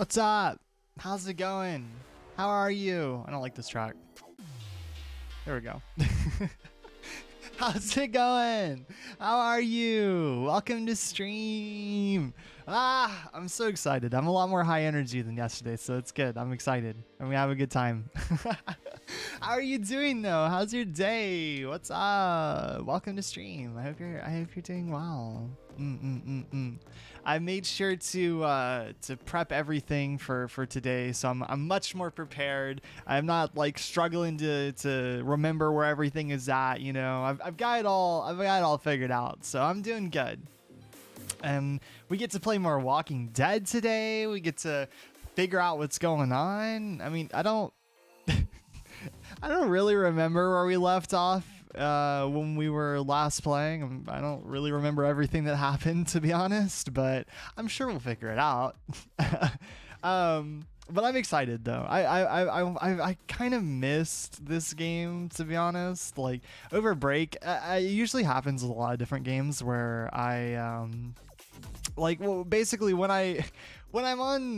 What's up? How's it going? How are you? I don't like this track. There we go. How's it going? How are you? Welcome to stream. I'm so excited. I'm a lot more high energy than yesterday, so it's good. I'm excited. And we have a good time. How are you doing though? How's your day? What's up? Welcome to stream. I hope you're doing well. I made sure to prep everything for today, so I'm much more prepared. I'm not like struggling to remember where everything is at. You know, I've got it all figured out, so I'm doing good. And we get to play more Walking Dead today. We get to figure out what's going on. I mean, I don't really remember where we left off when we were last playing. I don't really remember everything that happened, to be honest, but I'm sure we'll figure it out. But I'm excited though. I kind of missed this game, to be honest. Like over break, it usually happens with a lot of different games where basically when I'm on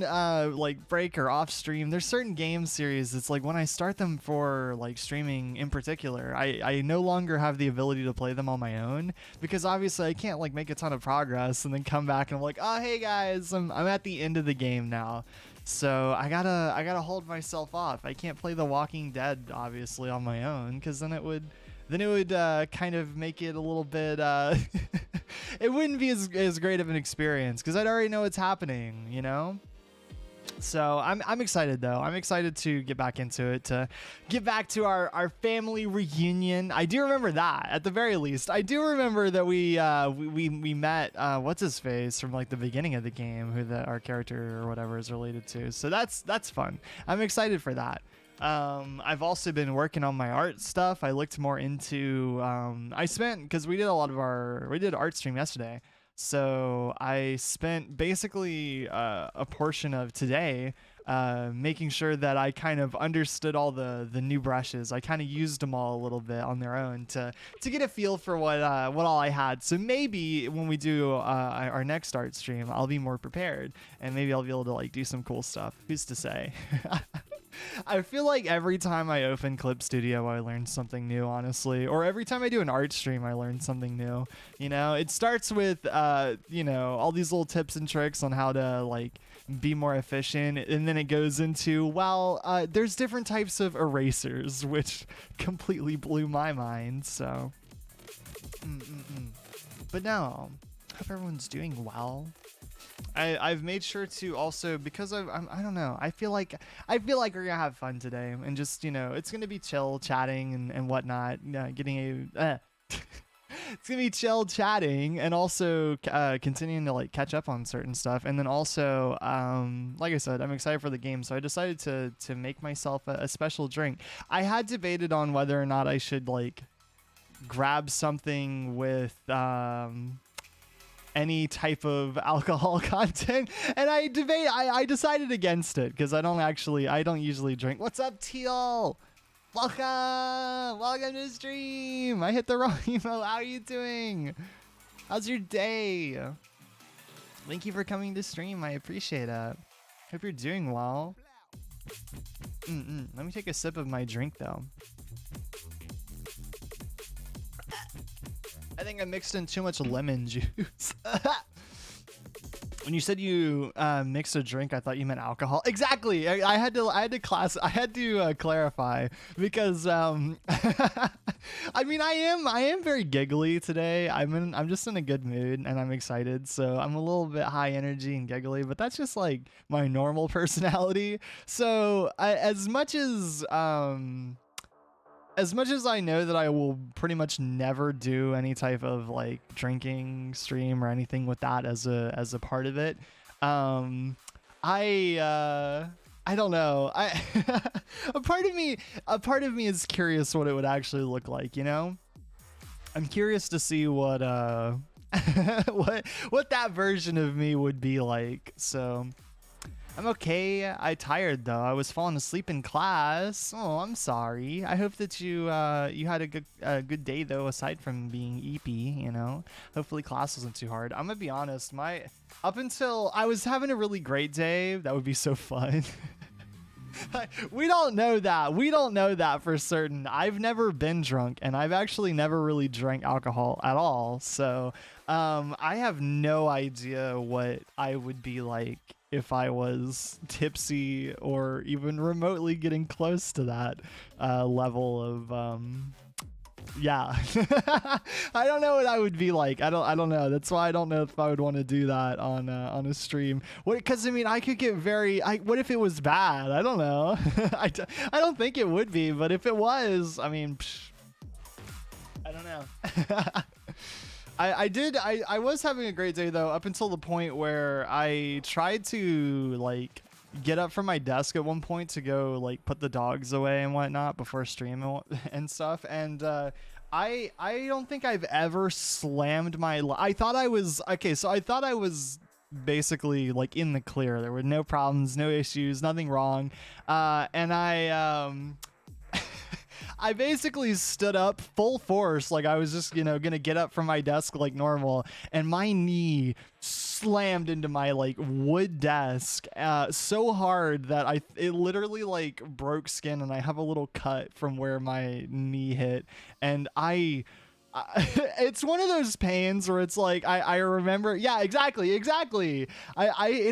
like break or off stream, there's certain game series. It's like when I start them for like streaming in particular, I no longer have the ability to play them on my own, because obviously I can't like make a ton of progress and then come back and I'm like, oh hey guys, I'm at the end of the game now. So I gotta hold myself off. I can't play The Walking Dead obviously on my own, because then it would kind of make it a little bit it wouldn't be as great of an experience, because I'd already know what's happening, you know. So I'm excited though. I'm excited to get back into it, to get back to our family reunion. I do remember that, at the very least. I do remember that we met what's his face from like the beginning of the game, who our character or whatever is related to. So that's fun. I'm excited for that. I've also been working on my art stuff. I looked more into because we did art stream yesterday. So I spent basically a portion of today making sure that I kind of understood all the new brushes. I kind of used them all a little bit on their own to get a feel for what all I had. So maybe when we do our next art stream, I'll be more prepared, and maybe I'll be able to like do some cool stuff. Who's to say? I feel like every time I open Clip Studio, I learn something new, honestly. Or every time I do an art stream, I learn something new. You know, it starts with, all these little tips and tricks on how to, like, be more efficient. And then it goes into, there's different types of erasers, which completely blew my mind. So, But no, hope everyone's doing well. I've made sure to also, because I don't know, I feel like we're gonna have fun today, and just, you know, it's gonna be chill chatting and whatnot, it's gonna be chill chatting, and also continuing to like catch up on certain stuff. And then also like I said, I'm excited for the game, so I decided to make myself a special drink. I had debated on whether or not I should like grab something with any type of alcohol content, and I decided against it, because I don't usually drink. What's up, Teal? Welcome to the stream. I hit the wrong email. How are you doing? How's your day? Thank you for coming to stream. I appreciate it. Hope you're doing well. Let me take a sip of my drink though. I think I mixed in too much lemon juice. When you said you mixed a drink, I thought you meant alcohol. Exactly. I had to clarify, because I mean, I am very giggly today. I'm just in a good mood, and I'm excited. So I'm a little bit high energy and giggly, but that's just like my normal personality. So as much as I know that I will pretty much never do any type of like drinking stream or anything with that as a part of it, I don't know. A part of me is curious what it would actually look like, you know? I'm curious to see what what that version of me would be like. So I'm okay. I tired though. I was falling asleep in class. Oh, I'm sorry. I hope that you had a good day though, aside from being eepy. Hopefully class wasn't too hard. I'm gonna be honest. My up until I was having a really great day. That would be so fun. We don't know that. We don't know that for certain. I've never been drunk, and I've actually never really drank alcohol at all. So, I have no idea what I would be like if I was tipsy or even remotely getting close to that level of yeah. I don't know what I would be like. I don't know. That's why I don't know if I would want to do that on a stream. Because I mean, I could get what if it was bad? I don't know. I don't think it would be, but if it was, I mean, I don't know. I was having a great day though, up until the point where I tried to like get up from my desk at one point to go like put the dogs away and whatnot before stream and stuff. And I don't think I've ever slammed I thought I was okay. So I thought I was basically like in the clear. There were no problems, no issues, nothing wrong. And I basically stood up full force, like I was just, gonna get up from my desk like normal, and my knee slammed into my like wood desk so hard that it literally like broke skin, and I have a little cut from where my knee hit, and it's one of those pains where it's like I remember, yeah, exactly. It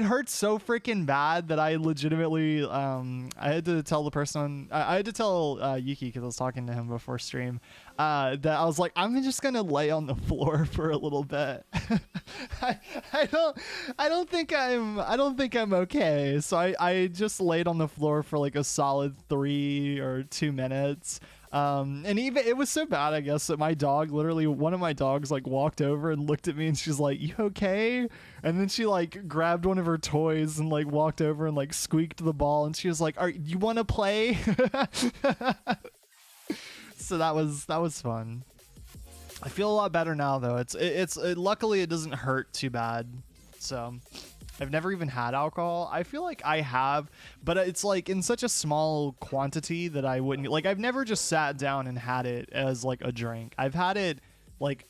hurts so freaking bad that I legitimately I had to tell the person I had to tell Yuki, because I was talking to him before stream, that I was like, I'm just gonna lay on the floor for a little bit. I don't think I'm okay. So I just laid on the floor for like a solid 3 or 2 minutes. And even it was so bad, I guess, that my dog, literally one of my dogs, like walked over and looked at me, and she's like, "You okay?" And then she like grabbed one of her toys and like walked over and like squeaked the ball, and she was like, "You want to play?" So that was fun. I feel a lot better now though. Luckily it doesn't hurt too bad. So I've never even had alcohol. I feel like I have, but it's like in such a small quantity that I wouldn't like. I've never just sat down and had it as like a drink. I've had it like,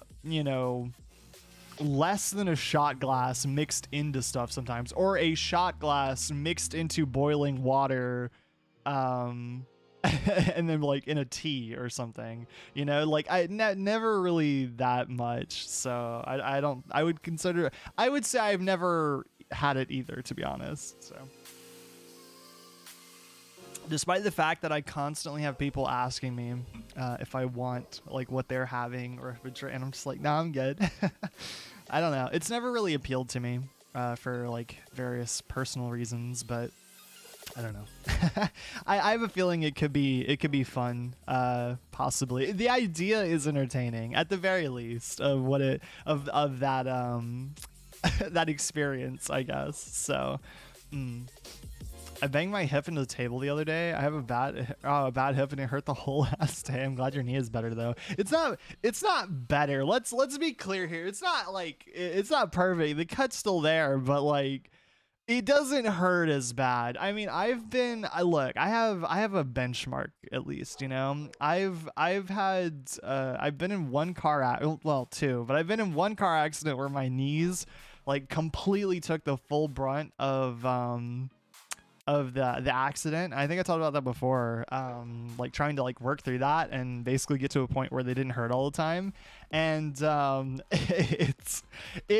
less than a shot glass mixed into stuff sometimes, or a shot glass mixed into boiling water, and then like in a tea or something, like never really that much. So I would say I've never had it either, to be honest. So despite the fact that I constantly have people asking me if I want like what they're having or if it's, and I'm just like, no, I'm good. I don't know. It's never really appealed to me for like various personal reasons, but I don't know. I have a feeling it could be fun. Possibly. The idea is entertaining at the very least of that that experience, I guess. So, I banged my hip into the table the other day. I have a bad hip, and it hurt the whole last day. I'm glad your knee is better though. It's not better. Let's be clear here. It's not perfect. The cut's still there, but like, it doesn't hurt as bad. I mean, I have a benchmark at least, I've been in one two, but I've been in one car accident where my knees like completely took the full brunt of the accident. I think I talked about that before, like trying to like work through that and basically get to a point where they didn't hurt all the time. And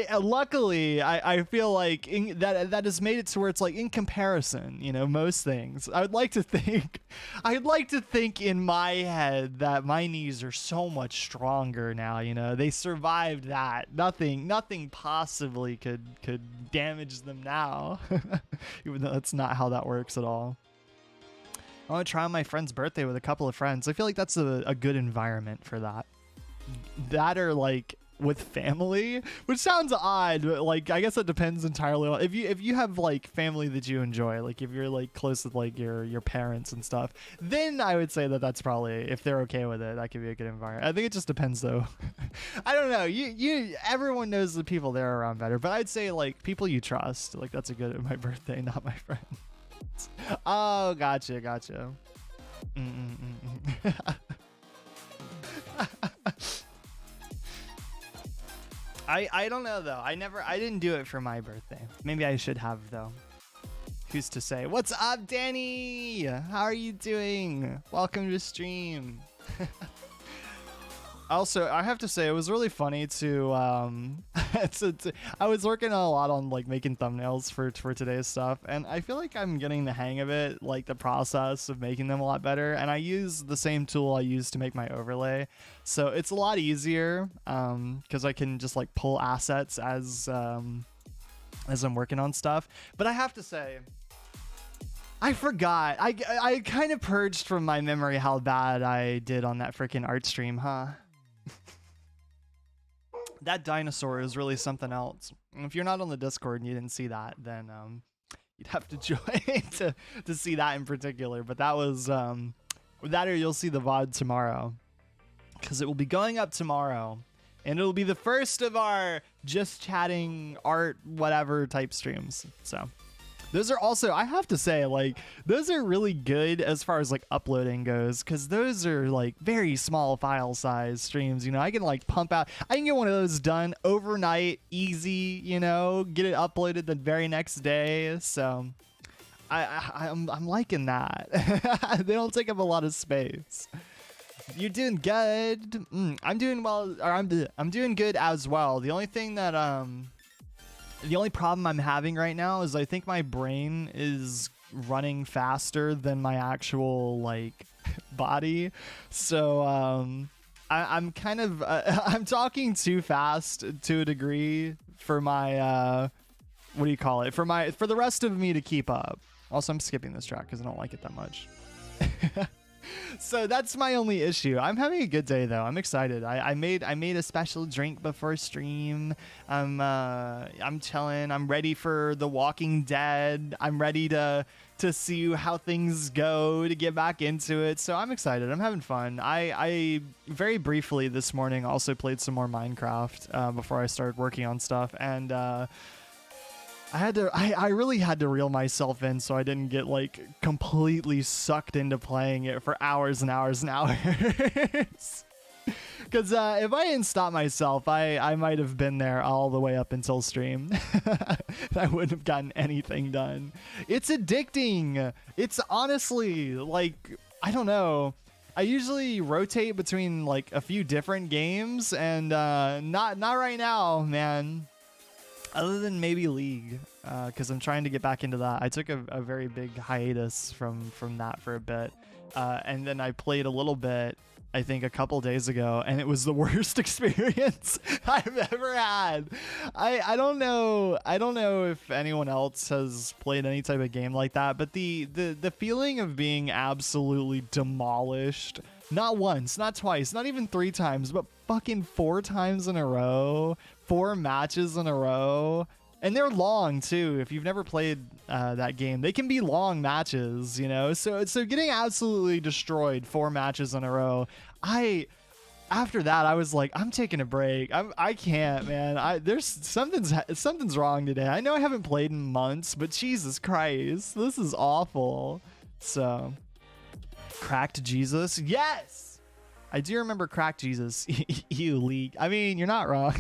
luckily I feel like that has made it to where it's like, in comparison, most things, I'd like to think in my head that my knees are so much stronger now. They survived that. Nothing possibly could damage them now. Even though that's not how that works at all. I want to try on my friend's birthday with a couple of friends. I feel like that's a good environment for that. That, or like with family, which sounds odd, but like I guess it depends entirely on if you have like family that you enjoy, like if you're like close with like your parents and stuff, then I would say that that's probably, if they're okay with it, that could be a good environment. I think it just depends though. I don't know. You everyone knows the people they're around better, but I'd say like people you trust. Like that's a good my birthday, not my friends. Oh, gotcha. I don't know though. I didn't do it for my birthday. Maybe I should have though. Who's to say? What's up, Danny? How are you doing? Welcome to stream. Also, I have to say it was really funny to I was working a lot on like making thumbnails for today's stuff, and I feel like I'm getting the hang of it, like the process of making them a lot better. And I use the same tool I use to make my overlay, so it's a lot easier because I can just like pull assets as I'm working on stuff. But I have to say, I forgot. I kind of purged from my memory how bad I did on that freaking art stream, huh? That dinosaur is really something else. And if you're not on the Discord and you didn't see that, then you'd have to join to see that in particular. But that was that, or you'll see the VOD tomorrow, because it will be going up tomorrow, and it'll be the first of our just chatting art whatever type streams. So those are also, I have to say, like, those are really good as far as like uploading goes, because those are like very small file size streams. You know, I can like pump out, I can get one of those done overnight, easy, you know, get it uploaded the very next day. So I'm liking that. They don't take up a lot of space. You're doing good. I'm doing well, or I'm doing good as well. The only thing that the only problem I'm having right now is I think my brain is running faster than my actual like body. So I'm kind of I'm talking too fast to a degree for my what do you call it? For the rest of me to keep up. Also, I'm skipping this track because I don't like it that much. So that's my only issue. I'm having a good day though. I'm excited. I made a special drink before stream. I'm chilling. I'm ready for The Walking Dead. I'm ready to see how things go, to get back into it. So I'm excited. I'm having fun. I very briefly this morning also played some more Minecraft before I started working on stuff, and I really had to reel myself in so I didn't get like completely sucked into playing it for hours and hours and hours. Because if I didn't stop myself, I might have been there all the way up until stream. I wouldn't have gotten anything done. It's addicting. It's honestly like, I don't know. I usually rotate between like a few different games, and not right now, man. Other than maybe League, because I'm trying to get back into that. I took a very big hiatus from that for a bit, and then I played a little bit, I think a couple days ago, and it was the worst experience I've ever had. I don't know if anyone else has played any type of game like that, but the feeling of being absolutely demolished, not once, not twice, not even 3 times, but fucking 4 times in a row, 4 matches in a row. And they're long too. If you've never played that game, they can be long matches, you know. So getting absolutely destroyed 4 matches in a row, after that I was like, I'm taking a break. I can't, man. There's something's wrong today. I know I haven't played in months, but Jesus Christ, this is awful. So, Cracked Jesus, yes, I do remember Cracked Jesus. You League. I mean, you're not wrong.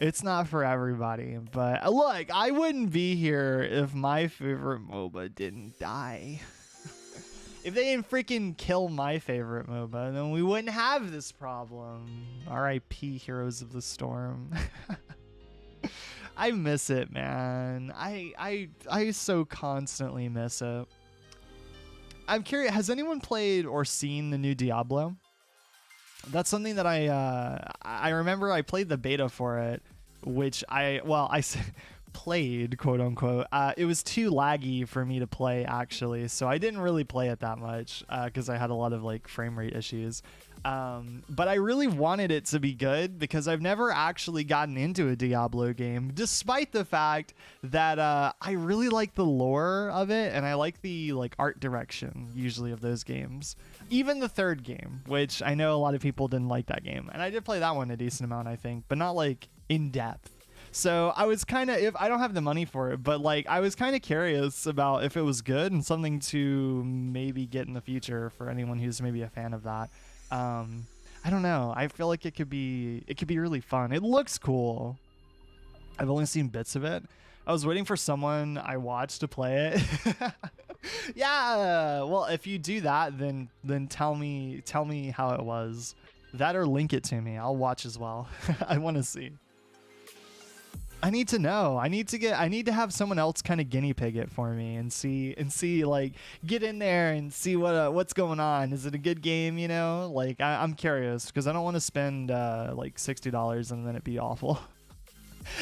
It's not for everybody, but look, I wouldn't be here if my favorite MOBA didn't die. If they didn't freaking kill my favorite MOBA, then we wouldn't have this problem. R.I.P. Heroes of the Storm. I miss it, man. I so constantly miss it. I'm curious, has anyone played or seen the new Diablo? That's something that I remember I played the beta for it, which I played, quote unquote, it was too laggy for me to play actually. So I didn't really play it that much because I had a lot of like frame rate issues. But I really wanted it to be good because I've never actually gotten into a Diablo game, despite the fact that I really like the lore of it and I like the like art direction usually of those games. Even the third game, which I know a lot of people didn't like that game, and I did play that one a decent amount, I think, but not like in depth. So I was kind of, if I don't have the money for it, but like I was kind of curious about if it was good and something to maybe get in the future for anyone who's maybe a fan of that. I don't know. I feel like it could be really fun. It looks cool. I've only seen bits of it. I was waiting for someone I watched to play it. Yeah. Well, if you do that, then tell me how it was. That or link it to me. I'll watch as well. I want to see. I need to know. I need to have someone else kind of guinea pig it for me and see like get in there and see what's going on. Is it a good game? You know, like I'm curious because I don't want to spend like $60 and then it be awful.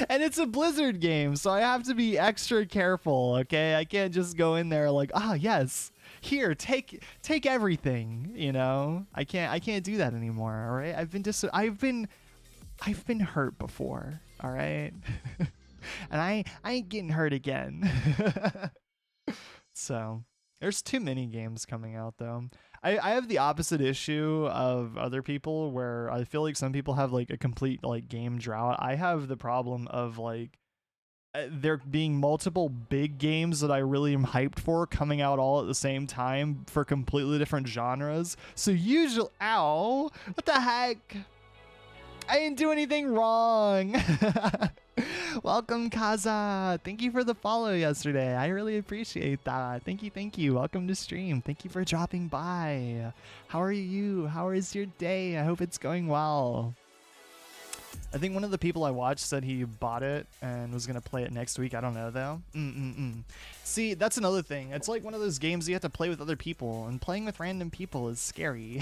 And it's a Blizzard game, so I have to be extra careful. Okay, I can't just go in there like, yes, here, take everything. You know, I can't do that anymore. All right, I've been hurt before. All right. And I ain't getting hurt again. So there's too many games coming out though. I have the opposite issue of other people where I feel like some people have like a complete like game drought. I have the problem of like there being multiple big games that I really am hyped for coming out all at the same time for completely different genres. So usually, ow, what the heck? I didn't do anything wrong. Welcome, Kaza. Thank you for the follow yesterday. I really appreciate that. Thank you. Welcome to stream. Thank you for dropping by. How are you? How is your day? I hope it's going well. I think one of the people I watched said he bought it and was going to play it next week. I don't know, though. See, that's another thing. It's like one of those games you have to play with other people, and playing with random people is scary.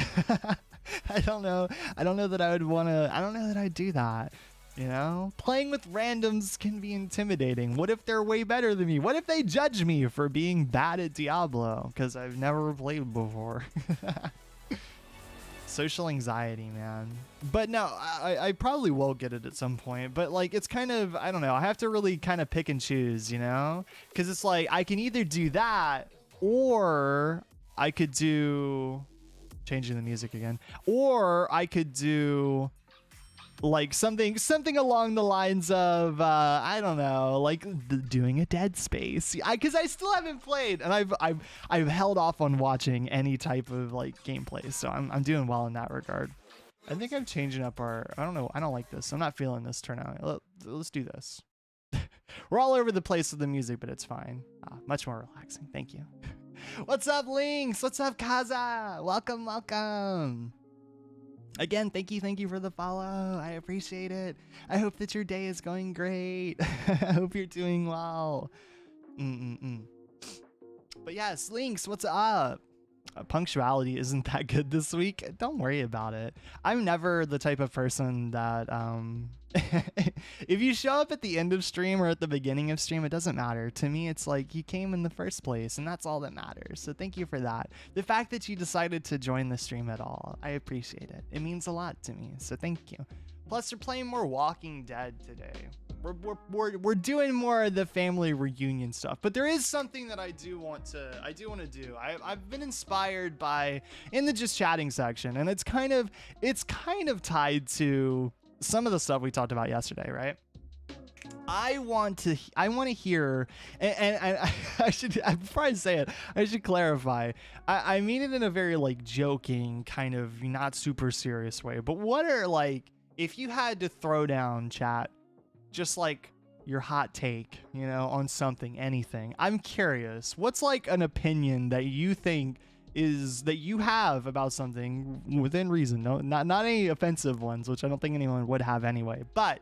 I don't know that I would want to. I don't know that I'd do that. You know, playing with randoms can be intimidating. What if they're way better than me? What if they judge me for being bad at Diablo because I've never played before? Social anxiety, man. But no, I probably will get it at some point. But like, it's kind of, I don't know. I have to really kind of pick and choose, you know? Because it's like, I can either do that or I could do, changing the music again, or I could do like something along the lines of I don't know, like doing a Dead Space, because I still haven't played, and I've held off on watching any type of like gameplay, so I'm doing well in that regard. I think I'm changing up our, I don't know, I don't like this. I'm not feeling this turnout. Let's do this. We're all over the place with the music, but it's fine. Much more relaxing. Thank you. What's up, Lynx? What's up, Kaza? Welcome. Again, thank you for the follow. I appreciate it. I hope that your day is going great. I hope you're doing well. But yes, Lynx, what's up? Punctuality isn't that good this week. Don't worry about it. I'm never the type of person that if you show up at the end of stream or at the beginning of stream, it doesn't matter. To me, it's like you came in the first place, and that's all that matters. So thank you for that. The fact that you decided to join the stream at all, I appreciate it. It means a lot to me, so thank you. Plus, we're playing more Walking Dead today. We're doing more of the family reunion stuff, but there is something that I do want to do. I've been inspired by in the just chatting section, and it's kind of tied to some of the stuff we talked about yesterday, right? I want to hear, and I should, before I say it, I should clarify. I mean it in a very like joking kind of not super serious way, but what are like, if you had to throw down, chat, just like your hot take, you know, on something, anything. I'm curious, what's like an opinion that you think is that you have about something within reason? No, not any offensive ones, which I don't think anyone would have anyway. But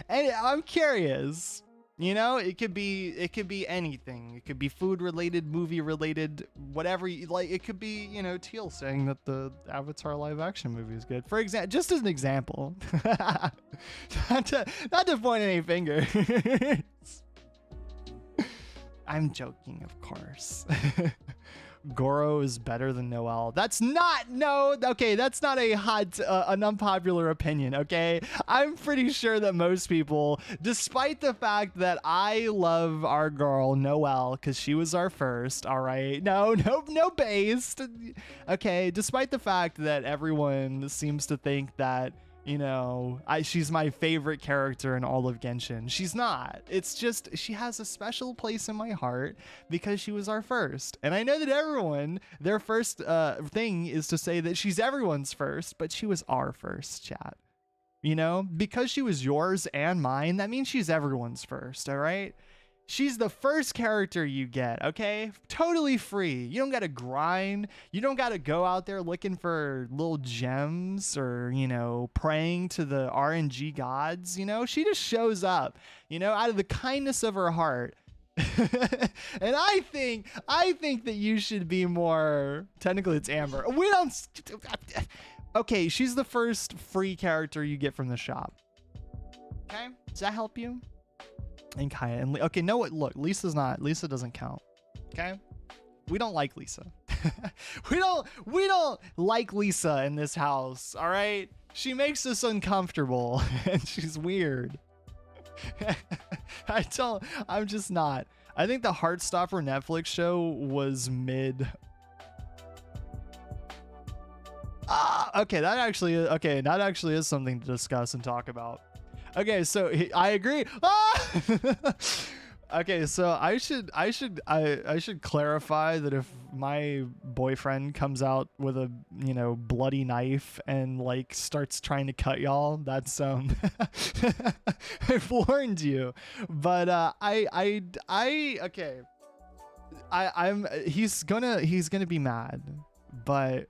and I'm curious, You know, it could be anything. It could be food related, movie related, whatever you like. It could be, Teal saying that the Avatar live action movie is good. For example, just as an example. not to point any fingers. I'm joking, of course. Goro is better than Noelle. That's not an unpopular opinion, okay? I'm pretty sure that most people, despite the fact that I love our girl Noelle because she was our first, all right? No based. Okay, despite the fact that everyone seems to think that she's my favorite character in all of Genshin. She's not. It's just she has a special place in my heart because she was our first. And I know that everyone, their first thing is to say that she's everyone's first, but she was our first, chat. Because she was yours and mine, that means she's everyone's first, all right? She's the first character you get, okay? Totally free. You don't got to grind. You don't got to go out there looking for little gems or, praying to the RNG gods. She just shows up, out of the kindness of her heart. And I think that you should be more, technically it's Amber. Okay, she's the first free character you get from the shop. Okay? Does that help you? And Kaya and okay, no, look, Lisa doesn't count. Okay, we don't like Lisa. we don't like Lisa in this house. All right, she makes us uncomfortable and she's weird. I'm just not. I think the Heartstopper Netflix show was mid. Okay, that actually is something to discuss and talk about. Okay, so I agree. Okay, so I should clarify that if my boyfriend comes out with a bloody knife and like starts trying to cut y'all, that's I've warned you. But he's gonna be mad, but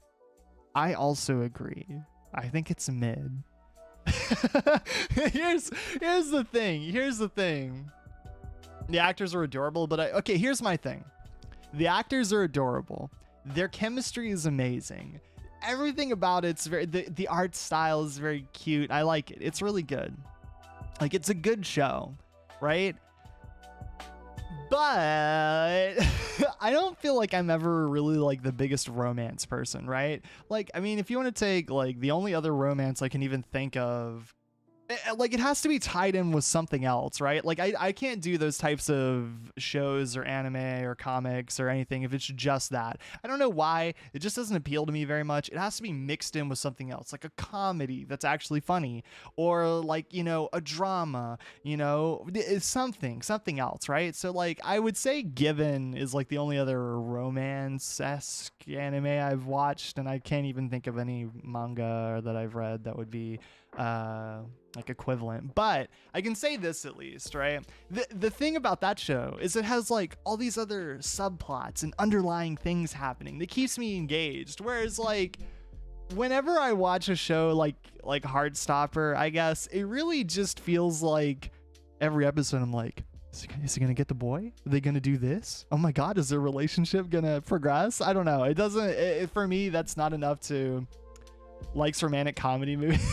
I also agree. I think it's mid. Here's the thing. The actors are adorable, but here's my thing. The actors are adorable. Their chemistry is amazing. Everything about it's the art style is very cute. I like it. It's really good. Like, it's a good show, right? But I don't feel like I'm ever really like the biggest romance person, right? Like, I mean, if you want to take like the only other romance I can even think of, like, it has to be tied in with something else, right? Like, I can't do those types of shows or anime or comics or anything if it's just that. I don't know why. It just doesn't appeal to me very much. It has to be mixed in with something else, like a comedy that's actually funny, or like, a drama, it's something else, right? So like, I would say Given is like the only other romance-esque anime I've watched, and I can't even think of any manga that I've read that would be like equivalent. But I can say this at least, right? The thing about that show is it has like all these other subplots and underlying things happening that keeps me engaged. Whereas like whenever I watch a show like Heartstopper, I guess it really just feels like every episode I'm like, is he gonna get the boy? Are they gonna do this? Oh my god, is their relationship gonna progress? I don't know. It doesn't, for me, that's not enough to likes romantic comedy movies.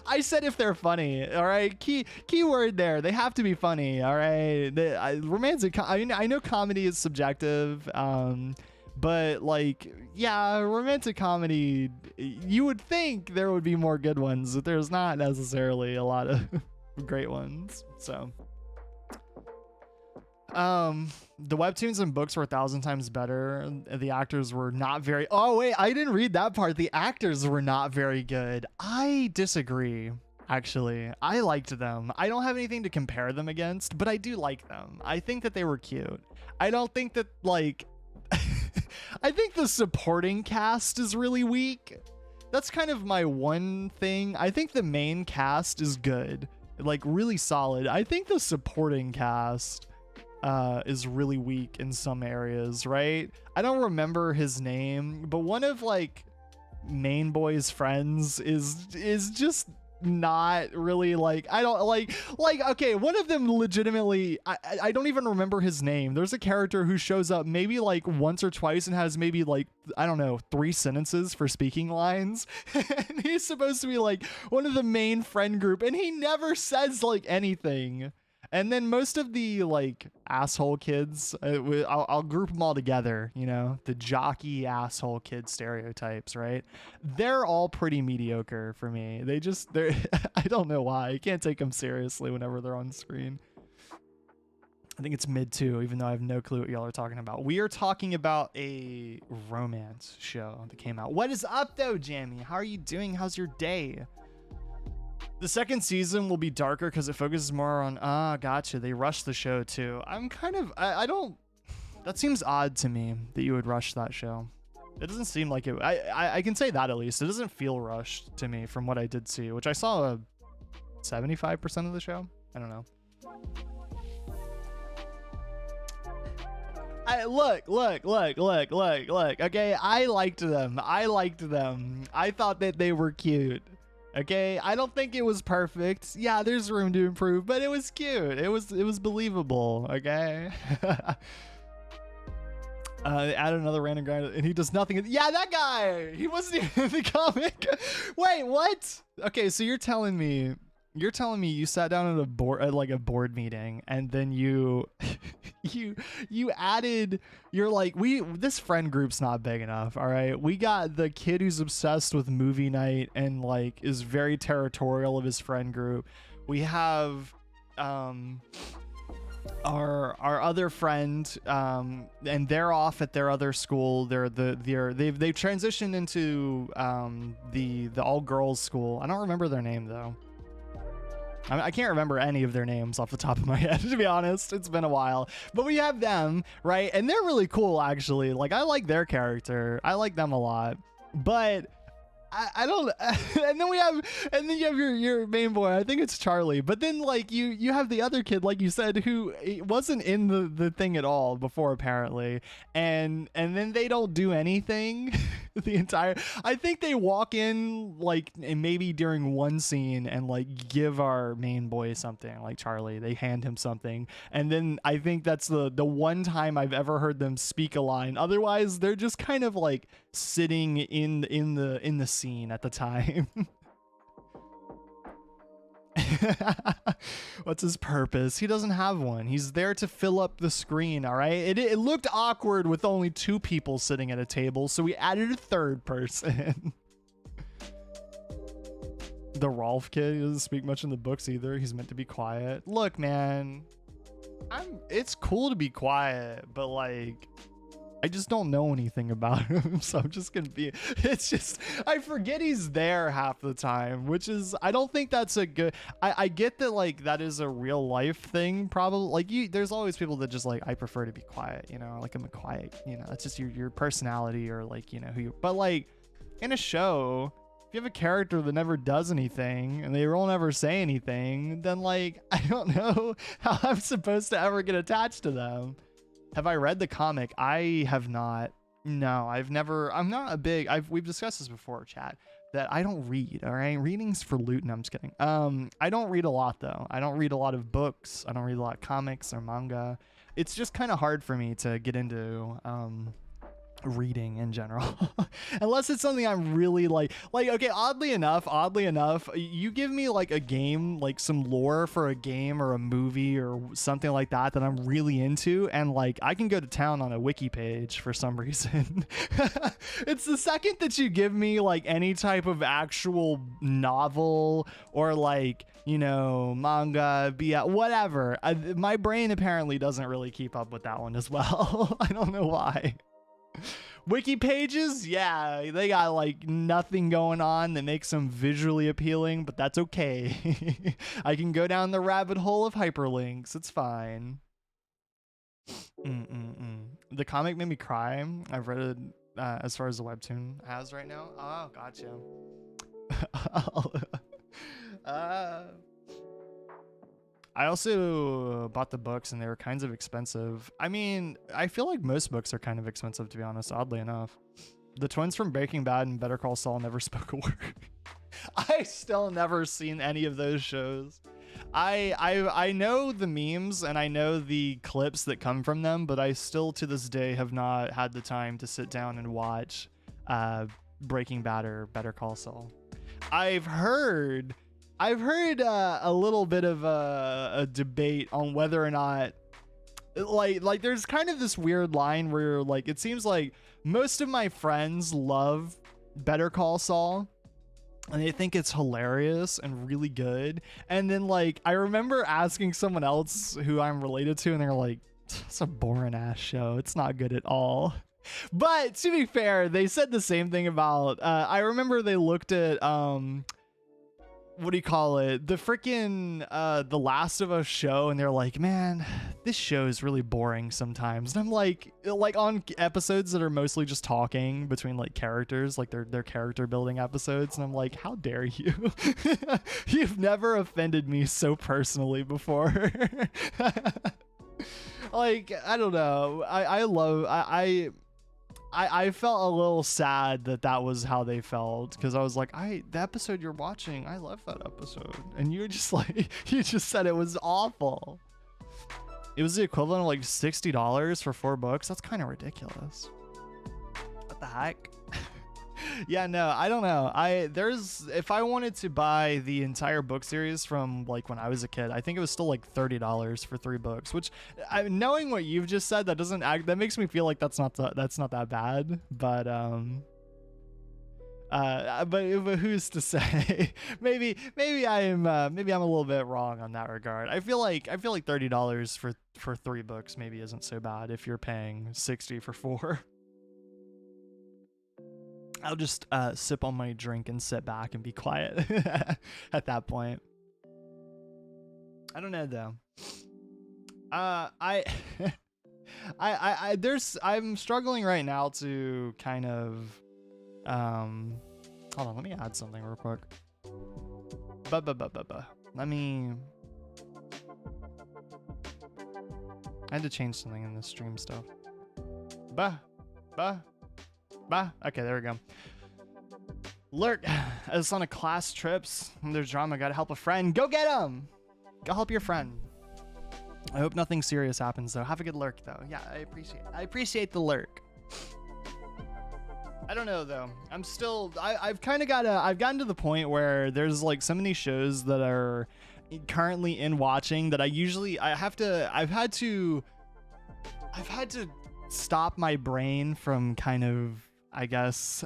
I said if they're funny, all right? Key word there. They have to be funny, all right? I know comedy is subjective, but like, yeah, romantic comedy, you would think there would be more good ones, but there's not necessarily a lot of great ones, so... The webtoons and books were 1,000 times better. The actors were not very... Oh, wait, I didn't read that part. The actors were not very good. I disagree, actually. I liked them. I don't have anything to compare them against, but I do like them. I think that they were cute. I don't think that, like... I think the supporting cast is really weak. That's kind of my one thing. I think the main cast is good. Like, really solid. I think the supporting cast... is really weak in some areas, right? I don't remember his name, but one of like Main Boy's friends is just not really like, I don't like okay, one of them legitimately, I don't even remember his name. There's a character who shows up maybe like once or twice and has maybe like, I don't know, 3 sentences for speaking lines. And he's supposed to be like one of the main friend group and he never says like anything. And then most of the like asshole kids, I'll group them all together, you know, the jockey asshole kid stereotypes, right? They're all pretty mediocre for me. They're, I don't know why. I can't take them seriously whenever they're on screen. I think it's mid too, even though I have no clue what y'all are talking about. We are talking about a romance show that came out. What is up though, Jamie? How are you doing? How's your day? The second season will be darker because it focuses more on, gotcha. They rushed the show too. I'm kind of, I don't, that seems odd to me that you would rush that show. It doesn't seem like it. I can say that at least. It doesn't feel rushed to me from what I did see, which I saw 75% of the show. I don't know. Look. Okay, I liked them. I thought that they were cute. Okay, I don't think it was perfect. Yeah, there's room to improve, but it was cute. It was believable. Okay. Add another random guy, and he does nothing. Yeah, that guy. He wasn't even in the comic. Wait, what? Okay, so you're telling me you sat down at a board meeting, and then you added, you're like, this friend group's not big enough. All right, we got the kid who's obsessed with movie night and like is very territorial of his friend group. We have our other friend, and they're off at their other school. They've transitioned into the all girls school. I don't remember their name though. I can't remember any of their names off the top of my head, to be honest. It's been a while. But we have them, right? And they're really cool, actually. Like, I like their character. I like them a lot. But I don't, and then you have your main boy. I think it's Charlie. But then like you have the other kid, like you said, who wasn't in the thing at all before apparently, and then they don't do anything the entire. I think they walk in like and maybe during one scene and like give our main boy something, like Charlie. They hand him something, and then I think that's the one time I've ever heard them speak a line. Otherwise, they're just kind of like sitting in the scene at the time. What's his purpose? He doesn't have one. He's there to fill up the screen. All right, it looked awkward with only 2 people sitting at a table, so we added a 3rd person. The Rolf kid, he doesn't speak much in the books either. He's meant to be quiet. Look, man, it's cool to be quiet, but like, I just don't know anything about him, so I'm just gonna be, it's just, I forget he's there half the time, which is, I don't think that's a good, I get that like that is a real life thing probably, like there's always people that just like, I prefer to be quiet, you know, like I'm a quiet, you know, that's just your personality or like, you know, who you, but like in a show, if you have a character that never does anything and they won't ever say anything, then like, I don't know how I'm supposed to ever get attached to them. Have I read the comic? I have not. No, I've never. I'm not a big. We've discussed this before, chat. That I don't read. All right, reading's for loot. No, I'm just kidding. I don't read a lot though. I don't read a lot of books. I don't read a lot of comics or manga. It's just kind of hard for me to get into reading in general. Unless it's something I'm really like okay, oddly enough, you give me like a game, like some lore for a game or a movie or something like that I'm really into, and like I can go to town on a wiki page for some reason. It's the second that you give me like any type of actual novel or like, you know, manga, whatever, my brain apparently doesn't really keep up with that one as well. I don't know why. Wiki pages, yeah, they got like nothing going on that makes them visually appealing, but that's okay. I can go down the rabbit hole of hyperlinks. It's fine. The comic made me cry. I've read it as far as the webtoon has right now. Oh, gotcha. I also bought the books and they were kinds of expensive. I mean, I feel like most books are kind of expensive, to be honest, oddly enough. The twins from Breaking Bad and Better Call Saul never spoke a word. I still never seen any of those shows. I know the memes and I know the clips that come from them, but I still to this day have not had the time to sit down and watch Breaking Bad or Better Call Saul. I've heard a little bit of a debate on whether or not like there's kind of this weird line where like it seems like most of my friends love Better Call Saul and they think it's hilarious and really good. And then like I remember asking someone else who I'm related to and they're like, it's a boring ass show. It's not good at all. But to be fair, they said the same thing about I remember they looked at what do you call it? The freaking The Last of Us show, and they're like, man, this show is really boring sometimes. And I'm like on episodes that are mostly just talking between like characters, like their character building episodes, and I'm like, how dare you? You've never offended me so personally before. Like, I don't know. I felt a little sad that was how they felt because I was like, the episode you're watching, I love that episode, and you just like you just said it was awful. It was the equivalent of like $60 for 4 books. That's kind of ridiculous. What the heck? Yeah, no, I don't know. If I wanted to buy the entire book series from like when I was a kid, I think it was still like $30 for 3 books, which knowing what you've just said, that makes me feel like that's not that bad, but who's to say? maybe I'm a little bit wrong on that regard. I feel like $30 for 3 books maybe isn't so bad if you're paying $60 for 4. I'll just sip on my drink and sit back and be quiet at that point. I don't know though. I'm struggling right now to kind of hold on, let me add something real quick. Let me I had to change something in the stream stuff. Okay, there we go. Lurk, it's on a class trips. There's drama. Gotta help a friend. Go get him. Go help your friend. I hope nothing serious happens though. Have a good lurk though. Yeah, I appreciate the lurk. I don't know though. I've gotten to the point where there's like so many shows that are currently in watching that I've had to stop my brain from kind of, I guess,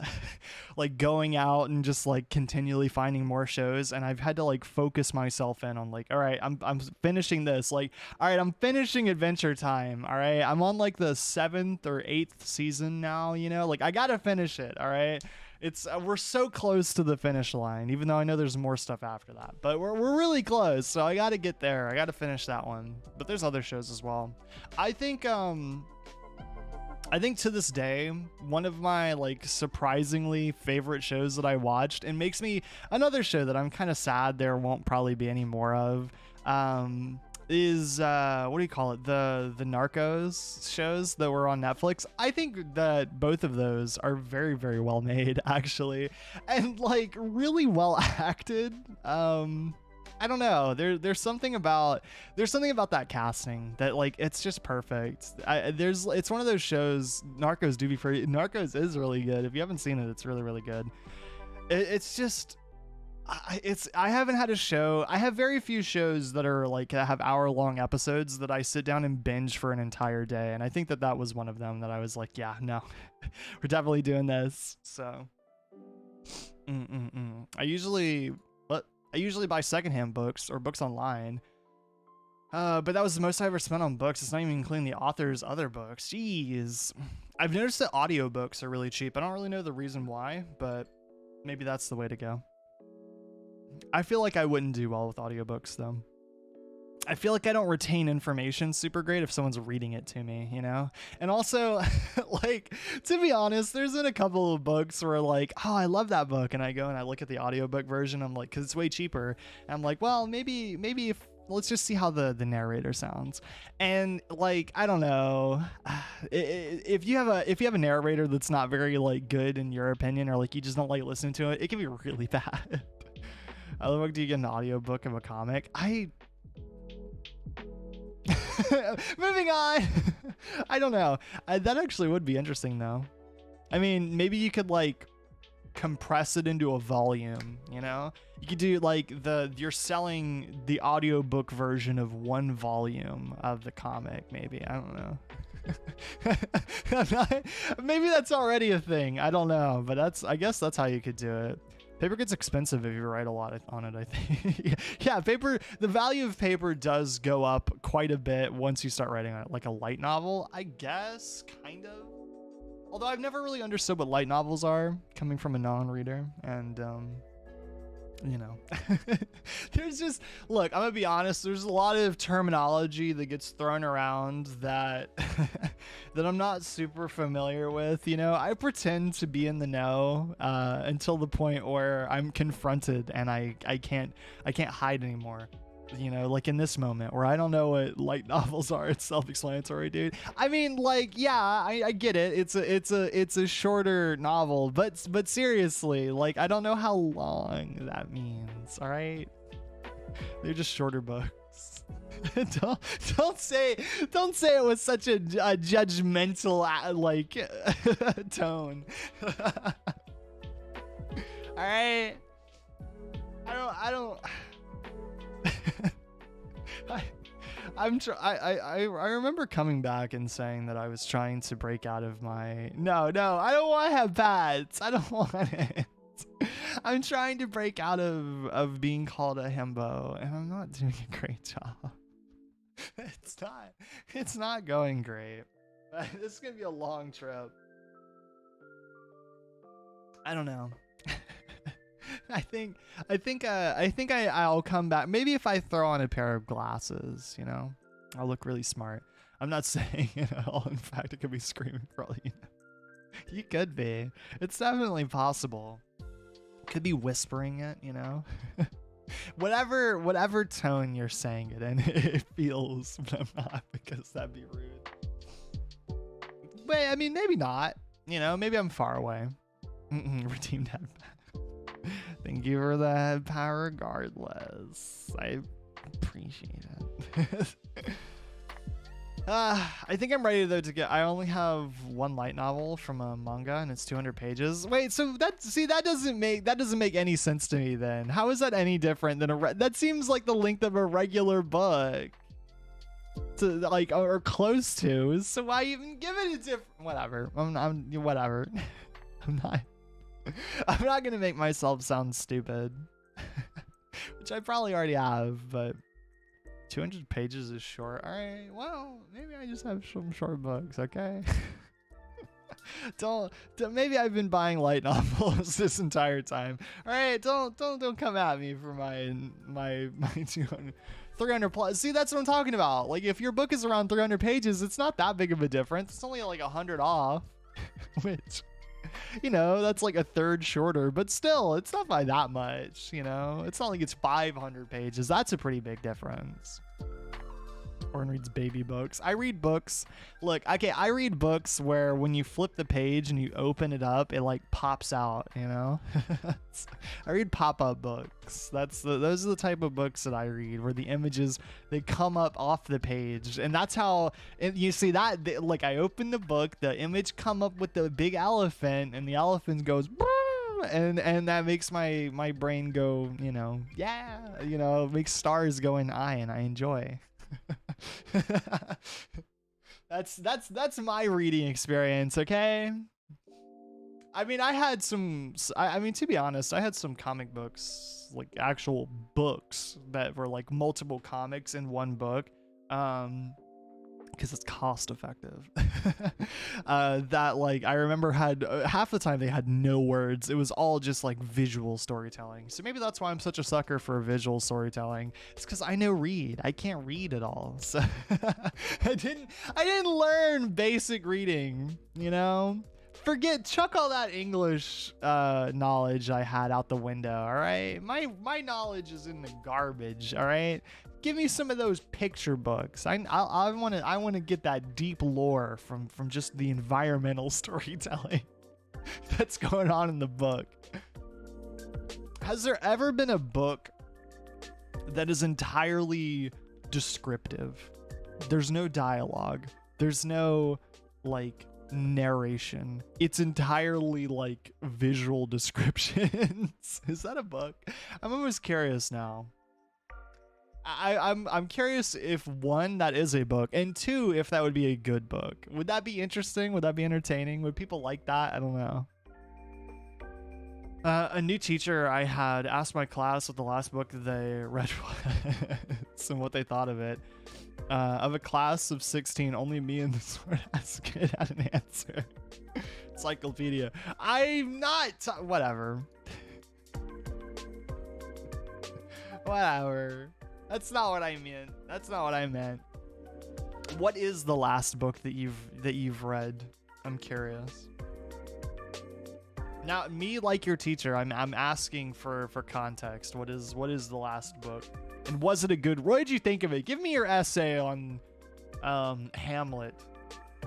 like going out and just like continually finding more shows, and I've had to like focus myself in on like, all right, I'm finishing this, like, all right, I'm finishing Adventure Time, all right, I'm on like the 7th or 8th season now, you know, like I gotta finish it, all right. It's we're so close to the finish line, even though I know there's more stuff after that, but we're really close, so I gotta get there. I gotta finish that one, but there's other shows as well. I think to this day, one of my like surprisingly favorite shows that I watched, and makes me another show that I'm kind of sad there won't probably be any more of, is what do you call it? The Narcos shows that were on Netflix. I think that both of those are very, very well made actually, and like really well acted. I don't know. There's something about that casting that like it's just perfect. It's one of those shows. Narcos is really good. If you haven't seen it, it's really, really good. It's just I haven't had a show. I have very few shows that are like that have hour-long episodes that I sit down and binge for an entire day, and I think that was one of them that I was like, yeah, no, we're definitely doing this. So I usually buy secondhand books or books online. But that was the most I ever spent on books. It's not even including the author's other books. Jeez. I've noticed that audiobooks are really cheap. I don't really know the reason why, but maybe that's the way to go. I feel like I wouldn't do well with audiobooks though. I feel like I don't retain information super great if someone's reading it to me, you know? And also, like, to be honest, there's been a couple of books where like, oh, I love that book. And I go and I look at the audiobook version. I'm like, cause it's way cheaper. And I'm like, well, maybe if let's just see how the narrator sounds. And like, I don't know, if you have a narrator that's not very like good in your opinion, or like you just don't like listening to it, it can be really bad. How the fuck do you get an audiobook of a comic? Moving on. I don't know. That actually would be interesting though. I mean, maybe you could like compress it into a volume, you know? You could do like you're selling the audiobook version of one volume of the comic, maybe. I don't know. Maybe that's already a thing. I don't know, but I guess that's how you could do it. Paper gets expensive if you write a lot on it, I think. Yeah, paper, the value of paper does go up quite a bit once you start writing on it. Like a light novel, I guess, kind of. Although I've never really understood what light novels are, coming from a non-reader, and you know, there's just, look, I'm gonna be honest, there's a lot of terminology that gets thrown around that that I'm not super familiar with. You know, I pretend to be in the know until the point where I'm confronted and I can't hide anymore. You know, like in this moment where I don't know what light novels are. It's self-explanatory, dude. I mean, like, yeah, I get it. It's a shorter novel, but seriously, like, I don't know how long that means. All right, they're just shorter books. don't say it with such a judgmental like tone. All right, I don't. I remember coming back and saying that I was trying to break out of my no, I don't want to have pets. I don't want it. I'm trying to break out of being called a himbo, and I'm not doing a great job. It's not going great. This is gonna be a long trip. I don't know. I think I'll come back. Maybe if I throw on a pair of glasses, you know, I'll look really smart. I'm not saying it at all. In fact, it could be screaming for all you know. You could be. It's definitely possible. Could be whispering it, you know. whatever tone you're saying it in, it feels, but I'm not, because that'd be rude. But I mean, maybe not. You know, maybe I'm far away. Redeemed head. Thank you for the head power regardless. I appreciate it. I think I'm ready though to get. I only have one light novel from a manga and it's 200 pages. Wait, so that doesn't make any sense to me then. How is that any different than that seems like the length of a regular book. To like, or close to. So why even give it a different whatever. I'm whatever. I'm not gonna make myself sound stupid, which I probably already have, but 200 pages is short. All right, well, maybe I just have some short books, okay? don't maybe I've been buying light novels this entire time. All right, don't come at me for my 200 300 plus. See, that's what I'm talking about. Like, if your book is around 300 pages, it's not that big of a difference. It's only like 100 off, which, you know, that's like a third shorter, but still, it's not by that much, you know? It's not like it's 500 pages. That's a pretty big difference. Orin reads baby books. I read books. Look, okay, I read books where when you flip the page and you open it up, it like pops out, you know? I read pop-up books. Those are the type of books that I read, where the images, they come up off the page. And that's how, you see that, like, I open the book, the image come up with the big elephant, and the elephant goes, and that makes my brain go, you know, yeah, you know, makes stars go in eye, and I enjoy. That's my reading experience, okay? I mean, I mean, to be honest, I had some comic books, like actual books that were like multiple comics in one book, because it's cost effective. That, like, I remember had half the time they had no words. It was all just like visual storytelling. So maybe that's why I'm such a sucker for visual storytelling. It's because I read. I can't read at all. So I didn't learn basic reading, you know? Chuck all that English knowledge I had out the window, all right? My knowledge is in the garbage, all right? Give me some of those picture books. I want to get that deep lore from just the environmental storytelling that's going on in the book. Has there ever been a book that is entirely descriptive? There's no dialogue. There's no like narration. It's entirely like visual descriptions. Is that a book? I'm almost curious now. I'm curious if one, that is a book, and two, if that would be a good book. Would that be interesting? Would that be entertaining? Would people like that? I don't know. A new teacher I had asked my class what the last book they read was and what they thought of it. Of a class of 16, only me and the smart ass kid had an answer. Encyclopedia. I'm not. Whatever. Whatever. That's not what I meant. That's not what I meant. What is the last book that you've read? I'm curious. Now, me, like your teacher, I'm asking for context. What is the last book? And was it a good? What did you think of it? Give me your essay on Hamlet.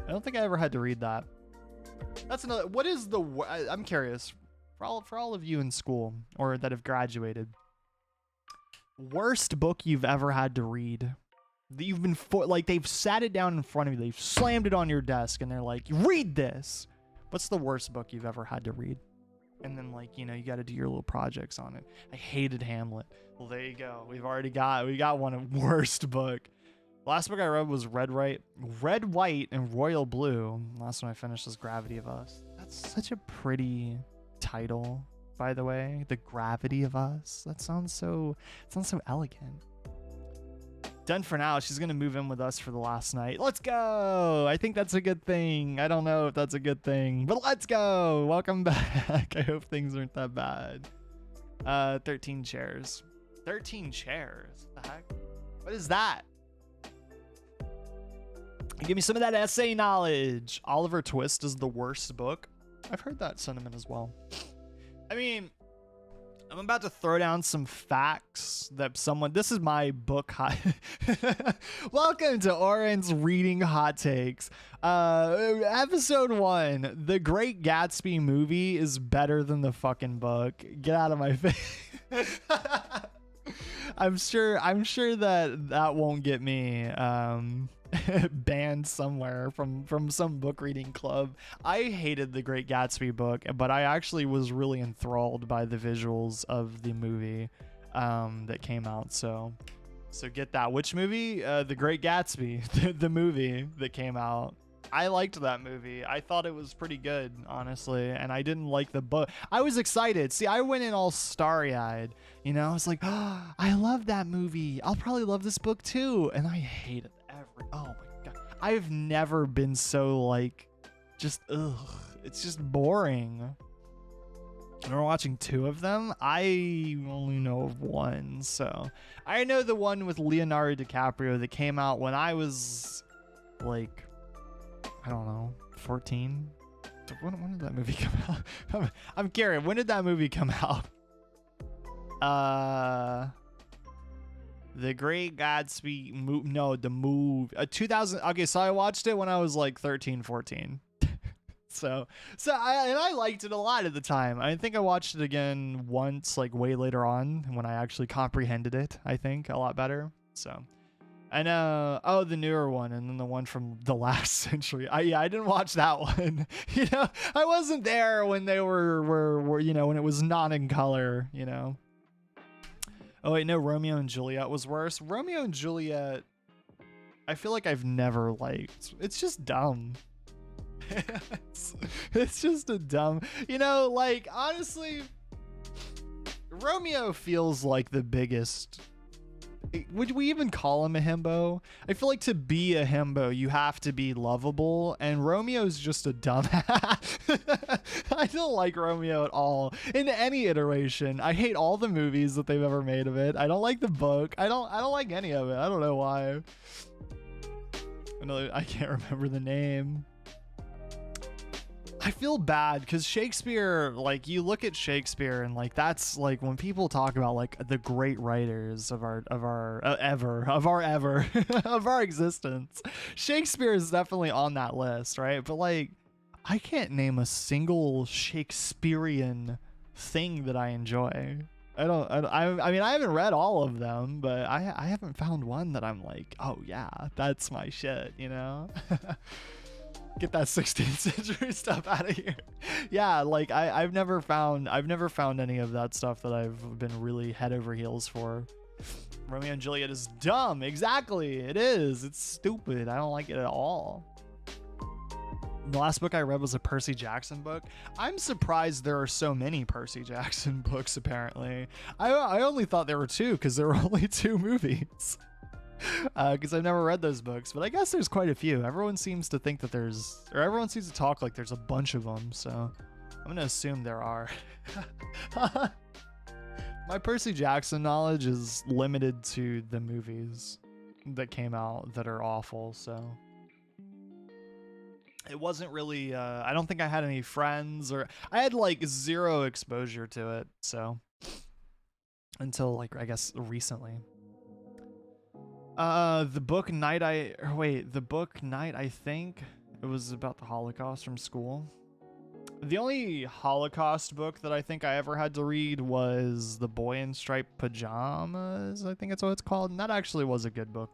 I don't think I ever had to read that. That's another. What is the? I'm curious. For all of you in school or that have graduated, worst book you've ever had to read. That you've been like they've sat it down in front of you, they've slammed it on your desk, and they're like, "Read this." What's the worst book you've ever had to read? And then, like, you know, you got to do your little projects on it. I hated Hamlet. Well, there you go. We got one of worst book. Last book I read was Red, White, and Royal Blue. Last one I finished was Gravity of Us. That's such a pretty title, by the way. The Gravity of Us. That sounds so elegant. Done for now. She's gonna move in with us for the last night. Let's go. I think that's a good thing. I don't know if that's a good thing, but let's go. Welcome back. I hope things aren't that bad. 13 chairs. 13 chairs. What the heck? What is that? Give me some of that essay knowledge. Oliver Twist is the worst book. I've heard that sentiment as well. I mean, I'm about to throw down some facts that this is my book hot. Welcome to Oren's Reading Hot Takes. Episode 1, The Great Gatsby movie is better than the fucking book. Get out of my face. I'm sure that won't get me banned somewhere from some book reading club. I hated The Great Gatsby book, but I actually was really enthralled by the visuals of the movie that came out. So get that. Which movie? The Great Gatsby, the movie that came out. I liked that movie. I thought it was pretty good, honestly, and I didn't like the book. I was excited. See, I went in all starry-eyed, you know? I was like, oh, I love that movie. I'll probably love this book too. And I hated oh my god. I've never been so like, just, ugh. It's just boring. And we're watching 2 of them. I only know of one, so. I know the one with Leonardo DiCaprio that came out when I was like, I don't know, 14? When did that movie come out? I'm curious. When did that movie come out? The Great Gatsby the movie. 2000. Okay, so I watched it when I was like 13, 14. so I liked it a lot at the time. I think I watched it again once, like way later on, when I actually comprehended it, I think, a lot better. So. I know. Oh, the newer one, and then the one from the last century. I didn't watch that one. You know, I wasn't there when they were you know, when it was not in color. You know. Oh wait, no, Romeo and Juliet was worse. Romeo and Juliet, I feel like I've never liked. It's just dumb. it's just a dumb. You know, like honestly, Romeo feels like the biggest. Would we even call him a himbo? I feel like to be a himbo, you have to be lovable, and Romeo's just a dumbass. I don't like Romeo at all in any iteration. I hate all the movies that they've ever made of it. I don't like the book. I don't like any of it. I don't know why. I can't remember the name. I feel bad because Shakespeare, like you look at Shakespeare and like that's like when people talk about like the great writers of our existence, Shakespeare is definitely on that list, right? But like I can't name a single Shakespearean thing that I enjoy. I mean, I haven't read all of them, but I haven't found one that I'm like, oh yeah, that's my shit, you know? Get that 16th century stuff out of here. Yeah, like I've never found any of that stuff that I've been really head over heels for. Romeo and Juliet is dumb. Exactly. It is. It's stupid. I don't like it at all. The last book I read was a Percy Jackson book. I'm surprised there are so many Percy Jackson books, apparently. I only thought there were 2 because there were only 2 movies. Because I've never read those books, but I guess there's quite a few. Everyone seems to think that everyone seems to talk like there's a bunch of them, so I'm going to assume there are. My Percy Jackson knowledge is limited to the movies that came out that are awful, so it wasn't really, I don't think I had any friends, or I had like 0 exposure to it, so until like, I guess recently. The book Night, I think it was about the Holocaust from school. The only Holocaust book that I think I ever had to read was The Boy in Striped Pajamas, I think that's what it's called, and that actually was a good book.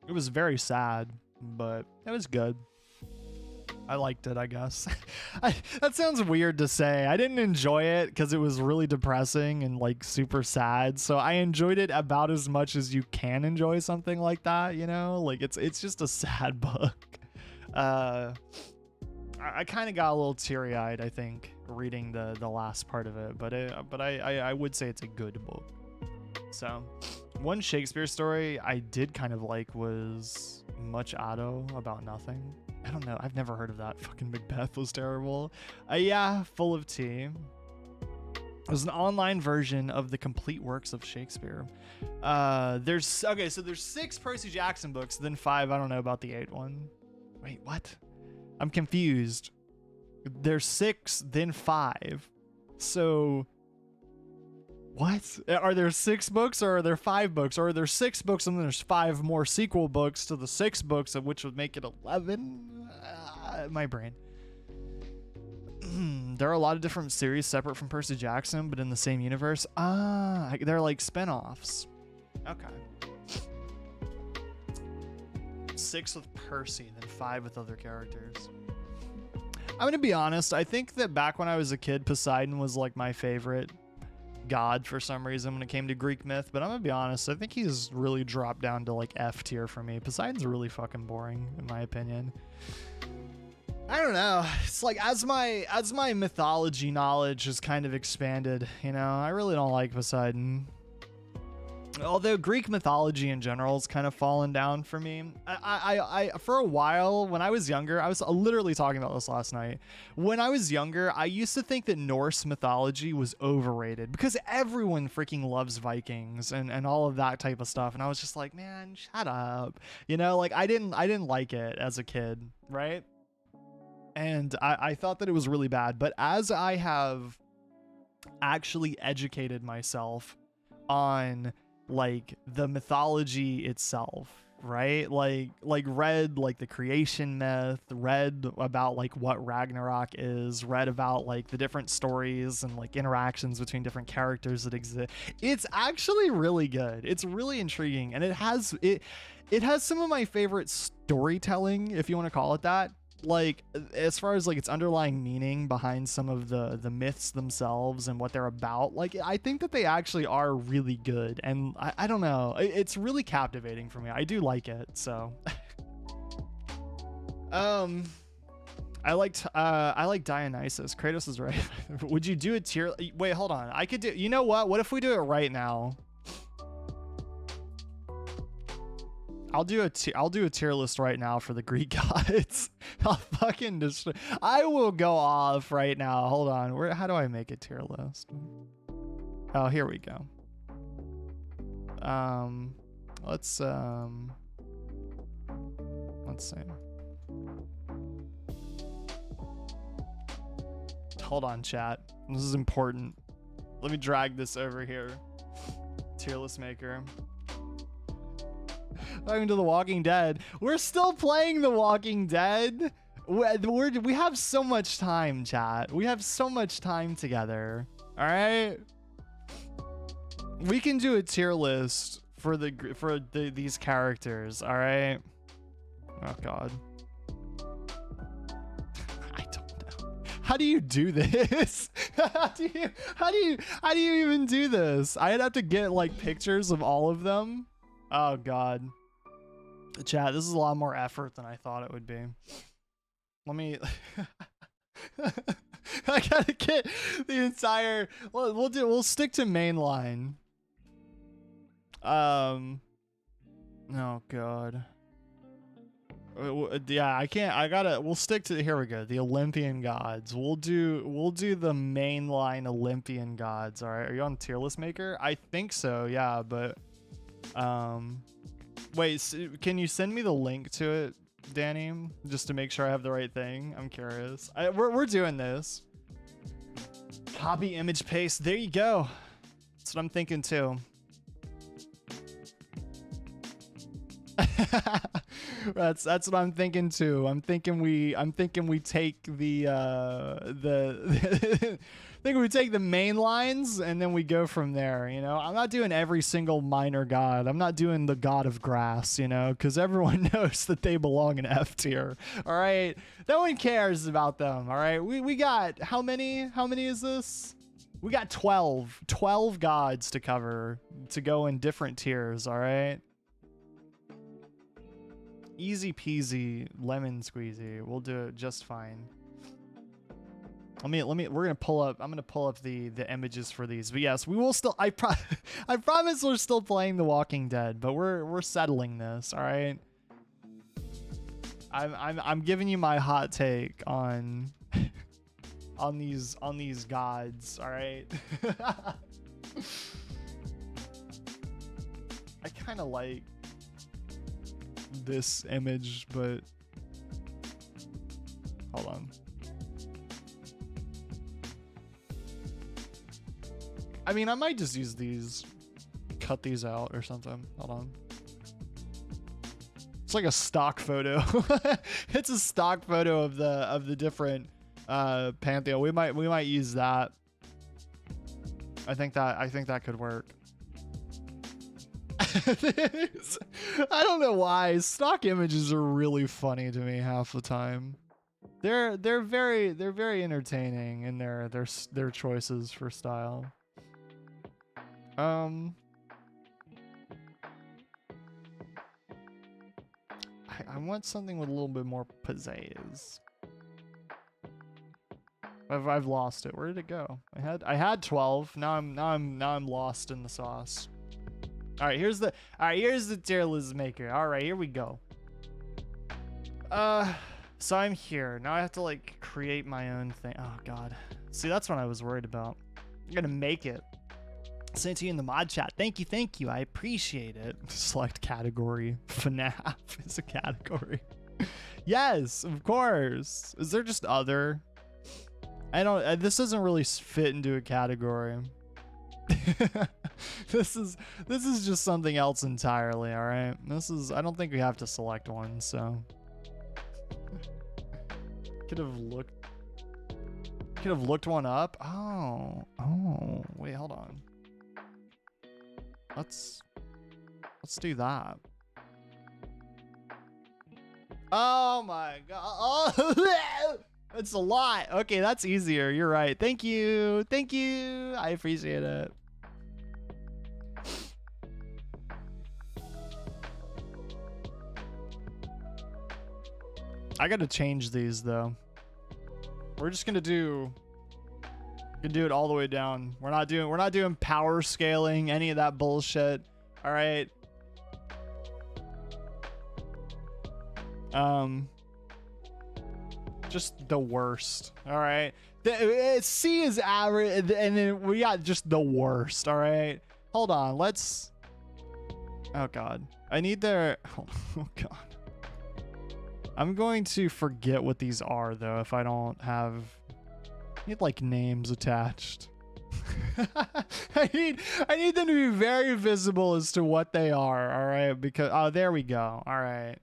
It was very sad, but it was good. I liked it, I guess. That sounds weird to say. I didn't enjoy it because it was really depressing and like super sad. So I enjoyed it about as much as you can enjoy something like that, you know? Like it's just a sad book. I kind of got a little teary-eyed, I think, reading the last part of it, but I would say it's a good book. So, one Shakespeare story I did kind of like was Much Ado About Nothing. I don't know. I've never heard of that. Fucking Macbeth was terrible. Yeah, Full of Tea. It was an online version of the complete works of Shakespeare. There's 6 Percy Jackson books, then 5. I don't know about the 8th one. Wait, what? I'm confused. There's 6, then 5. So what? Are there 6 books, or are there 5 books, or are there 6 books and then there's 5 more sequel books to the 6 books, of which would make it 11? My brain. There are a lot of different series separate from Percy Jackson, but in the same universe. They're like spin-offs. Okay. 6 with Percy, then 5 with other characters. I'm gonna be honest, I think that back when I was a kid, Poseidon was like my favorite god for some reason when it came to Greek myth, but I'm gonna be honest, I think he's really dropped down to like F tier for me. Poseidon's really fucking boring in my opinion. I don't know. It's like as my mythology knowledge has kind of expanded, you know, I really don't like Poseidon. Although Greek mythology in general has kind of fallen down for me. I for a while when I was younger, I was literally talking about this last night. When I was younger, I used to think that Norse mythology was overrated because everyone freaking loves Vikings and all of that type of stuff. And I was just like, man, shut up. You know, like I didn't like it as a kid, right? And I thought that it was really bad. But as I have actually educated myself on like the mythology itself, right? Like read like the creation myth, read about like what Ragnarok is, read about like the different stories and like interactions between different characters that exist. It's actually really good. It's really intriguing, and it has some of my favorite storytelling, if you want to call it that. Like as far as like its underlying meaning behind some of the myths themselves and what they're about, like I think that they actually are really good, and I don't know, it's really captivating for me. I do like it. So I like Dionysus. Kratos is right. Would you do a tier? Wait, hold on. I could do, you know what if we do it right now? I'll do a tier list right now for the Greek gods. I'll fucking I will go off right now. Hold on. How do I make a tier list? Oh, here we go. Let's see. Hold on, chat. This is important. Let me drag this over here. Tier list maker. Welcome to The Walking Dead. We're still playing The Walking Dead. We have so much time, chat. We have so much time together. All right. We can do a tier list for these characters, all right? Oh god. I don't know. How do you do this? how do you even do this? I'd have to get like pictures of all of them. Oh god. Chat, this is a lot more effort than I thought it would be. Let me I gotta get the entire we'll stick to mainline. Oh god. Yeah, we'll stick to, here we go, the Olympian gods. We'll do the mainline Olympian gods. All right, are you on tier list maker? I think so, yeah, but wait, can you send me the link to it, Danny, just to make sure I have the right thing? I'm curious. We're doing this. Copy, image, paste. There you go. That's what I'm thinking too. that's what I'm thinking too. I'm thinking we take the I think we take the main lines and then we go from there, you know. I'm not doing every single minor god. I'm not doing the god of grass, you know, because everyone knows that they belong in F tier. All right, no one cares about them. All right, we got how many is this? We got 12 gods to cover, to go in different tiers. All right, easy peasy lemon squeezy. We'll do it just fine. We're gonna pull up. I'm gonna pull up the images for these. But yes, we will still. I promise we're still playing The Walking Dead, but we're settling this. All right. I'm giving you my hot take on these gods. All right. I kind of like this image, but hold on. I mean, I might just use these, cut these out or something. Hold on. It's like a stock photo. It's a stock photo of the different Pantheon. We might use that. I think that could work. I don't know why stock images are really funny to me half the time. They're very entertaining in their choices for style. I want something with a little bit more pizzazz. I've lost it. Where did it go? I had 12. Now I'm lost in the sauce. All right, here's the tier list maker. All right, here we go. So I'm here. Now I have to like create my own thing. Oh god. See, that's what I was worried about. I'm gonna make it. Sent to you in the mod chat. Thank you. I appreciate it. Select category. FNAF is a category. Yes, of course. Is there just other? I don't. This doesn't really fit into a category. This is just something else entirely. All right. I don't think we have to select one. So could have looked one up. Oh. Wait, hold on. Let's do that. Oh my god. Oh, it's a lot. Okay, that's easier. You're right. Thank you. I appreciate it. I gotta change these though. We're just gonna do it all the way down. We're not doing power scaling, any of that bullshit. All right. Just the worst. All right. C is average, and then we got just the worst. All right. Hold on. Oh god. I need their. Oh god. I'm going to forget what these are though if I don't have. I need like names attached. I need them to be very visible as to what they are. All right, because there we go. All right.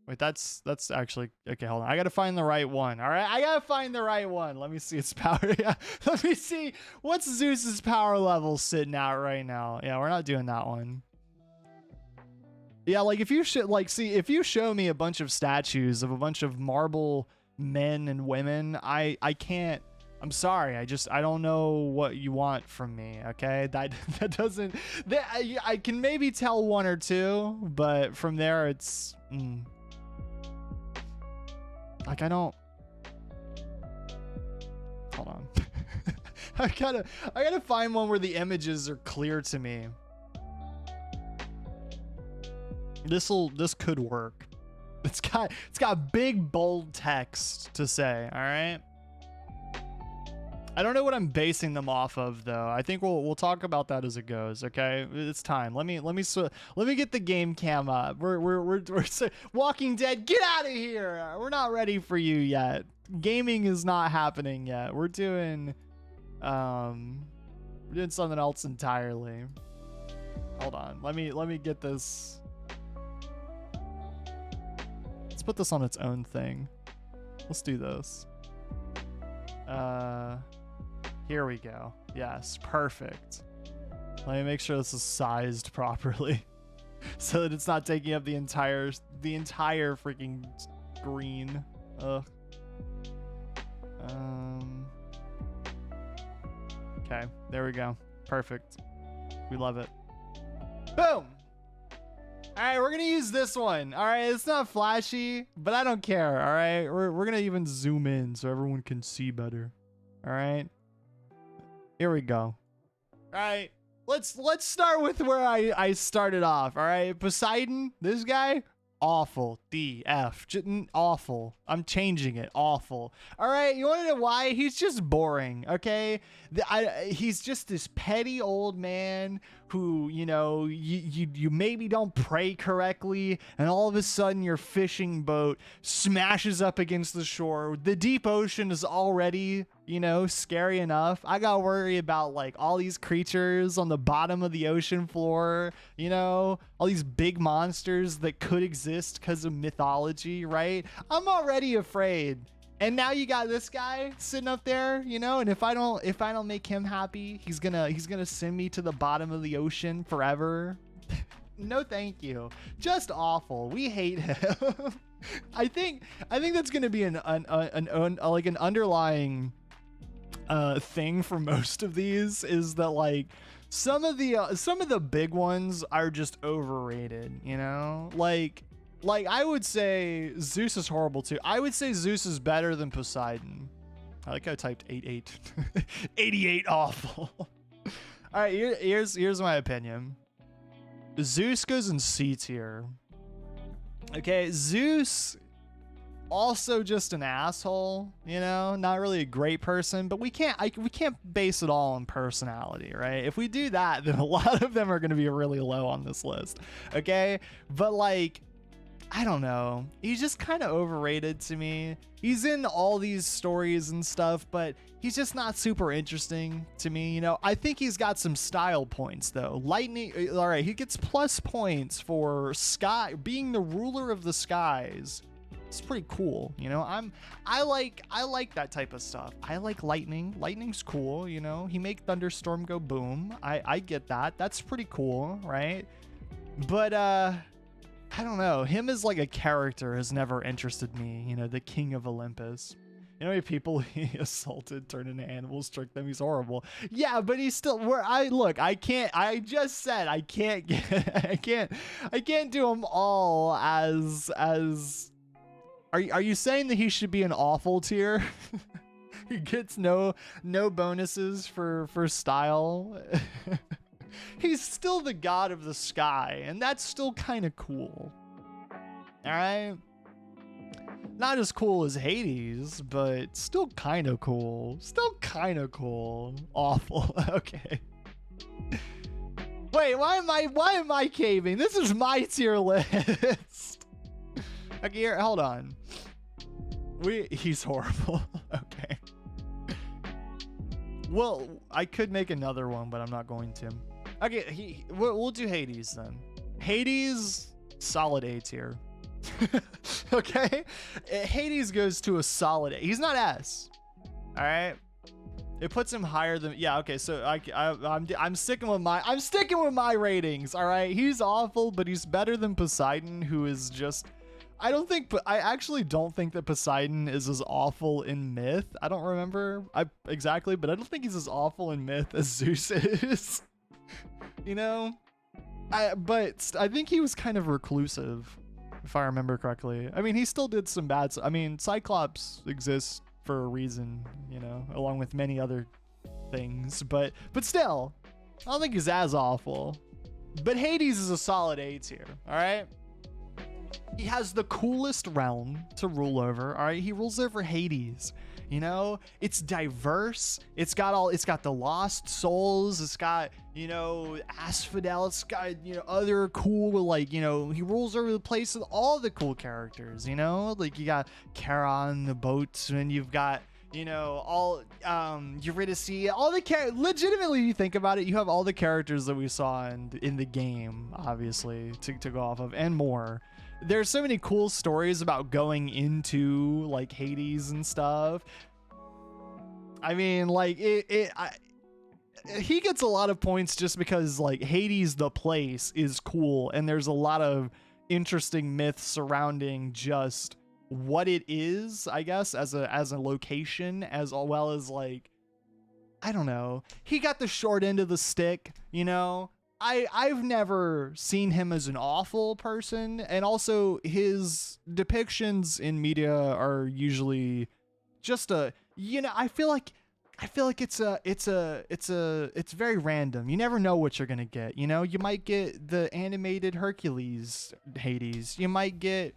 Wait, that's actually okay. Hold on, I gotta find the right one. All right, I gotta find the right one. Let me see its power. Yeah, let me see what's Zeus's power level sitting at right now. Yeah, we're not doing that one. Yeah, like if you should see if you show me a bunch of statues of a bunch of marble men and women, I can't. I'm sorry. I don't know what you want from me. Okay, that doesn't. I can maybe tell one or two, but from there it's. Like I don't. Hold on. I gotta find one where the images are clear to me. This could work. It's got big bold text to say. All right. I don't know what I'm basing them off of though. I think we'll talk about that as it goes. Okay, it's time. Let me get the game cam up. We're Walking Dead. Get out of here. We're not ready for you yet. Gaming is not happening yet. We're doing something else entirely. Hold on. Let me get this. Let's put this on its own thing. Let's do this. Here we go. Yes, perfect. Let me make sure this is sized properly so that it's not taking up the entire freaking screen. Ugh. Okay, there we go. Perfect. We love it. Boom. All right, we're gonna use this one. All right, it's not flashy, but I don't care. All right, we're gonna even zoom in so everyone can see better. All right, here we go. All right, let's start with where I started off. All right, Poseidon, this guy, awful. DF, awful. I'm changing it. Awful. All right, you want to know why? He's just boring. Okay, he's just this petty old man who, you know, you maybe don't pray correctly, and all of a sudden your fishing boat smashes up against the shore. The deep ocean is already, you know, scary enough. I gotta worry about like all these creatures on the bottom of the ocean floor, you know, all these big monsters that could exist because of mythology, right? I'm already afraid. And now you got this guy sitting up there, you know, and if I don't make him happy, he's gonna send me to the bottom of the ocean forever. No, thank you. Just awful. We hate him. I think that's gonna be an underlying thing for most of these is that like some of the big ones are just overrated, you know, like I would say Zeus is horrible too. I would say Zeus is better than Poseidon. I like how I typed 88. 88 awful. All right, here's my opinion. Zeus goes in C tier. Okay, Zeus also just an asshole, you know, not really a great person, but we can't base it all on personality, right? If we do that, then a lot of them are going to be really low on this list. Okay? But like, I don't know. He's just kind of overrated to me. He's in all these stories and stuff, but he's just not super interesting to me. You know, I think he's got some style points though. Lightning, all right, he gets plus points for sky being the ruler of the skies. It's pretty cool, you know. I like that type of stuff. I like lightning. Lightning's cool, you know. He make thunderstorm go boom. I get that. That's pretty cool, right? But I don't know. Him as like a character has never interested me. You know, the king of Olympus. You know how many people he assaulted, turned into animals, tricked them? He's horrible. Yeah, but he's still I just said I can't do them all as are you saying that he should be an awful tier? He gets no bonuses for style. He's still the god of the sky, and that's still kind of cool. All right, not as cool as Hades, but still kind of cool. Awful. Okay. Wait, why am I caving? This is my tier list. Okay, here, hold on. He's horrible. Okay. Well, I could make another one, but I'm not going to. Okay, we'll do Hades then. Hades, solid A tier. Okay, Hades goes to a solid A. He's not S. All right, it puts him higher than, yeah. Okay, so I'm sticking with my ratings. All right, he's awful, but he's better than Poseidon, who is just. I actually don't think that Poseidon is as awful in Myth. I don't remember exactly, but I don't think he's as awful in Myth as Zeus is. You know, but I think he was kind of reclusive, if I remember correctly. I mean, he still did some bad. I mean, Cyclops exists for a reason, you know, along with many other things. But still, I don't think he's as awful. But Hades is a solid A tier. All right. He has the coolest realm to rule over. All right, he rules over Hades. You know, it's diverse. It's got the lost souls. It's got, you know, Asphodel. It's got, you know, other cool, like, you know, he rules over the place with all the cool characters. You know, like you got Charon, the boats, and you've got, you know, all Eurydice, all the legitimately, you think about it, you have all the characters that we saw in the game, obviously, to go off of, and more. There's so many cool stories about going into like Hades and stuff. I mean, like he gets a lot of points just because like Hades the place is cool, and there's a lot of interesting myths surrounding just what it is, I guess, as a location, as well as, like, I don't know. He got the short end of the stick, you know. I've never seen him as an awful person, and also his depictions in media are usually just I feel like it's very random. You never know what you're gonna get. You know, you might get the animated Hercules Hades. You might get,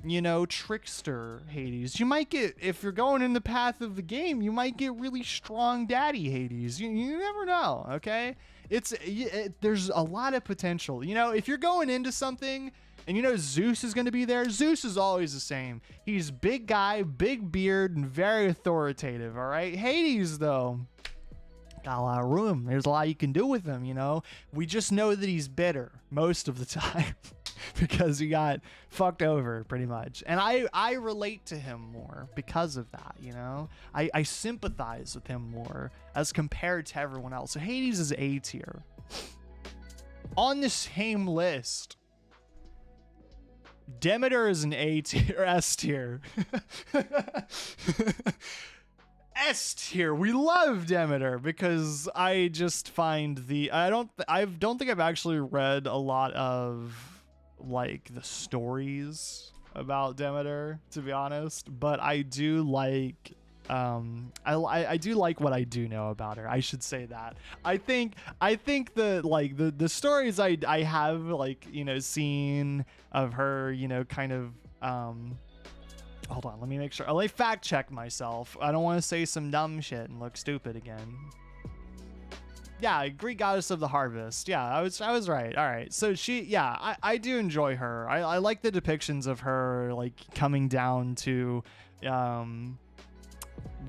you know, trickster Hades. You might get, if you're going in the path of the game, you might get really strong daddy Hades. You never know. Okay. There's a lot of potential. You know, if you're going into something and you know Zeus is going to be there, Zeus is always the same. He's big guy, big beard, and very authoritative. All right. Hades, though, got a lot of room. There's a lot you can do with him. You know, we just know that he's bitter most of the time because he got fucked over pretty much. And I relate to him more because of that. You know, I sympathize with him more as compared to everyone else. So Hades is A tier. On the same list, Demeter is an A tier, S tier. S tier. We love Demeter because I just find I don't think I've actually read a lot of like the stories about Demeter, to be honest, but I do like I do like what I do know about her. I should say that. I think the stories I have, like, you know, seen of her, you know, kind of hold on, let me make sure. I'll fact check myself. I don't want to say some dumb shit and look stupid again. Yeah, Greek goddess of the harvest. Yeah, I was right. All right. So I do enjoy her. I like the depictions of her, like, coming down to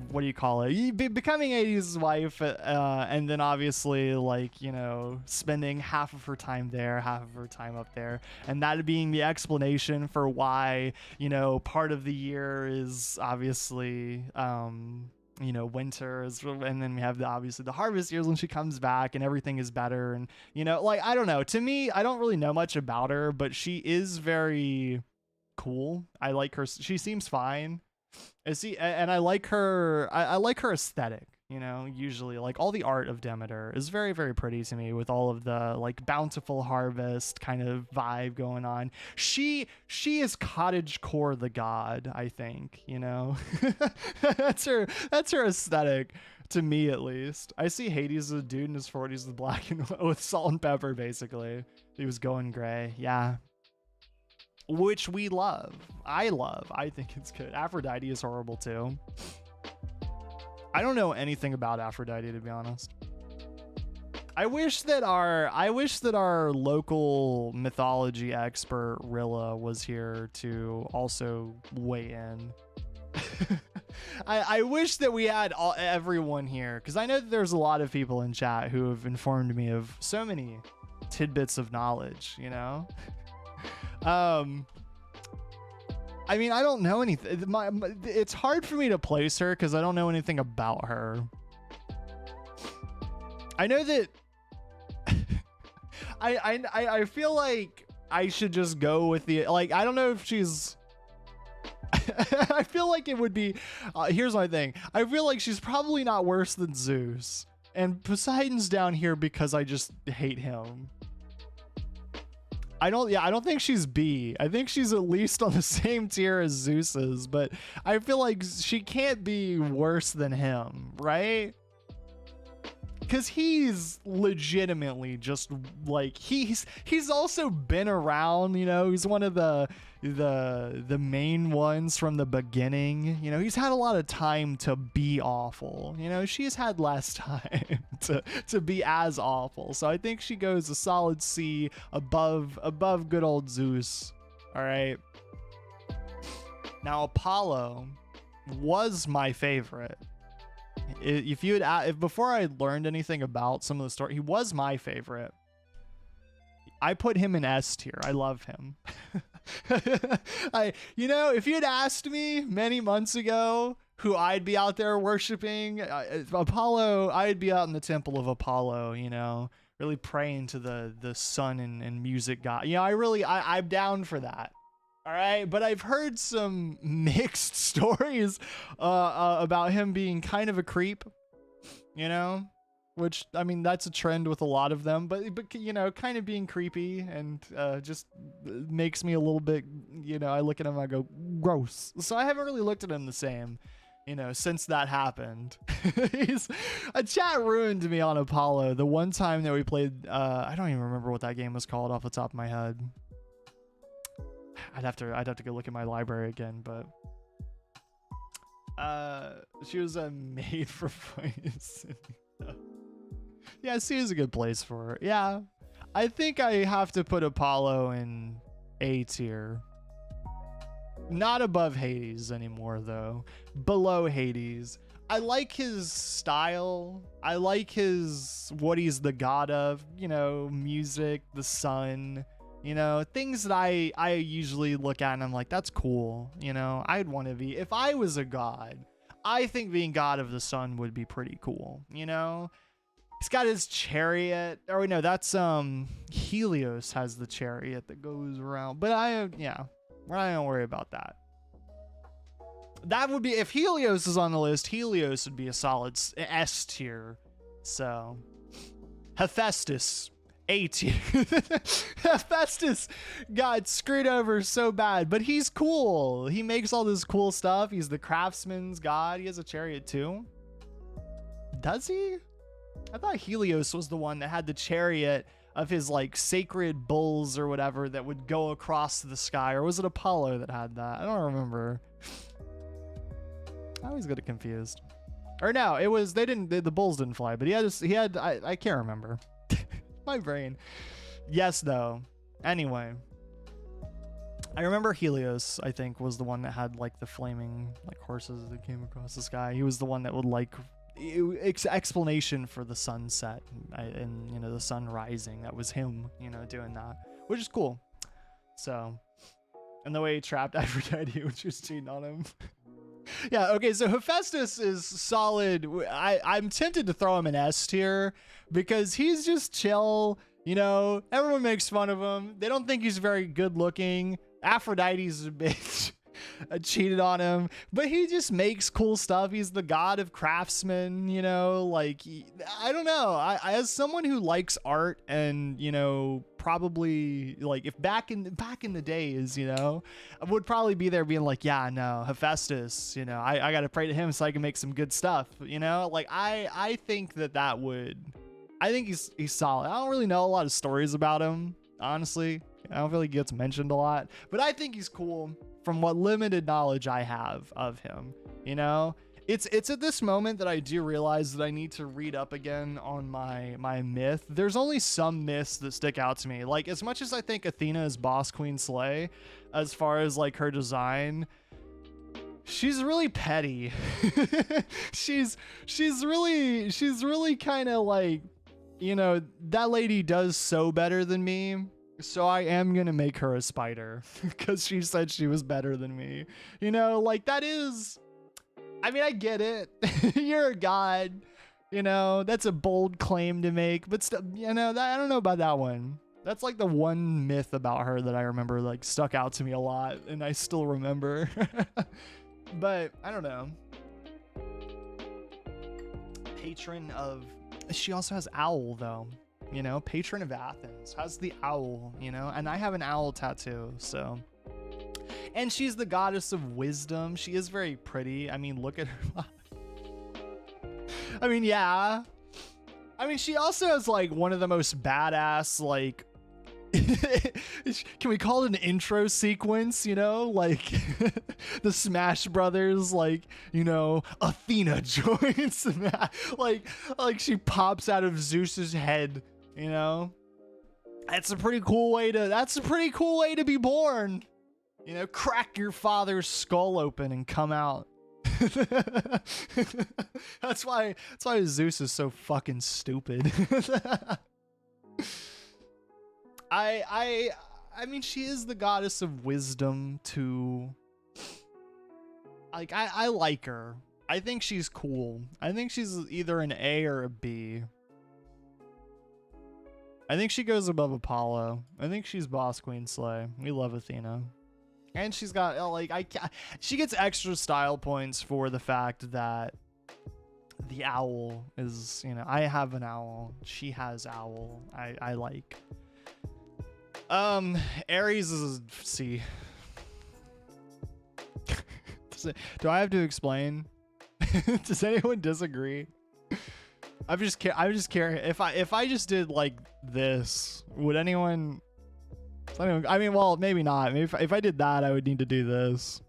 what do you call it? Becoming Hades' wife, and then obviously, like, you know, spending half of her time there, half of her time up there, and that being the explanation for why, you know, part of the year is obviously, you know, winter, and then we have obviously the harvest years when she comes back and everything is better, and, you know, like, I don't know. To me, I don't really know much about her, but she is very cool. I like her. She seems fine. And I like her. I like her aesthetic. You know, usually, like, all the art of Demeter is very, very pretty to me, with all of the, like, bountiful harvest kind of vibe going on. She is cottagecore the god, I think. You know, that's her aesthetic, to me at least. I see Hades as a dude in his 40s with black and with salt and pepper. Basically, he was going gray. Yeah. Which we love. I think it's good. Aphrodite is horrible too. I don't know anything about Aphrodite, to be honest. I wish that our local mythology expert Rilla was here to also weigh in. I wish that we had everyone here, because I know that there's a lot of people in chat who have informed me of so many tidbits of knowledge, you know. I mean, I don't know anything. It's hard for me to place her because I don't know anything about her. I know that I feel like I should just go with the, like, I don't know if she's I feel like it would be here's my thing. I feel like she's probably not worse than Zeus, and Poseidon's down here because I just hate him. I don't think she's B. I think she's at least on the same tier as Zeus is, but I feel like she can't be worse than him, right? Because he's legitimately just like, he's also been around, you know. He's one of the main ones from the beginning, you know. He's had a lot of time to be awful, you know. She's had less time to be as awful, so I think she goes a solid C above good old Zeus. All right, now Apollo was my favorite. If before I learned anything about some of the story, he was my favorite. I put him in S tier. I love him. If you'd asked me many months ago who I'd be out there worshiping, Apollo, I'd be out in the temple of Apollo, you know, really praying to the sun and music god. You know, I'm down for that. All right, but I've heard some mixed stories about him being kind of a creep, you know, which, I mean, that's a trend with a lot of them, but you know, kind of being creepy and just makes me a little bit, you know, I look at him, I go, gross. So I haven't really looked at him the same, you know, since that happened. A chat ruined me on Apollo. The one time that we played, I don't even remember what that game was called off the top of my head. I'd have to go look at my library again, but she was made for voice. Yeah, C is a good place for her. Yeah, I think I have to put Apollo in A tier. Not above Hades anymore, though. Below Hades. I like his style. I like what he's the god of. You know, music, the sun. You know, things that I usually look at and I'm like, that's cool. You know, I'd want to be, if I was a god, I think being god of the sun would be pretty cool. You know, he's got his chariot. Or wait, no, that's Helios has the chariot that goes around. But I don't worry about that. That would be, if Helios is on the list, Helios would be a solid S tier. So Hephaestus, A tier. Hephaestus got screwed over so bad, but he's cool. He makes all this cool stuff. He's the craftsman's god. He has a chariot too. Does he? I thought Helios was the one that had the chariot of his like sacred bulls or whatever that would go across the sky. Or was it Apollo that had that? I don't remember. I always get it confused. Or no, it was, the bulls didn't fly, but I can't remember. My brain. Yes, though. Anyway, I remember Helios, I think, was the one that had like the flaming like horses that came across the sky. He was the one that would like explanation for the sunset and you know, the sun rising. That was him, you know, doing that, which is cool. So, and the way he trapped Aphrodite, which was cheating on him. Yeah, okay, so Hephaestus is solid. I'm tempted to throw him an S tier because he's just chill, you know, everyone makes fun of him. They don't think he's very good looking. Aphrodite's a bitch. Cheated on him, but he just makes cool stuff. He's the god of craftsmen, you know, like I don't know. I as someone who likes art and, you know, probably like if back in the days, you know, I would probably be there being like, yeah, no, Hephaestus, you know, I got to pray to him so I can make some good stuff, you know, like I think that would, I think he's solid. I don't really know a lot of stories about him, honestly. I don't feel like he gets mentioned a lot, but I think he's cool from what limited knowledge I have of him. You know, it's at this moment that I do realize that I need to read up again on my myth. There's only some myths that stick out to me. Like, as much as I think Athena is boss queen slay, as far as like her design, she's really petty. she's really kind of like, you know, that lady does so better than me. So I am gonna make her a spider because she said she was better than me. You know, like that is. I mean, I get it. You're a god. You know, that's a bold claim to make, but still, you know, I don't know about that one. That's like the one myth about her that I remember like stuck out to me a lot, and I still remember. But I don't know. Patron of. She also has owl though. You know, patron of Athens has the owl, you know, and I have an owl tattoo, so. And she's the goddess of wisdom. She is very pretty. I mean, look at her. I mean, yeah. I mean, she also has like one of the most badass, like, can we call it an intro sequence, you know, like the Smash Brothers, like, you know, Athena joins, like she pops out of Zeus's head. You know, that's a pretty cool way to be born. You know, crack your father's skull open and come out. That's why Zeus is so fucking stupid. I mean, she is the goddess of wisdom too. Like, I like her. I think she's cool. I think she's either an A or a B. I think she goes above Apollo. I think she's boss queen slay. We love Athena. And she's got, like, she gets extra style points for the fact that the owl is, you know, I have an owl. She has owl. I like. Ares is a C. Do I have to explain? Does anyone disagree? I'm just curious. If I just did like this, would anyone? I mean, well, maybe not. Maybe if I did that, I would need to do this.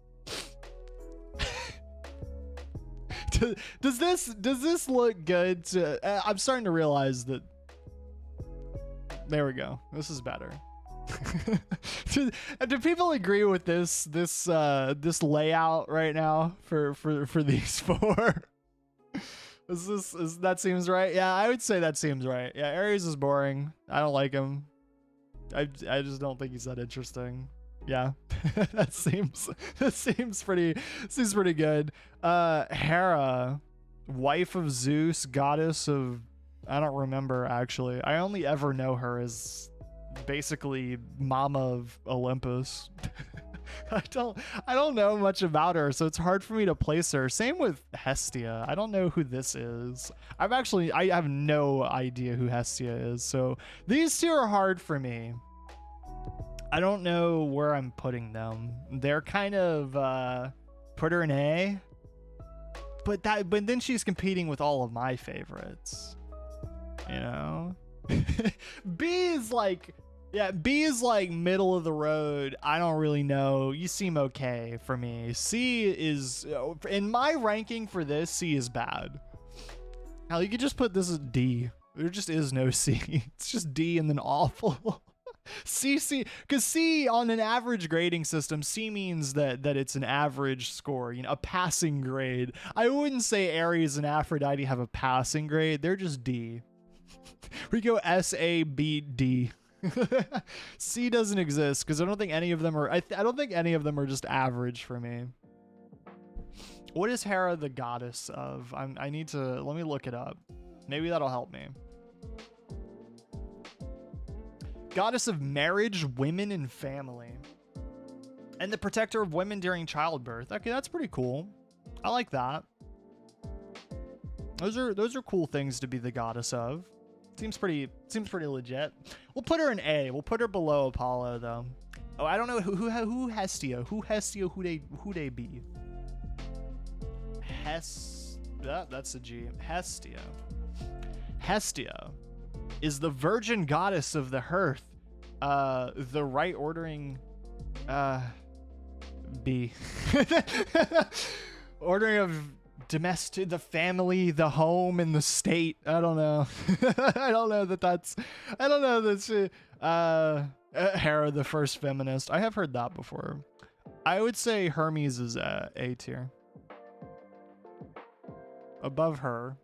Does this look good? I'm starting to realize that. There we go. This is better. Do people agree with this layout right now for these four? That seems right? Yeah, I would say that seems right. Yeah, Ares is boring. I don't like him. I just don't think he's that interesting. Yeah. that seems pretty good. Hera, wife of Zeus, goddess of, I don't remember actually. I only ever know her as basically mama of Olympus. I don't know much about her, so it's hard for me to place her. Same with Hestia. I don't know who this is. I have no idea who Hestia is, so these two are hard for me. I don't know where I'm putting them. They're kind of put her in A, but then she's competing with all of my favorites. You know? B is like, yeah, B is like middle of the road. I don't really know. You seem okay for me. C is, in my ranking for this, C is bad. Hell, you could just put this as D. There just is no C. It's just D and then awful. C, because C on an average grading system, C means that it's an average score, you know, a passing grade. I wouldn't say Ares and Aphrodite have a passing grade. They're just D. We go S, A, B, D. C doesn't exist because I don't think any of them are. I don't think any of them are just average for me. What is Hera the goddess of? I need to let me look it up. Maybe that'll help me. Goddess of marriage, women, and family, and the protector of women during childbirth. Okay, that's pretty cool. I like that. Those are cool things to be the goddess of. Seems pretty legit. We'll put her in A. We'll put her below Apollo though. Oh, I don't know who Hestia. Who they be? That's a G. Hestia. Hestia is the virgin goddess of the hearth. The right ordering B. Ordering of domestic, the family, the home, and the state. I don't know. I don't know that's Hera, the first feminist. I have heard that before. I would say Hermes is A tier. Above her.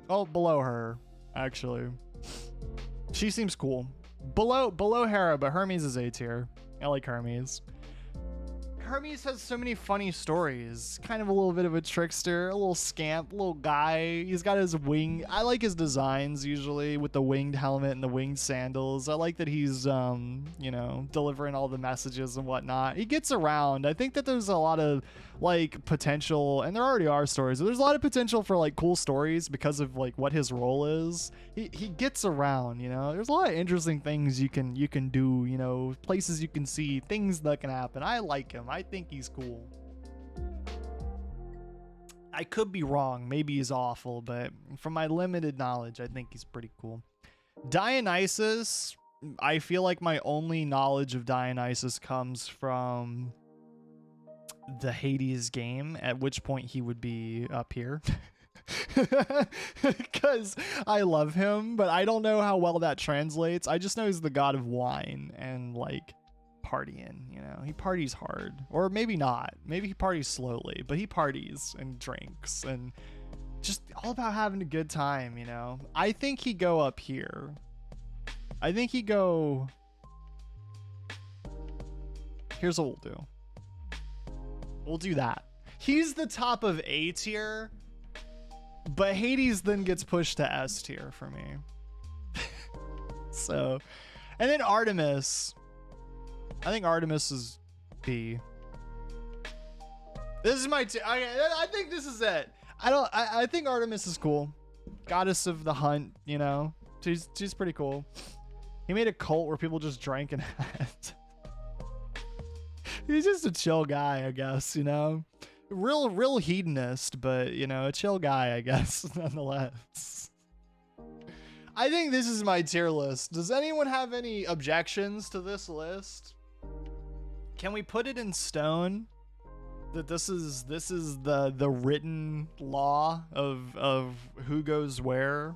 Oh, below her, actually. She seems cool. Below Hera, but Hermes is A tier. I like Hermes. Hermes has so many funny stories. Kind of a little bit of a trickster, a little scamp, a little guy. He's got his wing. I like his designs usually with the winged helmet and the winged sandals. I like that he's, you know, delivering all the messages and whatnot. He gets around. I think that there's a lot of like potential, and there already are stories, but there's a lot of potential for like cool stories because of like what his role is. He gets around, you know. There's a lot of interesting things you can do, you know, places you can see, things that can happen. I like him. I think he's cool. I could be wrong. Maybe he's awful, but from my limited knowledge, I think he's pretty cool. Dionysus, I feel like my only knowledge of Dionysus comes from the Hades game, at which point he would be up here. Because I love him, but I don't know how well that translates. I just know he's the god of wine and like partying, you know. He parties hard, or maybe not. Maybe he parties slowly, but he parties and drinks and just all about having a good time, you know. I think he'd go up here. I think he'd go. Here's what we'll do. We'll do that. He's the top of A tier, but Hades then gets pushed to S tier for me. So, and then Artemis. I think Artemis is B. This is my I think this is it. I think Artemis is cool. Goddess of the hunt, you know. She's pretty cool. He made a cult where people just drank and had. He's just a chill guy, I guess, you know. Real hedonist, but you know, a chill guy, I guess, nonetheless. I think this is my tier list. Does anyone have any objections to this list? Can we put it in stone that this is the written law of who goes where?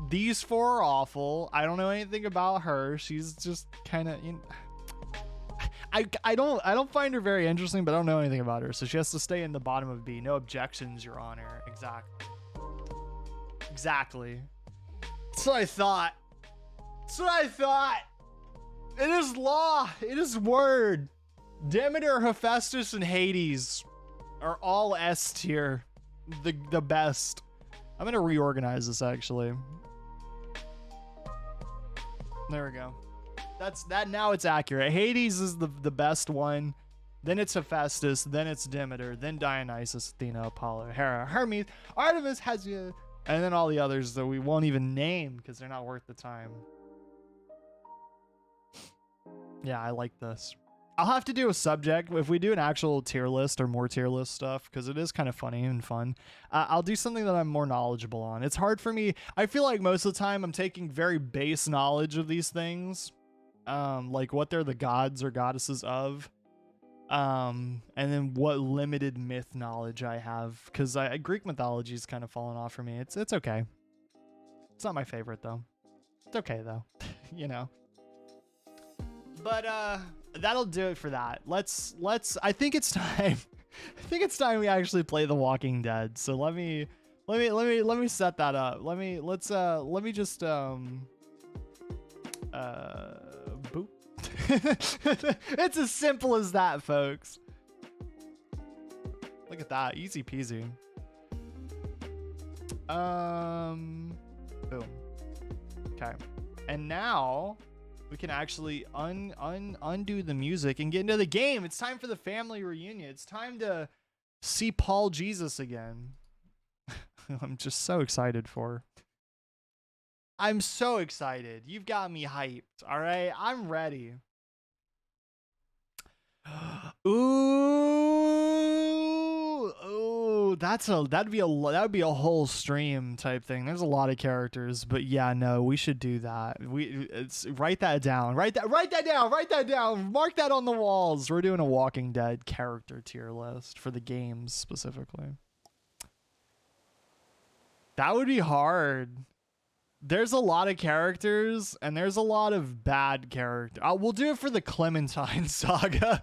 These four are awful. I don't know anything about her. She's just kind of, you know, I don't find her very interesting, but I don't know anything about her, so she has to stay in the bottom of B. No objections, Your Honor. Exactly. That's what I thought. It is law. It is word. Demeter, Hephaestus, and Hades are all S tier. The best. I'm gonna reorganize this actually. There we go. That's that. Now it's accurate. Hades is the best one. Then it's Hephaestus. Then it's Demeter. Then Dionysus, Athena, Apollo, Hera, Hermes, Artemis, Hesiod, and then all the others that we won't even name because they're not worth the time. Yeah, I like this. I'll have to do a subject if we do an actual tier list or more tier list stuff, because it is kind of funny and fun. I'll do something that I'm more knowledgeable on. It's hard for me. I feel like most of the time I'm taking very base knowledge of these things, like what they're the gods or goddesses of, and then what limited myth knowledge I have, because Greek mythology is kind of fallen off for me. It's okay. It's not my favorite though. It's okay though, you know. But that'll do it for that. Let's I think it's time. I think it's time we actually play The Walking Dead. So let me set that up. Let me just boop. It's as simple as that, folks. Look at that, easy peasy. Boom. Okay. And now we can actually undo the music and get into the game. It's time for the family reunion. It's time to see Paul Jesus again. I'm just so excited for. I'm so excited. You've got me hyped. All right, I'm ready. Ooh, that'd be a whole stream type thing. There's a lot of characters, but yeah, no, we should do that. Write that down. Write that down. Mark that on the walls. We're doing a Walking Dead character tier list for the games specifically. That would be hard. There's a lot of characters, and there's a lot of bad characters. We'll do it for the Clementine saga.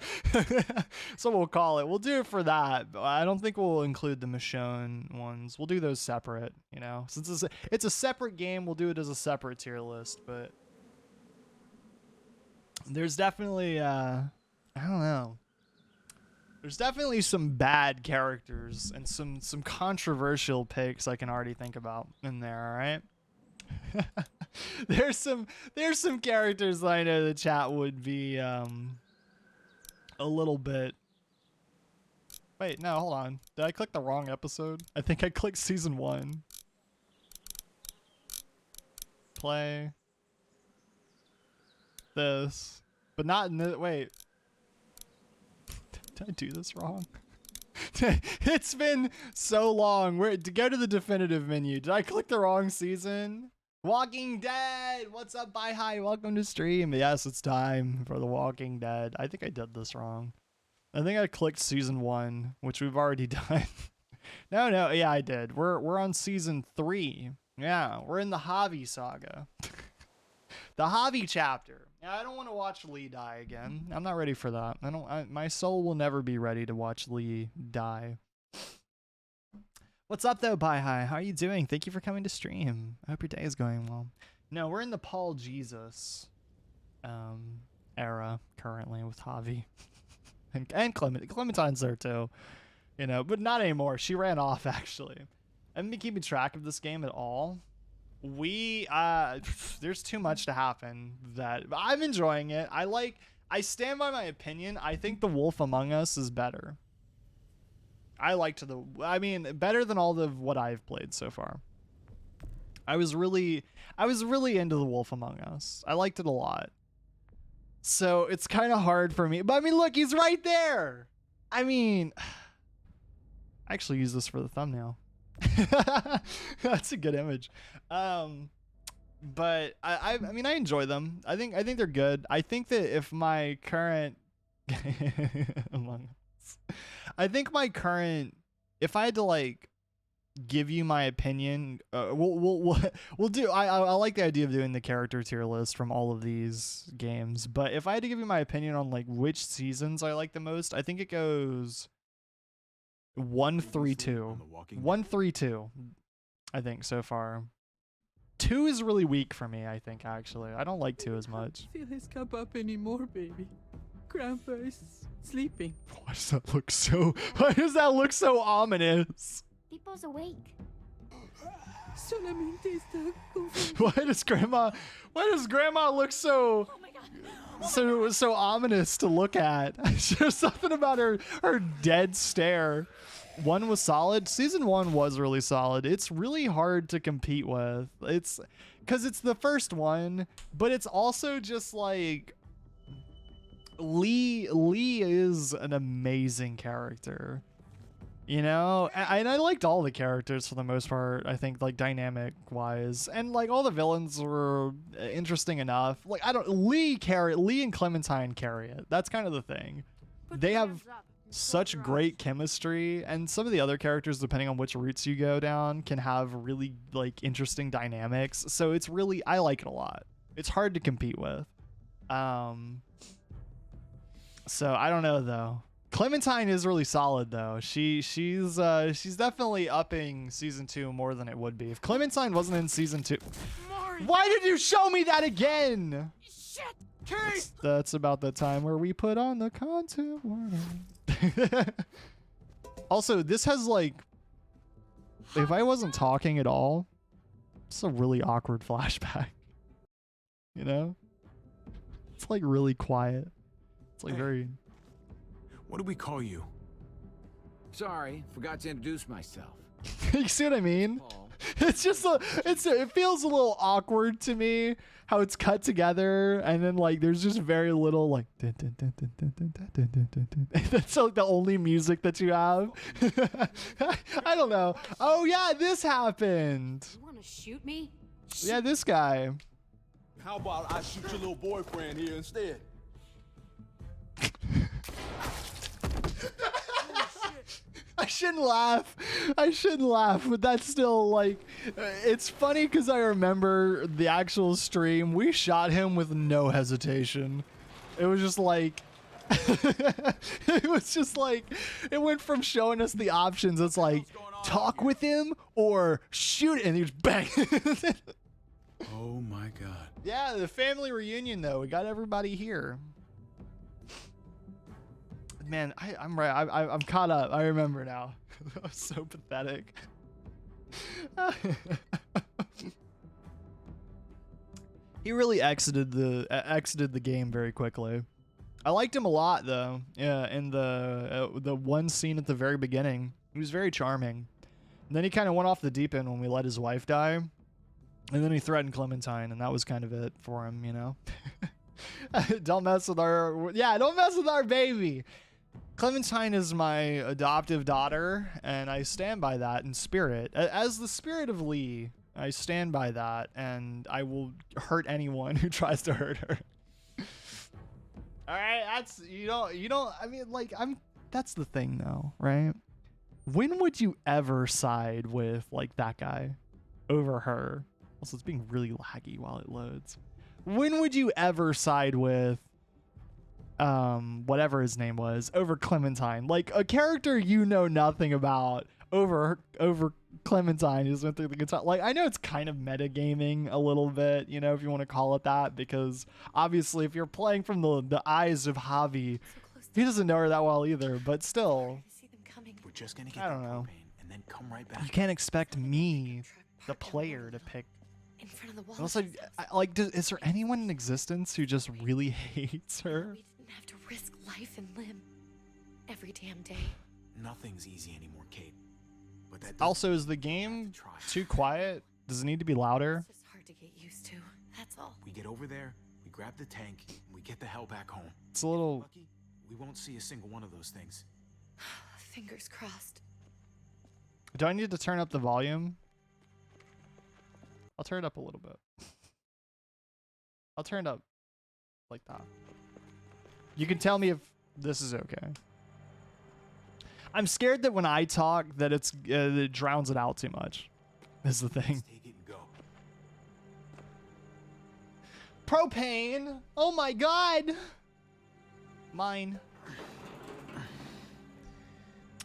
So we'll call it. We'll do it for that. I don't think we'll include the Michonne ones. We'll do those separate, you know. Since it's a separate game, we'll do it as a separate tier list. But There's definitely I don't know. There's definitely some bad characters and some controversial picks I can already think about in there, all right? there's some characters that I know the chat would be a little bit. Wait, no, hold on. Did I click the wrong episode? I think I clicked season 1. Play this, but not in the wait. Did I do this wrong? It's been so long. Where to go to the definitive menu? Did I click the wrong season? Walking Dead. What's up, Bye Hi? Welcome to stream. Yes, it's time for the Walking Dead. I think I did this wrong. I think I clicked season 1, which we've already done. No, yeah, I did. We're on season 3. Yeah, we're in the Javi saga. The Javi chapter. Yeah, I don't want to watch Lee die again. I'm not ready for that. My soul will never be ready to watch Lee die. What's up though, Bye Hi? How are you doing? Thank you for coming to stream. I hope your day is going well. No, we're in the Paul Jesus era currently with Javi. and Clementine's there too. You know, but not anymore. She ran off actually. I haven't been keeping track of this game at all. There's too much to happen that I'm enjoying it. I stand by my opinion. I think The Wolf Among Us is better. Better than all of what I've played so far. I was really into The Wolf Among Us. I liked it a lot. So it's kind of hard for me. But I mean, look, he's right there. I mean, I actually use this for the thumbnail. That's a good image. But I mean, I enjoy them. I think they're good. I think that if my current Among Us, if I had to like give you my opinion, we'll do. I like the idea of doing the character tier list from all of these games. But if I had to give you my opinion on like which seasons I like the most, I think it goes 1, 3, 2. 1, 3, 2. I think so far. 2 is really weak for me, I think, actually. I don't like 2 as much. I can't feel his cup up anymore, baby. Grandpa is sleeping. Why does that look so ominous? People's awake. Solamente está Why does grandma look so Oh my god. so ominous to look at? There's something about her dead stare. 1 was solid. Season 1 was really solid. It's really hard to compete with. It's because it's the first one, but it's also just like Lee is an amazing character. You know, and I liked all the characters for the most part. I think like dynamic wise, and like all the villains were interesting enough. Like Lee and Clementine carry it. That's kind of the thing. They have such great chemistry, and some of the other characters, depending on which routes you go down, can have really like interesting dynamics. So it's really, I like it a lot. It's hard to compete with. So I don't know though. Clementine is really solid though. She's definitely upping season 2 more than it would be if Clementine wasn't in season 2. Mari. Why did you show me that again? Shit. That's about the time where we put on the content warning. Also, this has like, if I wasn't talking at all, it's a really awkward flashback. You know? It's like really quiet. It's like very... What do we call you? Sorry, forgot to introduce myself. You see what I mean? Paul. It's just it feels a little awkward to me how it's cut together, and then like there's just very little like that's like the only music that you have. I don't know. Oh yeah, this happened. You want to shoot me? Yeah, this guy. How about I shoot your little boyfriend here instead? I shouldn't laugh, but that's still like, it's funny because I remember the actual stream. We shot him with no hesitation. It was just like, it went from showing us the options. It's like, talk with him or shoot, and he just bang. Oh my god. Yeah, the family reunion though. We got everybody here. Man, I'm right. I'm caught up. I remember now. That was so pathetic. He really exited the game very quickly. I liked him a lot though. Yeah, in the one scene at the very beginning, he was very charming. And then he kind of went off the deep end when we let his wife die, and then he threatened Clementine, and that was kind of it for him, you know. Don't mess with our baby. Clementine is my adoptive daughter, and I stand by that in spirit. As the spirit of Lee, I stand by that, and I will hurt anyone who tries to hurt her. All right, that's you don't. I mean, like that's the thing, though, right? When would you ever side with like that guy over her? Also, it's being really laggy while it loads. When would you ever side with whatever his name was over Clementine? Like a character you know nothing about over Clementine who's went through the guitar. Like, I know it's kind of metagaming a little bit, you know, if you want to call it that, because obviously if you're playing from the eyes of Javi, he doesn't know her that well either, but still, We're just gonna get I don't the know. propane and then come right back. You can't expect me, the player, to pick. In front of the wall. Also, is there anyone in existence who just really hates her? We didn't have to risk life and limb every damn day. Nothing's easy anymore, Kate. But that Also, is the game too quiet? Does it need to be louder? It's just hard to get used to. That's all. we get over there, we grab the tank, and we get the hell back home. It's a little... Lucky, we won't see a single one of those things. Fingers crossed. Do I need to turn up the volume? I'll turn it up a little bit. I'll turn it up like that. You can tell me if this is okay. I'm scared that when I talk that it drowns it out too much. Is the thing. Let's take it and go. Propane! Oh my god! Mine.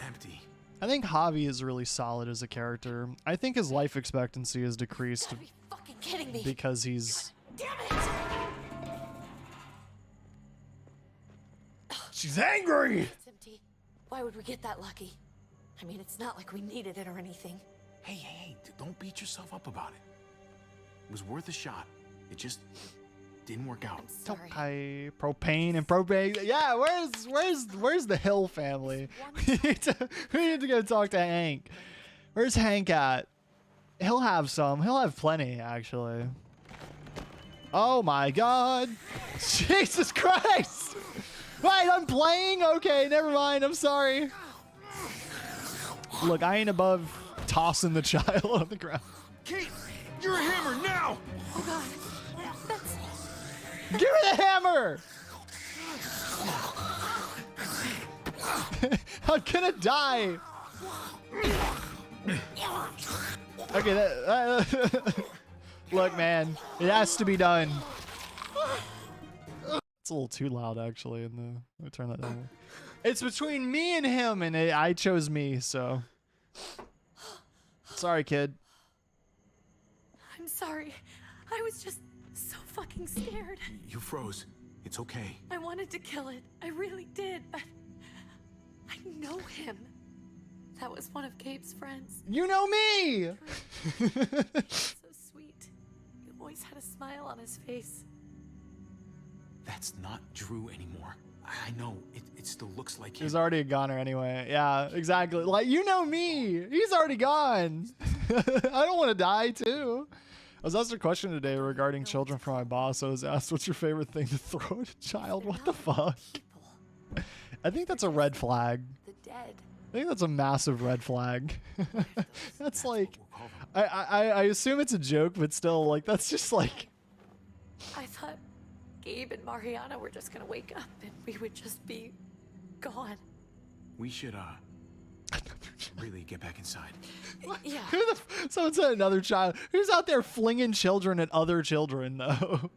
Empty. I think Javi is really solid as a character. I think his life expectancy has decreased Are you fucking kidding me? because he's... Damn it! She's angry! It's empty. Why would we get that lucky? I mean, it's not like we needed it or anything. Hey, don't beat yourself up about it. It was worth a shot. It just didn't work out. I'm sorry. Okay, propane and propane. Yeah, where's the Hill family? we need to go talk to Hank. Where's Hank at? He'll have some. He'll have plenty, actually. Oh my god. Jesus Christ. Wait, I'm playing? Okay, never mind. I'm sorry. Look, I ain't above tossing the child on the ground. Kate, you're a hammer now! Oh god. That's... Give me the hammer! I'm gonna die. Okay, look, man, it has to be done. It's a little too loud, actually. Let me turn that down. It's between me and him, and I chose me, so. Sorry, kid. I'm sorry. I was just so fucking scared. You froze. It's okay. I wanted to kill it. I really did. But I know him. That was one of Gabe's friends. You know me! So sweet. He always had a smile on his face. That's not Drew anymore. I know. It still looks like him. He's already a goner anyway. Yeah, exactly. Like, you know me. He's already gone. I don't want to die, too. I was asked a question today regarding children from my boss. I was asked, what's your favorite thing to throw at a child? What the fuck? People. I think that's a red flag. The dead. I think that's a massive red flag. That's like, What we'll call them. I assume it's a joke, but still, like, that's just like, I thought Gabe and Mariana were just gonna wake up and we would just be gone. We should, really get back inside. Yeah. someone said another child. Who's out there flinging children at other children, though?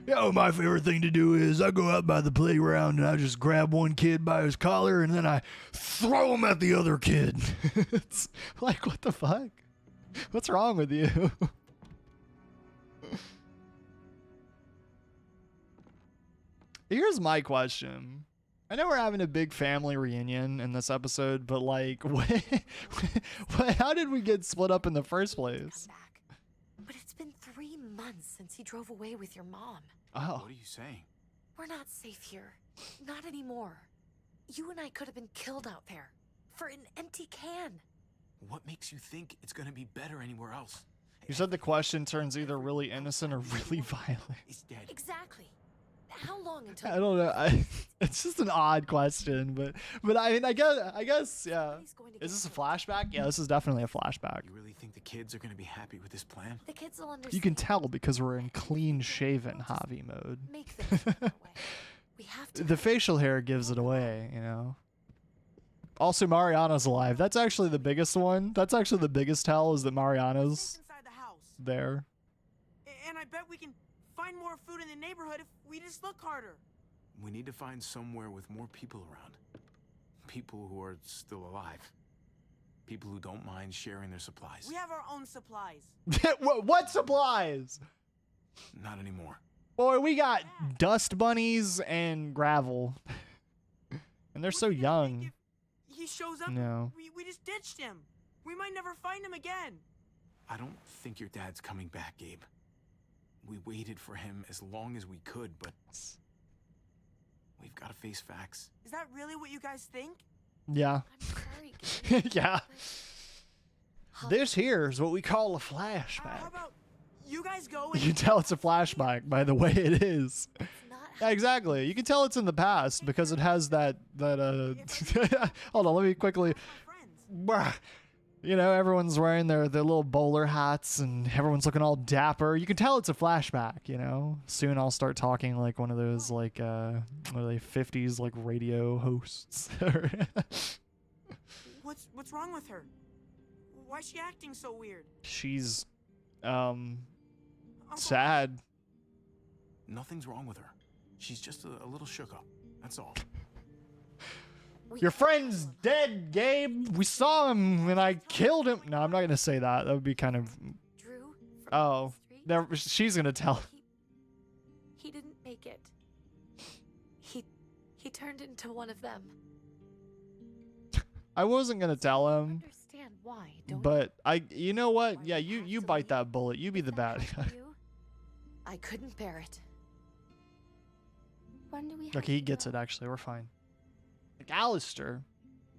Yo, my favorite thing to do is I go out by the playground and I just grab one kid by his collar and then I throw him at the other kid. It's like, what the fuck? What's wrong with you? Here's my question. I know we're having a big family reunion in this episode, but like, how did we get split up in the first place? Come back. But it's been 3 months since he drove away with your mom. Oh, What are you saying? We're not safe here. Not anymore. You and I could have been killed out there. For an empty can. What makes you think it's gonna be better anywhere else? you said the question turns either really innocent or really violent. It's dead. Exactly. How long until... I don't know. It's just an odd question, but I mean, I guess, yeah. Somebody's going to Is get this a killed. flashback? Yeah, this is definitely a flashback. You really think the kids are gonna be happy with this plan? The kids will understand. You can tell because we're in clean-shaven Javi mode. Make things that way. We have to... The facial hair gives it away, you know. Also, Mariana's alive. That's actually the biggest one. That's actually the biggest tell is that Mariana's inside the house. there. And I bet we can find more food in the neighborhood if we just look harder. We need to find somewhere with more people around. People who are still alive. People who don't mind sharing their supplies. We have our own supplies. What supplies? Not anymore. Boy, we got dust bunnies and gravel. And they're so What's he gonna think young. if he shows up. No. We just ditched him. We might never find him again. I don't think your dad's coming back, Gabe. We waited for him as long as we could, but we've got to face facts. Is that really what you guys think? Yeah. I'm sorry, Gabe. Yeah. but- This here is what we call a How flashback. about you guys go You and can tell it's a flashback by the way it is. It's not Yeah, exactly. You can tell it's in the past because it has that hold on, let me quickly my friends. you know, everyone's wearing their little bowler hats and everyone's looking all dapper. You can tell it's a flashback, you know. Soon I'll start talking like one of those like what are they, 50s like radio hosts. What's wrong with her? Why is she acting so weird? She's Uncle, sad. Nothing's wrong with her. She's just a little shook up. That's all. We Your have- friend's dead, Gabe. We saw him and I killed him. No, I'm not gonna say that. That would be kind of Drew from oh. Street. Never, she's gonna tell. He didn't make it. He turned into one of them. I wasn't gonna tell him, Understand why, don't but you know what? Why Yeah, you you have to bite leave? that bullet. You be you? the If bad that guy. happened to you, I couldn't bear it. When do we have Okay, he to gets go? it. Actually, we're fine. Like Alistair.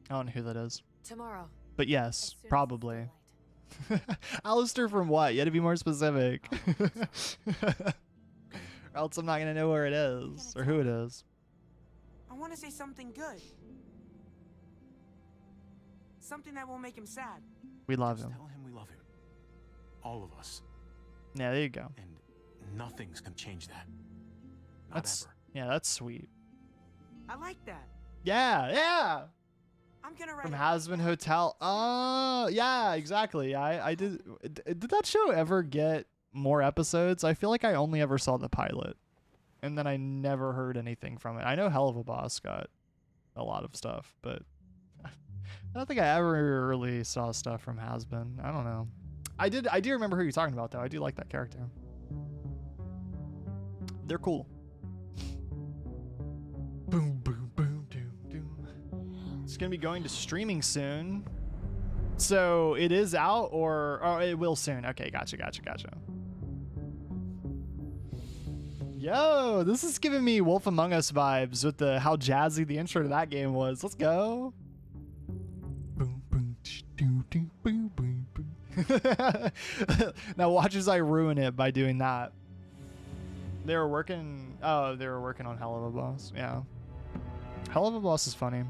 I don't know who that is, Tomorrow. but as yes, soon as it's probably. daylight. Alistair from what? You had to be more specific. or else I'm not gonna know where it is or who it is. I want to say something good. Something that won't make him sad. We love Just him. tell him we love him. All of us. Yeah, there you go. And nothing's gonna change that. Not That's ever. yeah, that's sweet. I like that. Yeah, yeah. I'm gonna write From it. Hasbin Hotel. Yeah, exactly. I did. Did that show ever get more episodes? I feel like I only ever saw the pilot, and then I never heard anything from it. I know Hell of a Boss got a lot of stuff, but I don't think I ever really saw stuff from Hasbin. I don't know. I do remember who you're talking about though. I do like that character. They're cool. Boom, boom, boom, doom, doom. It's gonna be going to streaming soon. So it is out, or oh, it will soon. Okay, gotcha. Yo, this is giving me Wolf Among Us vibes with the how jazzy the intro to that game was. Let's go. Boom, boom, tsh, doo, doo, boom, boom, boom. Now watch as I ruin it by doing that. They were working on Hell of a Boss. Yeah. Hell of a Boss is funny.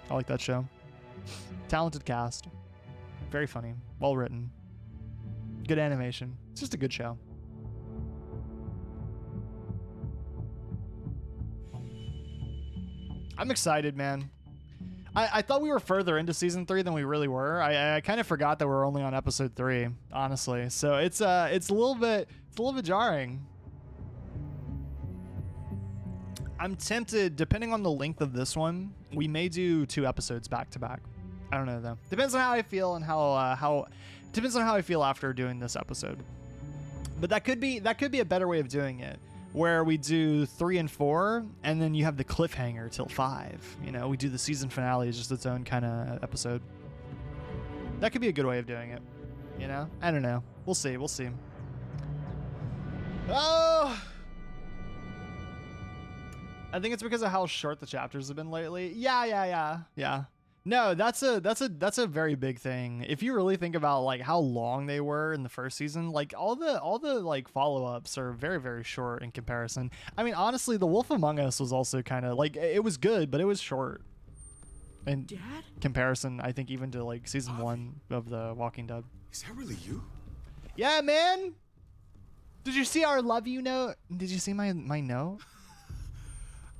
I like that show. Talented cast. Very funny. Well written. Good animation. It's just a good show. I'm excited, man. I thought we were further into season 3 than we really were. I kind of forgot that we're only on episode 3, honestly. So it's a little bit jarring. I'm tempted, depending on the length of this one, we may do 2 episodes back to back. I don't know though. Depends on how I feel and how Depends on how I feel after doing this episode. But that could be a better way of doing it, where we do 3 and 4, and then you have the cliffhanger till 5. You know, we do the season finale as just its own kind of episode. That could be a good way of doing it. You know, I don't know. We'll see. We'll see. Oh, I think it's because of how short the chapters have been lately. Yeah. No, that's a very big thing. If you really think about like how long they were in the first season, like all the like follow-ups are very, very short in comparison. I mean, honestly, The Wolf Among Us was also kind of like, it was good, but it was short in Dad? comparison, I think, even to like season 1 of The Walking Dead. Is that really you? Yeah, man. Did you see our love you note? Did you see my note?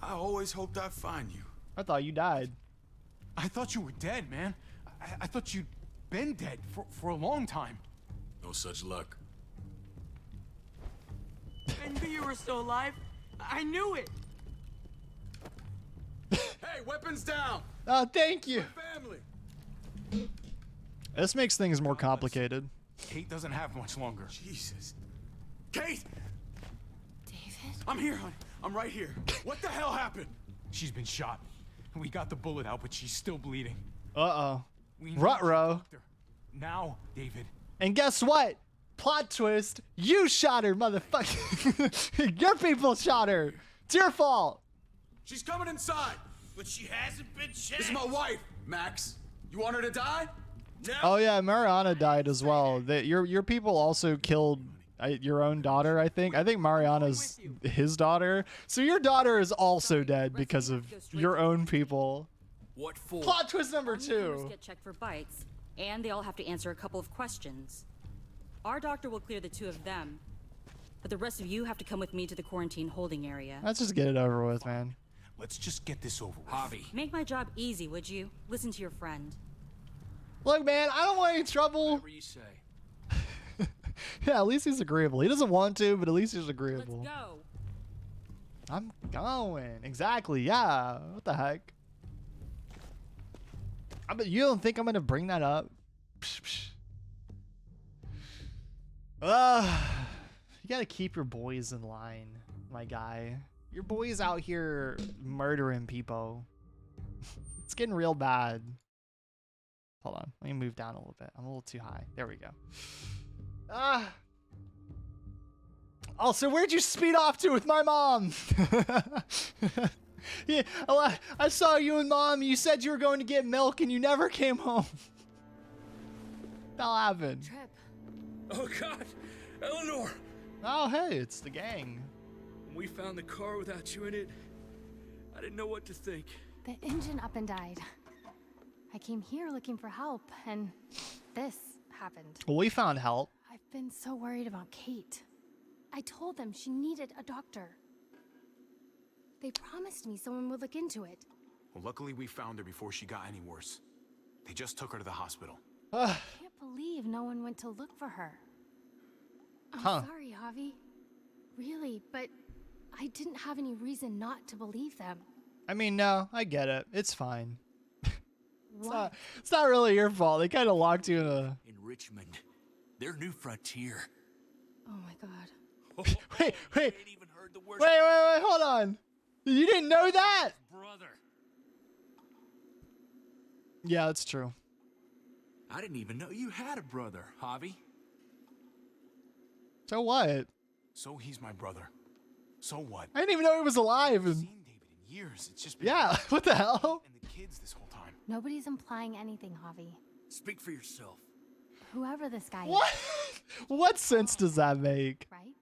I always hoped I'd find you. I thought you died. I thought you were dead, man. I thought you'd been dead for a long time. No such luck. I knew you were still alive. I knew it. Hey, weapons down! Oh, thank you. Family! This makes things more complicated. Kate doesn't have much longer. Jesus. Kate! David? I'm here, honey. I'm right here. What the hell happened? She's been shot. We got the bullet out, but she's still bleeding. Uh-oh. We need Ruh-roh. a doctor. Now, David. And guess what? Plot twist. You shot her, motherfucker. Your people shot her. It's your fault. She's coming inside. But she hasn't been shot. This is my wife, Max. You want her to die? No. Oh, yeah, Mariana died as well. Your people also killed your own daughter, I think. I think Mariana's his daughter. So your daughter is also dead because of your own people. What for? Plot twist number All newcomers 2. get checked for bites, and they all have to answer a couple of questions. Our doctor will clear the 2 of them, but the rest of you have to come with me to the quarantine holding area. Let's just get it over with, man. Let's just get this over with. Javi. Make my job easy, would you? Listen to your friend. Look, man, I don't want any trouble. Whatever you say. Yeah, at least he's agreeable. He doesn't want to, but at least he's Let's agreeable. go. I'm going. Exactly. Yeah. What the heck? But you don't think I'm gonna bring that up? Psh, psh. You gotta keep your boys in line, my guy. Your boys out here murdering people. It's getting real bad. Hold on. Let me move down a little bit. I'm a little too high. There we go. Also, where'd you speed off to with my mom? Yeah, I saw you and Mom. You said you were going to get milk and you never came home. That'll happen. Trip. Oh God, Eleanor! Oh, hey, it's the gang. When we found the car without you in it, I didn't know what to think. The engine up and died. I came here looking for help, and this happened. Well, we found help. I've been so worried about Kate. I told them she needed a doctor. They promised me someone would look into it. Well, luckily we found her before she got any worse. They just took her to the hospital. I can't believe no one went to look for her. I'm sorry, Javi. Really, but I didn't have any reason not to believe them. I mean, no, I get it. It's fine. What? It's not really your fault. They kind of locked you in a... In Richmond, their new frontier. Oh my God. Wait, I ain't even heard the worst. wait, hold on. You didn't know that? Brother. Yeah, that's true. I didn't even know you had a brother, Javi. So what? So he's my brother. So what? I didn't even know he was alive. I've seen David in years. It's just been Yeah, what the hell? and the kids this whole time. Nobody's implying anything, Javi. Speak for yourself. Whoever this guy What? What sense does that make? is, right?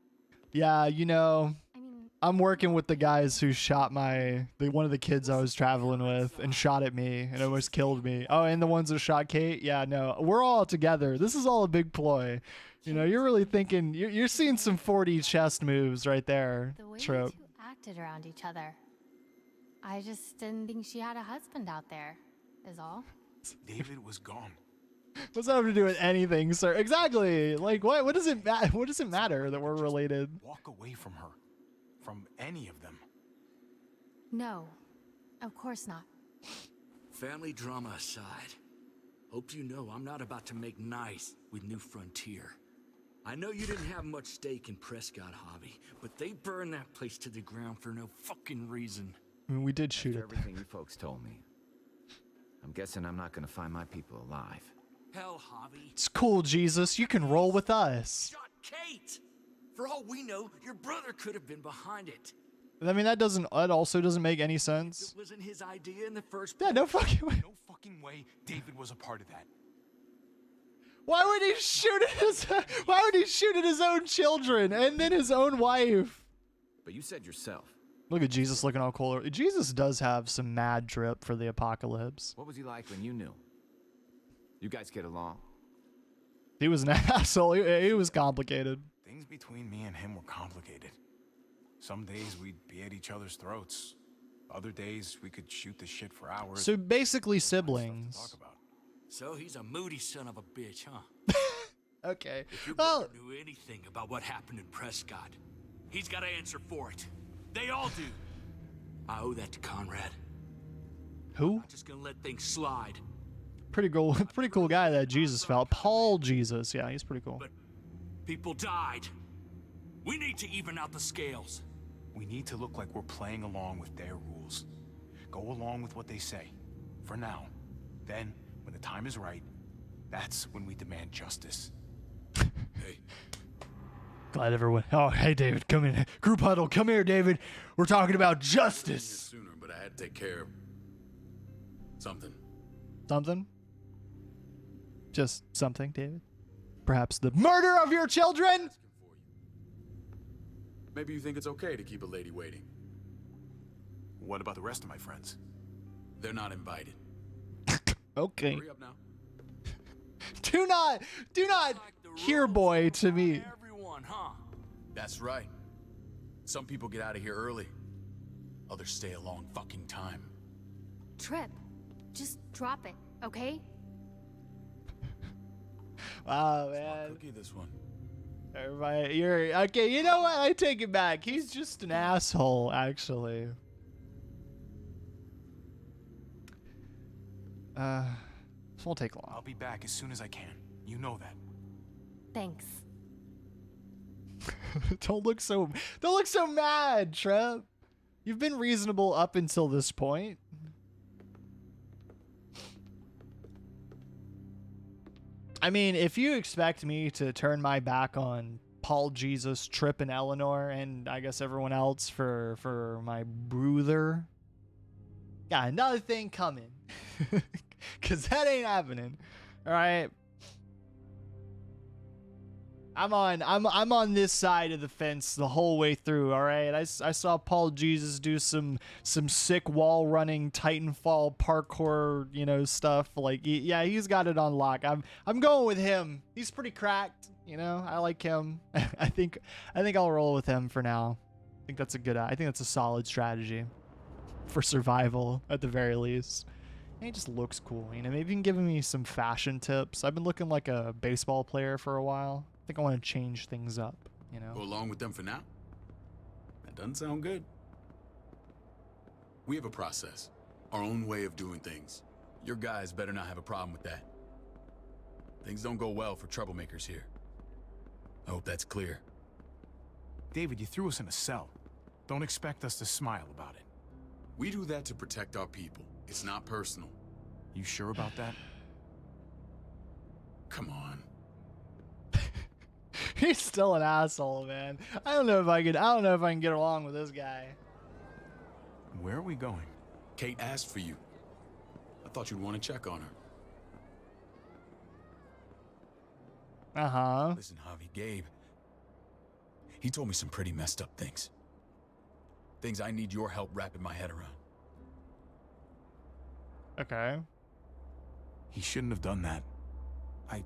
Yeah, you know, I mean, I'm working with the guys who shot one of the kids I was traveling with and shot at me and almost killed me. Oh, and the ones that shot Kate? Yeah, no, we're all together. This is all a big ploy. You know, you're really thinking, you're seeing some 4D chest moves right there, the way Trope. you two acted around each other. I just didn't think she had a husband out there, is all. David was gone. What's that have to do with anything, sir? Exactly. Like, what does it matter? What does it matter that we're related? Walk away from her. From any of them. No, of course not. Family drama aside, Hope you know I'm not about to make nice with New Frontier. I know you didn't have much stake in Prescott, Javi, but they burned that place to the ground for no fucking reason. I mean, we did shoot it. Everything you folks told me. I'm guessing I'm not gonna find my people alive. Hell, Javi. It's cool, Jesus. You can roll with us. Shot Kate! For all we know, your brother could have been behind it. I mean, that also doesn't make any sense. It wasn't his idea in the first place. Yeah, no fucking way. No fucking way David was a part of that. Why would he shoot at his own children and then his own wife? But you said yourself. Look at Jesus looking all cool. Jesus does have some mad drip for the apocalypse. What was he like when you knew? You guys get along? He was an asshole. He was complicated. Things between me and him were complicated. Some days we'd be at each other's throats. Other days we could shoot the shit for hours. So basically Stuff to siblings. talk about. So he's a moody son of a bitch, huh? Okay. If your Well, brother knew anything about what happened in Prescott, he's got to answer for it. They all do. I owe that to Conrad. who? I'm just gonna let things slide. Pretty cool guy that Jesus felt. Paul Jesus. Yeah, he's pretty cool. But people died. We need to even out the scales. We need to look like we're playing along with their rules. Go along with what they say. For now. Then, when the time is right, that's when we demand justice. Hey, Glad everyone. Oh, hey, David, come in. Group huddle, come here, David. We're talking about justice. sooner, but I had to take care of something. Something? Just something, David? Perhaps the murder of your children? Maybe you think it's okay to keep a lady waiting. What about the rest of my friends? They're not invited. Okay. Hurry up now. Do not hear boy to me. Everyone, huh? That's right. Some people get out of here early. Others stay a long fucking time. Trip, just drop it, okay? Wow, man. Cookie this one. Everybody, you're okay. You know what? I take it back. He's just an asshole, actually. This won't take long. I'll be back as soon as I can. You know that. Thanks. Don't look so mad, Trep. You've been reasonable up until this point. I mean, if you expect me to turn my back on Paul Jesus, Trip, and Eleanor, and I guess everyone else for my brother, got another thing coming. Cause that ain't happening. All right. I'm on this side of the fence the whole way through. All right. I saw Paul Jesus do some sick wall running Titanfall parkour, stuff. Like, yeah, he's got it on lock. I'm going with him. He's pretty cracked. I like him. I think I'll roll with him for now. I think that's a solid strategy for survival at the very least. And he just looks cool. Maybe you can give me some fashion tips. I've been looking like a baseball player for a while. I think I want to change things up, Go along with them for now? That doesn't sound good. We have a process, our own way of doing things. Your guys better not have a problem with that. Things don't go well for troublemakers here. I hope that's clear. David, you threw us in a cell. Don't expect us to smile about it. We do that to protect our people. It's not personal. You sure about that? Come on. He's still an asshole, man. I don't know if I can get along with this guy. Where are we going? Kate asked for you. I thought you'd want to check on her. Uh-huh. Listen, Javi, Gabe. He told me some pretty messed up things. Things I need your help wrapping my head around. Okay. He shouldn't have done that. I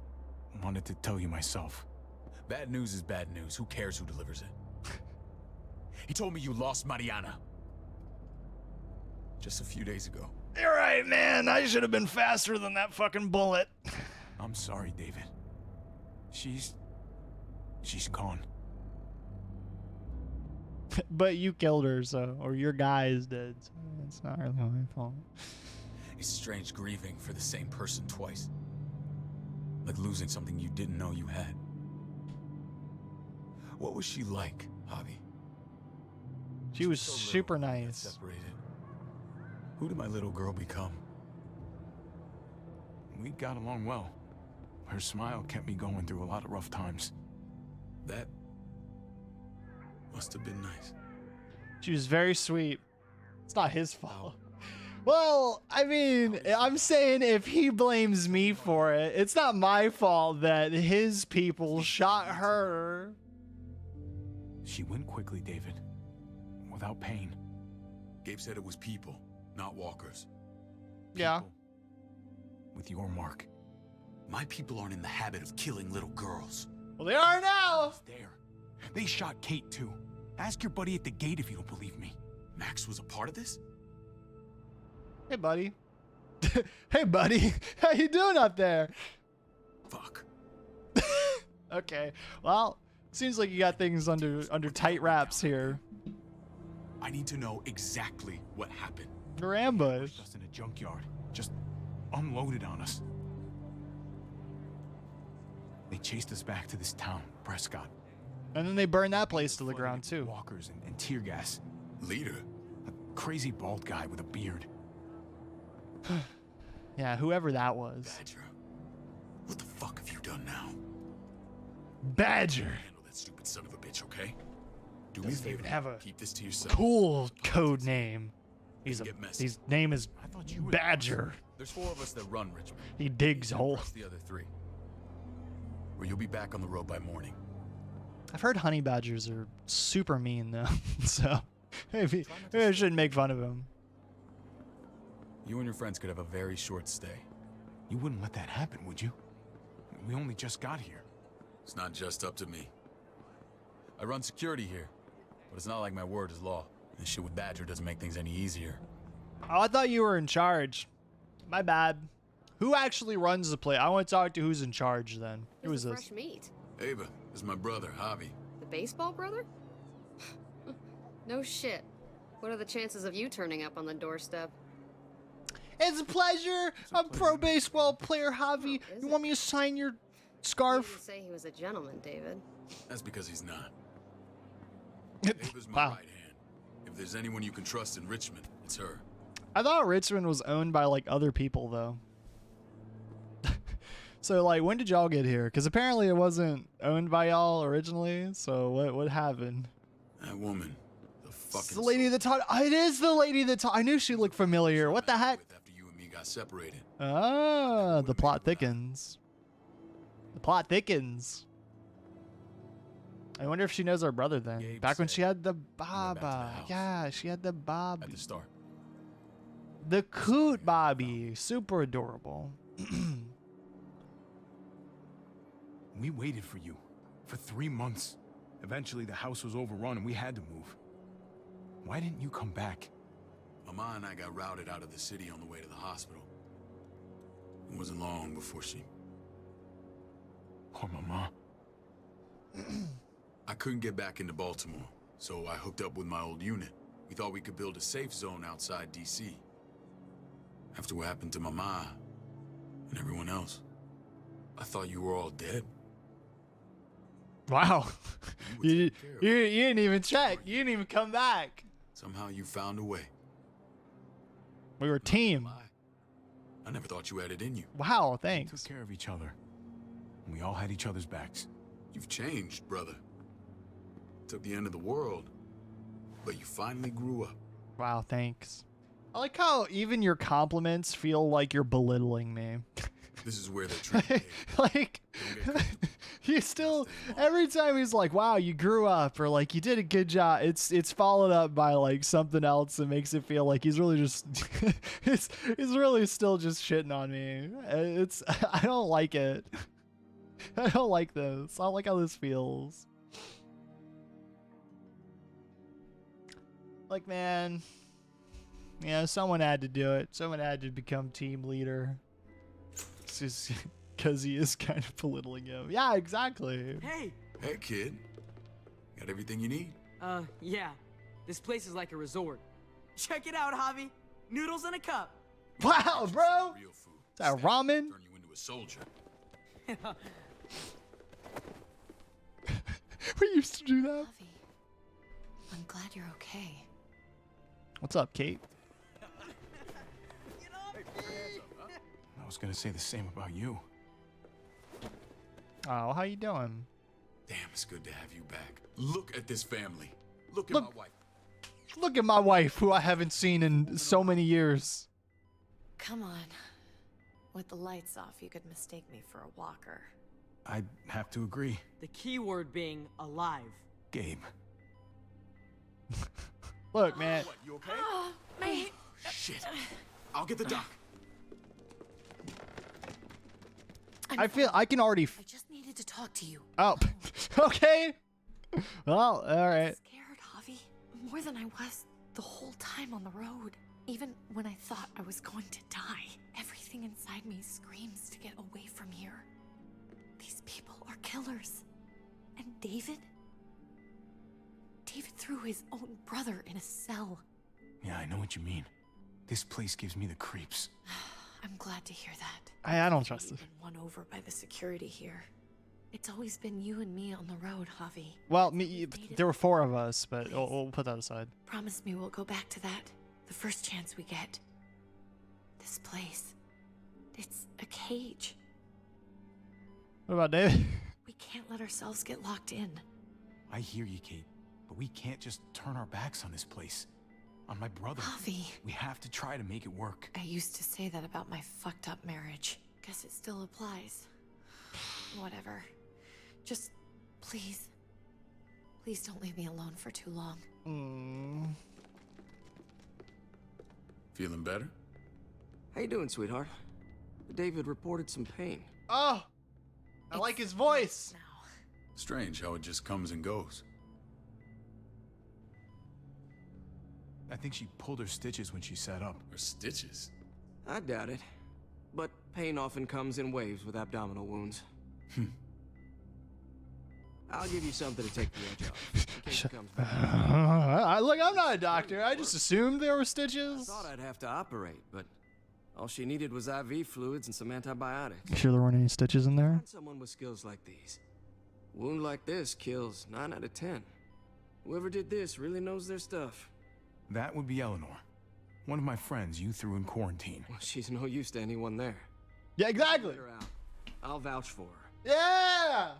wanted to tell you myself. Bad news is bad news. Who cares who delivers it? He told me you lost Mariana. Just a few days ago. You're right, man. I should have been faster than that fucking bullet. I'm sorry, David. She's gone. But you killed her, or your guy is dead. So it's not really my fault. It's strange grieving for the same person twice. Like losing something you didn't know you had. What was she like, Javi? She was So little, super we got nice. separated. Who did my little girl become? We got along well. Her smile kept me going through a lot of rough times. That must have been nice. She was very sweet. It's not his fault. Well, I mean, I'm saying if he blames me for it, it's not my fault that his people shot her. She went quickly, David. Without pain. Gabe said it was people, not walkers. Yeah. People with your mark. My people aren't in the habit of killing little girls. Well, they are now. There. They shot Kate, too. Ask your buddy at the gate if you don't believe me. Max was a part of this? Hey, buddy. Hey, buddy. How you doing up there? Fuck. Okay. Well, seems like you got things under tight wraps here. I need to know exactly what happened. You're ambushed. Just in a junkyard. Just unloaded on us. They chased us back to this town, Prescott. And then they burned that place to the ground, too. Walkers and tear gas. Leader? A crazy bald guy with a beard. Yeah, whoever that was. Badger. What the fuck have you done now? Badger. Handle that stupid son of a bitch, okay? Do me a favor. Have a Keep this to yourself. cool code name. He's Get messy. his name is I thought you were Badger. There's 4 of us that run Richmond. He digs holes. Trust the other 3. Or you'll be back on the road by morning. I've heard honey badgers are super mean though, so maybe I shouldn't make fun of him. You and your friends could have a very short stay. You wouldn't let that happen, would you? We only just got here. It's not just up to me. I run security here, but it's not like my word is law. This shit with Badger doesn't make things any easier. Oh, I thought you were in charge. My bad. Who actually runs the place? I want to talk to who's in charge then. Who is Who's the this? fresh meat? Ava, this is my brother, Javi. The baseball brother? No shit. What are the chances of you turning up on the doorstep? It's a pleasure. I'm pro baseball player, Javi. Oh, is You it? want me to sign your You scarf? didn't say he was a gentleman, David. That's because he's not. Ava's my Wow. right hand. If there's anyone you can trust in Richmond, it's her. I thought Richmond was owned by like other people though. So like, when did y'all get here? Because apparently it wasn't owned by y'all originally. So what happened? That woman. The It's fucking the lady that taught. It is the lady that taught. I knew she looked familiar. What the heck? After you and me got separated. Ah, the plot thickens. The plot thickens. I wonder if she knows our brother then. Gabe Back when said she had the back to the baba. house. Yeah, she had the bob. At the start. The coot Bobby. Super adorable. We waited for you. For 3 months. Eventually the house was overrun and we had to move. Why didn't you come back? Mama and I got routed out of the city on the way to the hospital. It wasn't long before she... Poor Mama. I couldn't get back into Baltimore, so I hooked up with my old unit. We thought we could build a safe zone outside D.C. After what happened to Mama and everyone else, I thought you were all dead. Wow. You you, would take care of you didn't even check. You didn't even come back. Somehow you found a way. We were a team. Lie. I never thought you had it in you. Wow, We thanks. took care of each other. And we all had each other's backs. You've changed, brother. Took the end of the world, but you finally grew up. Wow, thanks. I like how even your compliments feel like you're belittling me. This is where they're treated. Like, you still, every time he's like, wow, you grew up, or like, you did a good job, it's followed up by like something else that makes it feel like he's really just, he's really still just shitting on me. I don't like it. I don't like this. I don't like how this feels. Like, man, you know, someone had to do it. Someone had to become team leader. It's just because he is kind of belittling him. Yeah, exactly. Hey, Hey, kid. Got everything you need? yeah. This place is like a resort. Check it out, Javi. Noodles in a cup. Wow, bro. Real food. Is that ramen? Turn you into a soldier. We used to do that. Javi, I'm glad you're okay. What's up, Kate? I was gonna say the same about you. Oh, how you doing? Damn, it's good to have you back. Look at this family. Look at Look. my wife. Look at my wife, who I haven't seen in so many years. Come on. With the lights off, you could mistake me for a walker. I'd have to agree. The key word being alive. Gabe. Look, man. What, you okay? Oh, mate. Shit. I'll get the doc. I feel I can already. I just needed to talk to you. Oh, okay. Well, all right. Scared, Javi. More than I was the whole time on the road. Even when I thought I was going to die, everything inside me screams to get away from here. These people are killers. And David? David threw his own brother in a cell. Yeah, I know what you mean. This place gives me the creeps. I'm glad to hear that. I don't trust it. I've been won over by the security here. It's always been you and me on the road, Javi. Well, there were 4 of us, but we'll put that aside. Promise me we'll go back to that the first chance we get. This place, it's a cage. What about David? We can't let ourselves get locked in. I hear you, Kate, but we can't just turn our backs on this place. On my brother. Javi. We have to try to make it work. I used to say that about my fucked up marriage. Guess it still applies. Whatever. Just, please. Please don't leave me alone for too long. Feeling better? How you doing, sweetheart? David reported some pain. Oh, I like his voice. Strange how it just comes and goes. I think she pulled her stitches when she sat up. Her stitches? I doubt it. But pain often comes in waves with abdominal wounds. I'll give you something to take the edge off, in case it comes back. Look, I'm not a doctor. I just assumed there were stitches. I thought I'd have to operate, but all she needed was IV fluids and some antibiotics. You sure there weren't any stitches in there? Find someone with skills like these. A wound like this kills 9 out of 10. Whoever did this really knows their stuff. That would be Eleanor. One of my friends you threw in quarantine. Well, she's no use to anyone there. Yeah, exactly. Get her out. I'll vouch for her. Yeah!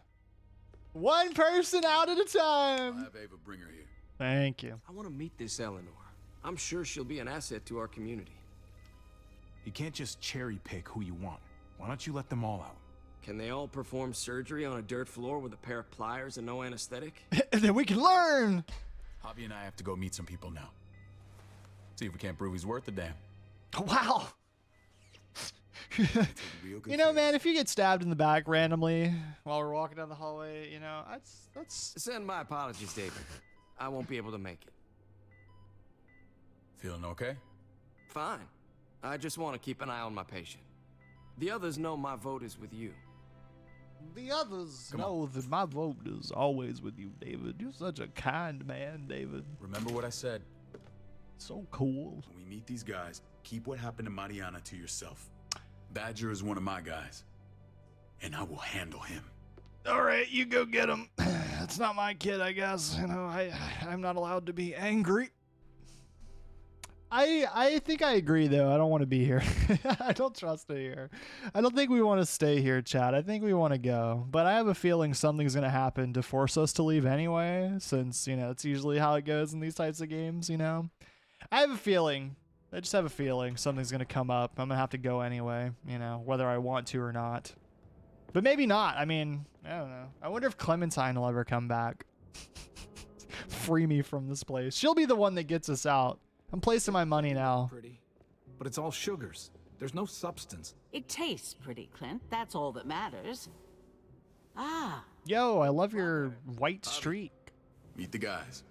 One person out at a I'll time. have Ava bring her here. Thank you. I want to meet this Eleanor. I'm sure she'll be an asset to our community. You can't just cherry pick who you want. Why don't you let them all out? Can they all perform surgery on a dirt floor with a pair of pliers and no anesthetic? And then we can learn. Javi and I have to go meet some people now. See if we can't prove he's worth a damn. Wow. You know, man, if you get stabbed in the back randomly while we're walking down the hallway, you know, that's... Send my apologies, David. I won't be able to make it. Feeling okay? Fine. I just want to keep an eye on my patient. The others know my vote is with you. The others know that my vote is always with you, David. You're such a kind man, David. Remember what I said. So cool. When we meet these guys, keep what happened to Mariana to yourself. Badger is one of my guys, and I will handle him. All right, you go get him. That's not my kid, I guess. You know, I'm not allowed to be angry. I think I agree, though. I don't want to be here. I don't trust it here. I don't think we want to stay here, Chad. I think we want to go. But I have a feeling something's going to happen to force us to leave anyway, since, you know, it's usually how it goes in these types of games, you know? I have a feeling. I just have a feeling something's going to come up. I'm going to have to go anyway, you know, whether I want to or not. But maybe not. I mean, I don't know. I wonder if Clementine will ever come back. Free me from this place. She'll be the one that gets us out. I'm placing my money now. Pretty, but it's all sugars. There's no substance. It tastes pretty, Clint. That's all that matters. Ah. Yo, I love your white streak. Meet the guys.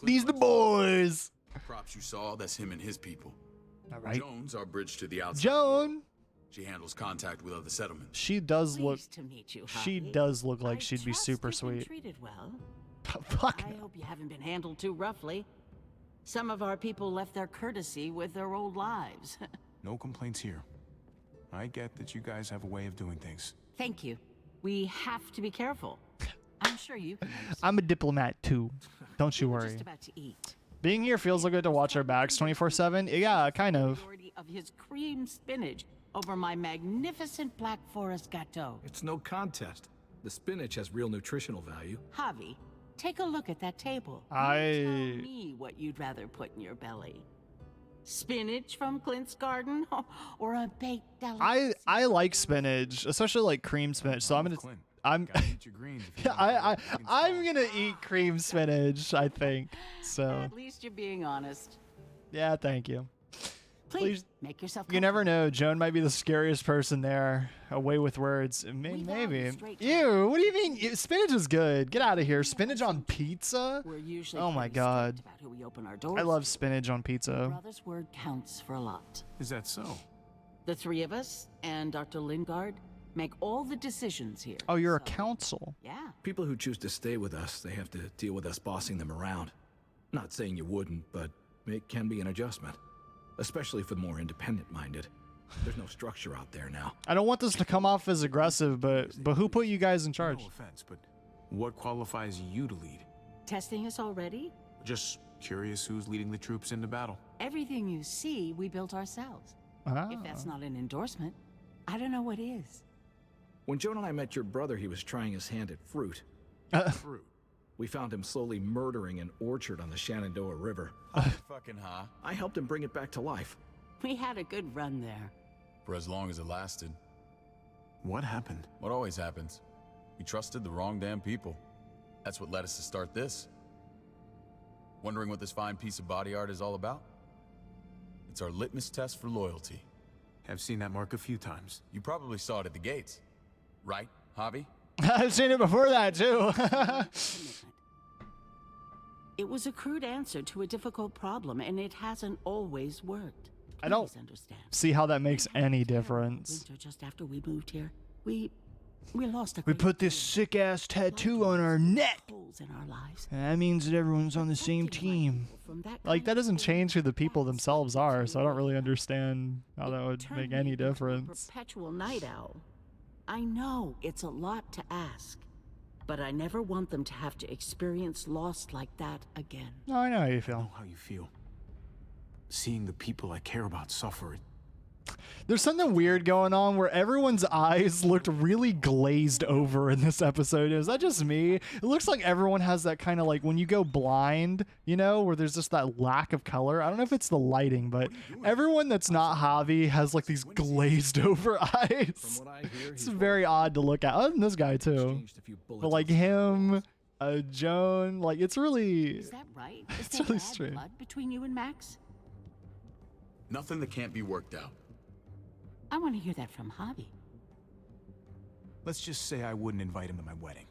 These the boys. Props you saw, that's him and his people. All right. Jones, our bridge to the outside. Joan. She handles contact with other settlements. She does look. Pleased to meet you, She Javi. does look like I she'd be trust super you've been sweet. Treated well. Fuck. I hope you haven't been handled too roughly. Some of our people left their courtesy with their old lives. No complaints here. I get that you guys have a way of doing things. Thank you. We have to be careful. I'm sure you can understand. I'm a diplomat too. Don't you We were worry. just about to eat. Being here feels so good to watch our backs 24/7. Yeah, kind of. Majority of his cream spinach over my magnificent Black Forest gâteau. It's no contest. The spinach has real nutritional value. Javi, take a look at that table. You tell me what you'd rather put in your belly. Spinach from Clint's garden or a baked delicacy? I like spinach, especially like cream spinach. So I'm gonna I'm gonna eat cream spinach, I think. So At least you're being honest. yeah, thank you. Please make yourself You never know. Joan might be the scariest person there. Away with words. Maybe. Ew, what do you mean? Spinach is good. Get out of here. Spinach on pizza? We're usually Oh my pretty god. strict about who we open our doors I love to. spinach on My pizza. brother's word counts for a lot. Is that so? The three of us and Dr. Lingard make all the decisions here. Oh, you're a council. Yeah. People who choose to stay with us, they have to deal with us bossing them around. Not saying you wouldn't, but it can be an adjustment. Especially for the more independent-minded. There's no structure out there now. I don't want this to come off as aggressive, but who put you guys in charge? No offense, but what qualifies you to lead? Testing us already? Just curious who's leading the troops into battle. Everything you see, we built ourselves. If that's not an endorsement, I don't know what is. When Joan and I met your brother, he was trying his hand at fruit. Fruit. We found him slowly murdering an orchard on the Shenandoah River. Fucking high. I helped him bring it back to life. We had a good run there. For as long as it lasted. What happened? What always happens. We trusted the wrong damn people. That's what led us to start this. Wondering what this fine piece of body art is all about? It's our litmus test for loyalty. Have seen that mark a few times. You probably saw it at the gates. Right, Javi? I've seen it before that too. It was a crude answer to a difficult problem, and it hasn't always worked. I don't Please understand. see how that makes any difference. Winter, just after we moved here, we lost a We great put this sick ass tattoo on our neck. holes in our lives. And that means that everyone's on the same team. Like, that doesn't change who the people themselves are, so I don't really understand how that would make any difference. Perpetual night owl. I know it's a lot to ask, but I never want them to have to experience loss like that again. No, I know how you I feel. know how you feel. Seeing the people I care about suffer. There's something weird going on where everyone's eyes looked really glazed over in this episode. Is that just me? It looks like everyone has that kind of like when you go blind, you know, where there's just that lack of color. I don't know if it's the lighting, but everyone that's not Javi has like these glazed over eyes. It's very odd to look at. Other than this guy too. But like him, Joan, like it's really... Is that right? Is It's there really bad strange. blood between you and Max? Nothing that can't be worked out. I want to hear that from Javi. Let's just say I wouldn't invite him to my wedding.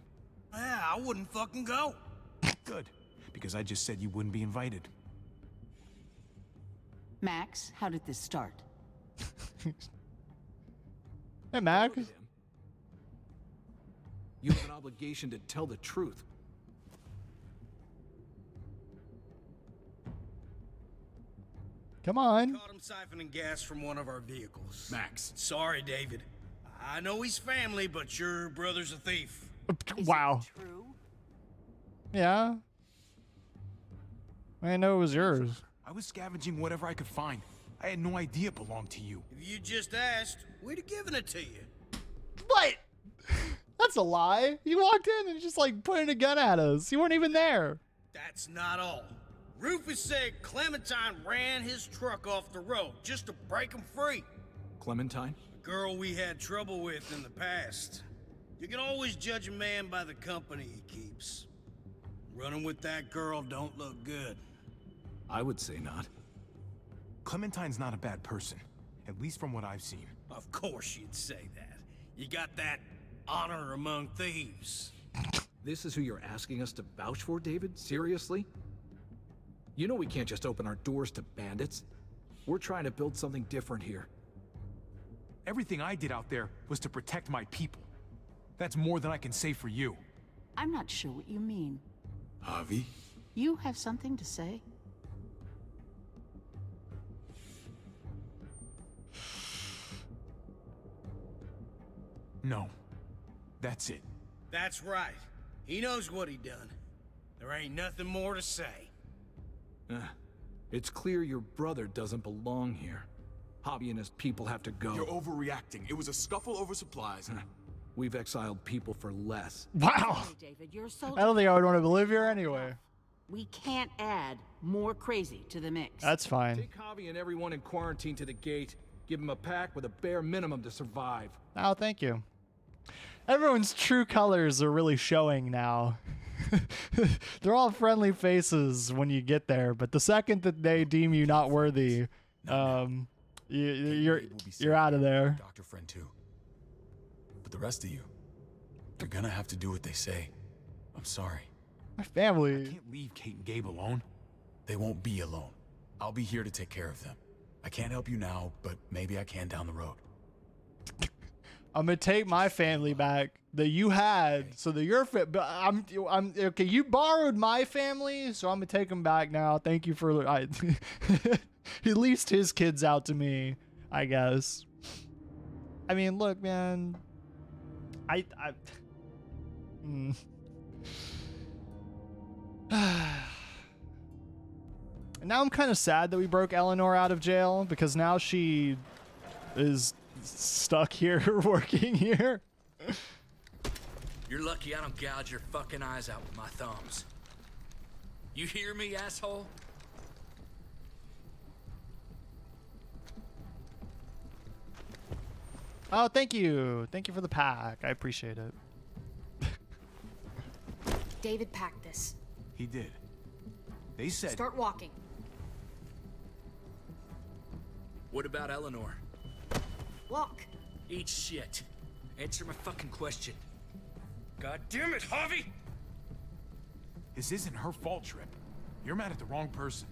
Yeah, I wouldn't fucking go. Good, because I just said you wouldn't be invited. Max, how did this start? Hey, Mac. You have an obligation to tell the truth. Come on. Caught him siphoning gas from one of our vehicles. Max. Sorry, David. I know he's family, but your brother's a thief. Wow. True. Yeah. I didn't know it was yours. I was scavenging whatever I could find. I had no idea it belonged to you. If you just asked, we'd have given it to you. What? That's a lie. You walked in and just like pointed a gun at us. You weren't even there. That's not all. Rufus said Clementine ran his truck off the road just to break him free. Clementine? A girl we had trouble with in the past. You can always judge a man by the company he keeps. Running with that girl don't look good. I would say not. Clementine's not a bad person, at least from what I've seen. Of course you'd say that. You got that honor among thieves. This is who you're asking us to vouch for, David? Seriously? You know we can't just open our doors to bandits. We're trying to build something different here. Everything I did out there was to protect my people. That's more than I can say for you. I'm not sure what you mean. Javi? You have something to say? No. That's it. That's right. He knows what he done. There ain't nothing more to say. It's clear your brother doesn't belong here. Hobby and his people have to go. You're overreacting. It was a scuffle over supplies. We've exiled people for less. Wow. Hey, David, you're so I don't think I would want to live here anyway. We can't add more crazy to the mix. That's fine. Take Hobby and everyone in quarantine to the gate. Give them a pack with a bare minimum to survive. Oh, thank you. Everyone's true colors are really showing now. They're all friendly faces when you get there, but the second that they deem you not worthy, you're out of there. Doctor friend too. But the rest of you, you're gonna have to do what they say. I'm sorry. My family. I can't leave Kate and Gabe alone. They won't be alone. I'll be here to take care of them. I can't help you now, but maybe I can down the road. I'm gonna take my family back that you had, so that you're fit. But I'm okay. You borrowed my family, so I'm gonna take them back now. Thank you for he leased his kids out to me, I guess. I mean, look, man. Now I'm kind of sad that we broke Eleanor out of jail, because now she is stuck here working here. You're lucky I don't gouge your fucking eyes out with my thumbs. You hear me, asshole? Oh, thank you. Thank you for the pack. I appreciate it. David packed this. He did. They said... Start walking. What about Eleanor? Walk. Eat shit. Answer my fucking question. God damn it, Harvey! This isn't her fault, Trip. You're mad at the wrong person.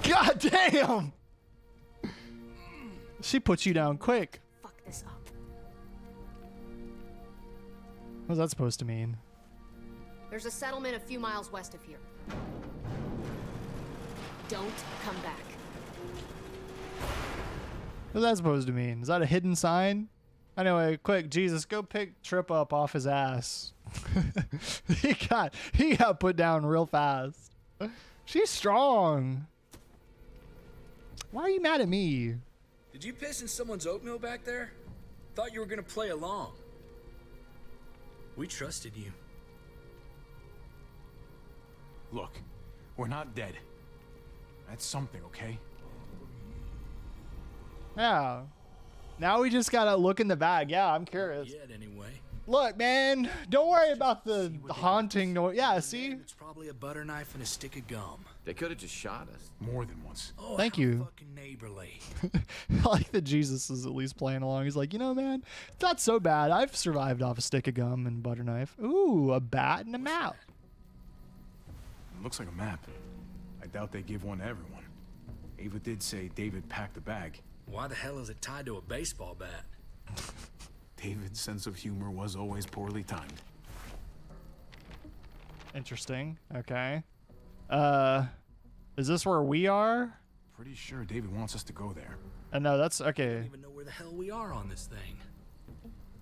God damn! She put you down quick. Fuck this up. What's that supposed to mean? There's a settlement a few miles west of here. Don't come back. What's that supposed to mean? Is that a hidden sign? Anyway, quick, Jesus, go pick Trip up off his ass. he got put down real fast. She's strong. Why are you mad at me? Did you piss in someone's oatmeal back there? Thought you were gonna play along. We trusted you. Look, we're not dead. That's something, okay? Yeah. Now we just gotta look in the bag. Yeah, I'm curious. Yet, anyway. Look, man, don't worry about the haunting noise. Yeah, see? It's probably a butter knife and a stick of gum. They could have just shot us. More than once. Oh, thank how you. Fucking neighborly. I like that Jesus is at least playing along. He's like, you know, man, it's not so bad. I've survived off a stick of gum and butter knife. Ooh, a bat and a map. It looks like a map. I doubt they give one to everyone. Ava did say David packed the bag. Why the hell is it tied to a baseball bat? David's sense of humor was always poorly timed. Interesting. Okay. Is this where we are? Pretty sure David wants us to go there. No, that's I okay. don't even know where the hell we are on this thing.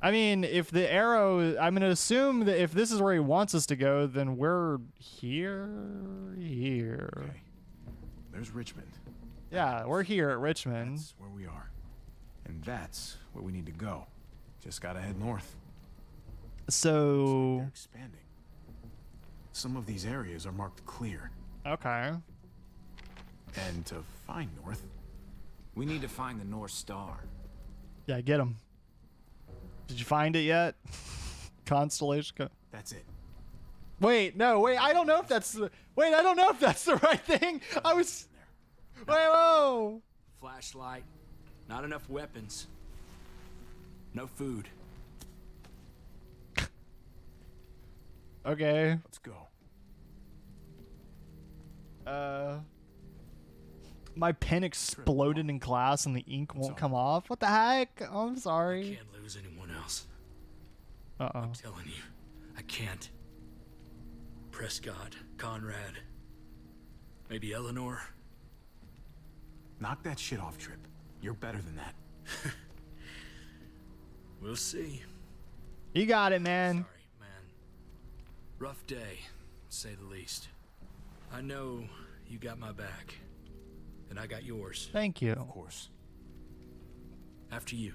I mean, if the arrow, I'm gonna assume that if this is where he wants us to go, then we're here. Okay. There's Richmond. Yeah, we're here at Richmond. That's where we are. And that's where we need to go. Just gotta head north. So They're expanding. Some of these areas are marked clear. Okay. And to find north, we need to find the North Star. Yeah, get him. Did you find it yet? Constellation. That's it. Wait, no, wait. I don't know if that's the. Wait, I don't know if that's the right thing. I was. Wait, whoa. Flashlight. Not enough weapons. No food. Okay. Let's go. My pen exploded in class and the ink won't come off. What the heck? Oh, I'm sorry. I can't lose anyone else. Uh-oh. I'm telling you, I can't. Prescott, Conrad, maybe Eleanor. Knock that shit off, Trip. You're better than that. We'll see. You got it, man. Sorry, man. Rough day, to say the least. I know you got my back, and I got yours. Thank you. Of course. After you.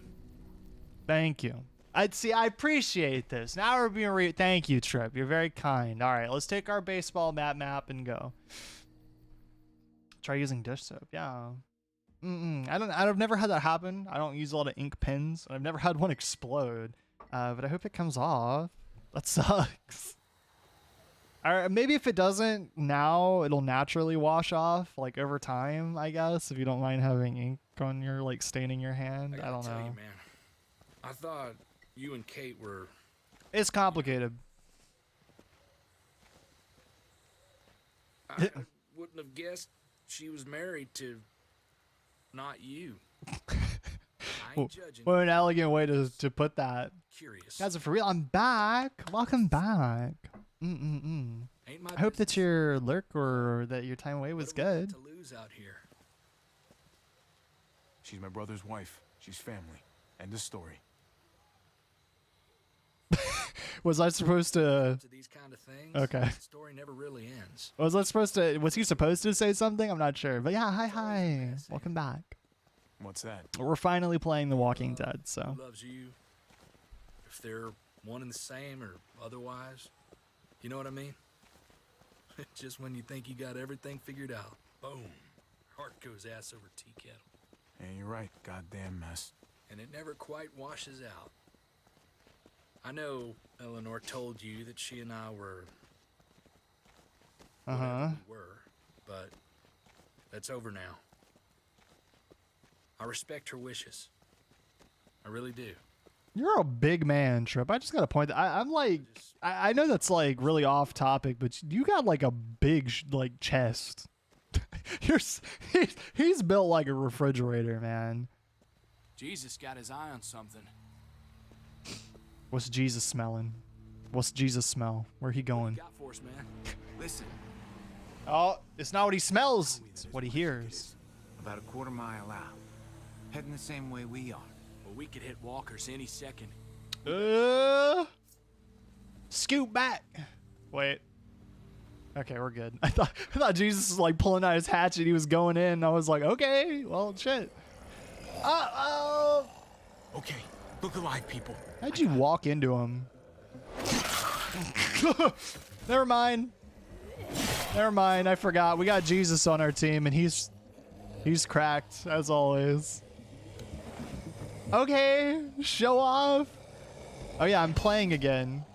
Thank you. I appreciate this. Now we're being thank you, Trip. You're very kind. All right, let's take our baseball map and go. Try using dish soap. Yeah. I've never had that happen. I don't use a lot of ink pens. I've never had one explode. But I hope it comes off. That sucks. Or maybe if it doesn't now, it'll naturally wash off like over time, I guess, if you don't mind having ink on your like staining your hand. I don't know. You, man, I thought you and Kate were... It's complicated. I wouldn't have guessed she was married to not you. I ain't judging. What an elegant way to put that. Curious. Guys, for real, I'm back. Welcome back. I hope that your lurk or that your time away was good. To lose out here. She's my brother's wife. She's family. End of story. Was I supposed to these kind of things? Okay. The story never really ends. Was he supposed to say something? I'm not sure. But yeah, hi. Welcome back. What's that? We're finally playing The Walking Dead, so. Who loves you? If they're one and the same or otherwise. You know what I mean? Just when you think you got everything figured out, boom. Heart goes ass over tea kettle. Yeah, you're right. Goddamn mess. And it never quite washes out. I know Eleanor told you that she and I were... whatever we were, but that's over now. I respect her wishes. I really do. You're a big man, Trip. I just gotta point that I'm like, I know that's like really off topic, but you got like a big like chest. He's built like a refrigerator, man. Jesus got his eye on something. What's Jesus smelling? What's Jesus smell? Where he going? Got for us, man. Listen. Oh, it's not what he smells. It's what he hears. About a quarter mile out. Heading the same way we are. Well, we could hit walkers any second. Scoot back. Wait. Okay, we're good. I thought Jesus was like pulling out his hatchet. He was going in. I was like, okay, well, shit. Uh-oh. Okay, look alive, people. How'd you walk into him? Never mind. I forgot. We got Jesus on our team, and he's cracked as always. Okay, show off. Oh yeah, I'm playing again.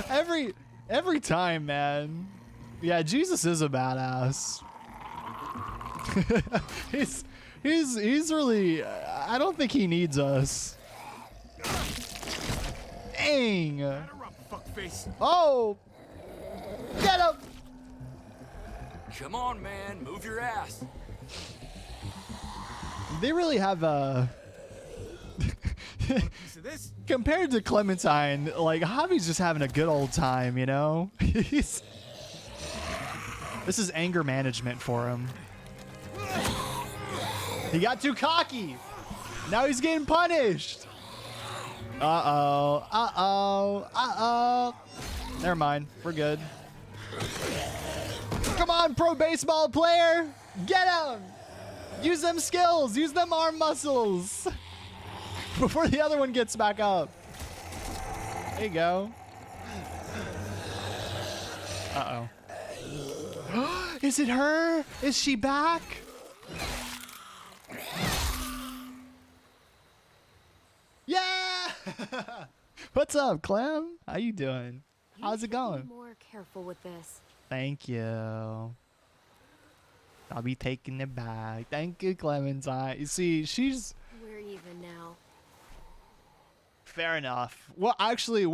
every time, man. Yeah, Jesus is a badass. he's really. I don't think he needs us. Dang. Oh. Get him. Come on, man. Move your ass. They really have compared to Clementine, like Javi's just having a good old time, you know? This is anger management for him. He got too cocky. Now he's getting punished. Uh-oh. Never mind. We're good. Come on, pro baseball player. Get him. Use them skills. Use them arm muscles. Before the other one gets back up. There you go. Uh-oh. Is it her? Is she back? Yeah! What's up, Clem? How you doing? How's it going? Be more careful with this. Thank you. I'll be taking it back. Thank you, Clementine. You see, she's... We're even now. Fair enough. Well, actually,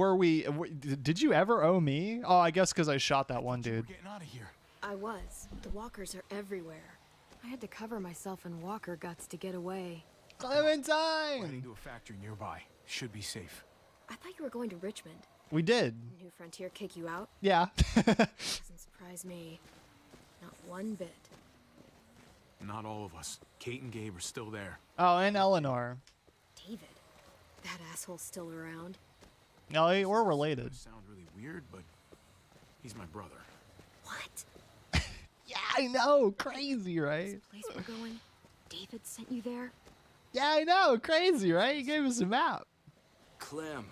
did you ever owe me? Oh, I guess because I shot that one dude. Getting out of here. I was. The walkers are everywhere. I had to cover myself in walker guts to get away. Clementine! Heading to a factory nearby. Should be safe. I thought you were going to Richmond. We did. New Frontier kick you out? Yeah. Doesn't surprise me. Not one bit. Not all of us. Kate and Gabe are still there. Oh, and Eleanor. David. That asshole's still around. No, we're related. Sound really weird, but he's my brother. What? Yeah, I know. Crazy, right? Place we're going. David sent you there? Yeah, I know. Crazy, right? He gave us a map. Clem.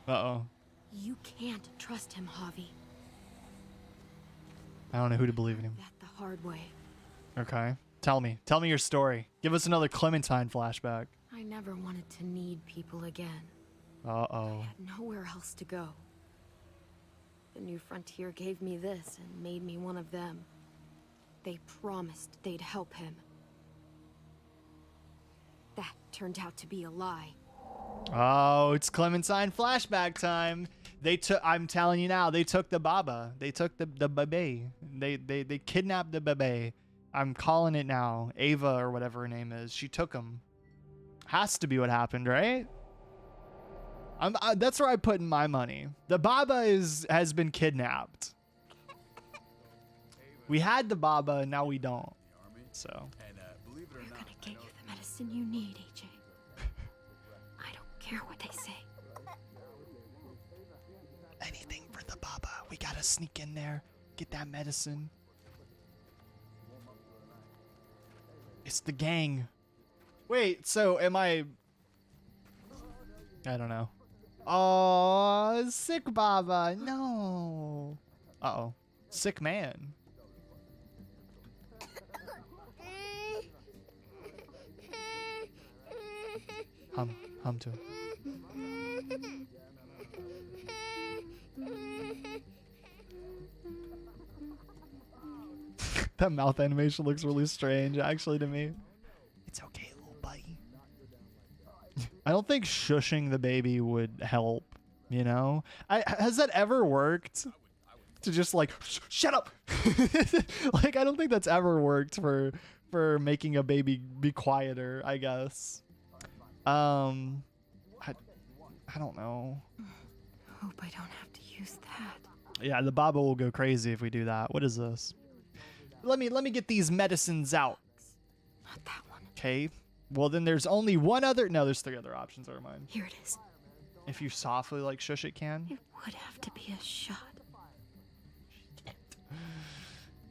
Uh-oh. You can't trust him, Javi. I don't know who to believe in him. That the hard way. Okay. Tell me. Tell me your story. Give us another Clementine flashback. I never wanted to need people again. Uh-oh. I had nowhere else to go. The New Frontier gave me this and made me one of them. They promised they'd help him. That turned out to be a lie. Oh, it's Clementine flashback time. I'm telling you now, they took the Baba. They took the baby. They kidnapped the baby. I'm calling it now. Ava or whatever her name is. She took him. Has to be what happened, right? That's where I put in my money. The Baba has been kidnapped. We had the Baba, and now we don't. So. They're gonna get you the medicine you need, AJ. I don't care what they say. Anything for the Baba. We gotta sneak in there, get that medicine. It's the gang. Wait, so am I don't know. Oh, sick Baba. No. Uh-oh. Sick man. Hum to it. That mouth animation looks really strange, actually, to me. It's okay, little buddy. I don't think shushing the baby would help, you know? Has that ever worked? To just like, shut up! Like, I don't think that's ever worked for making a baby be quieter, I guess. I don't know. Hope I don't have to use that. Yeah, the Baba will go crazy if we do that. What is this? Let me get these medicines out. Not that one. Okay. Well, then there's only one other. No, there's 3 other options. Never mind. Here it is. If you softly like shush it, can. It would have to be a shot.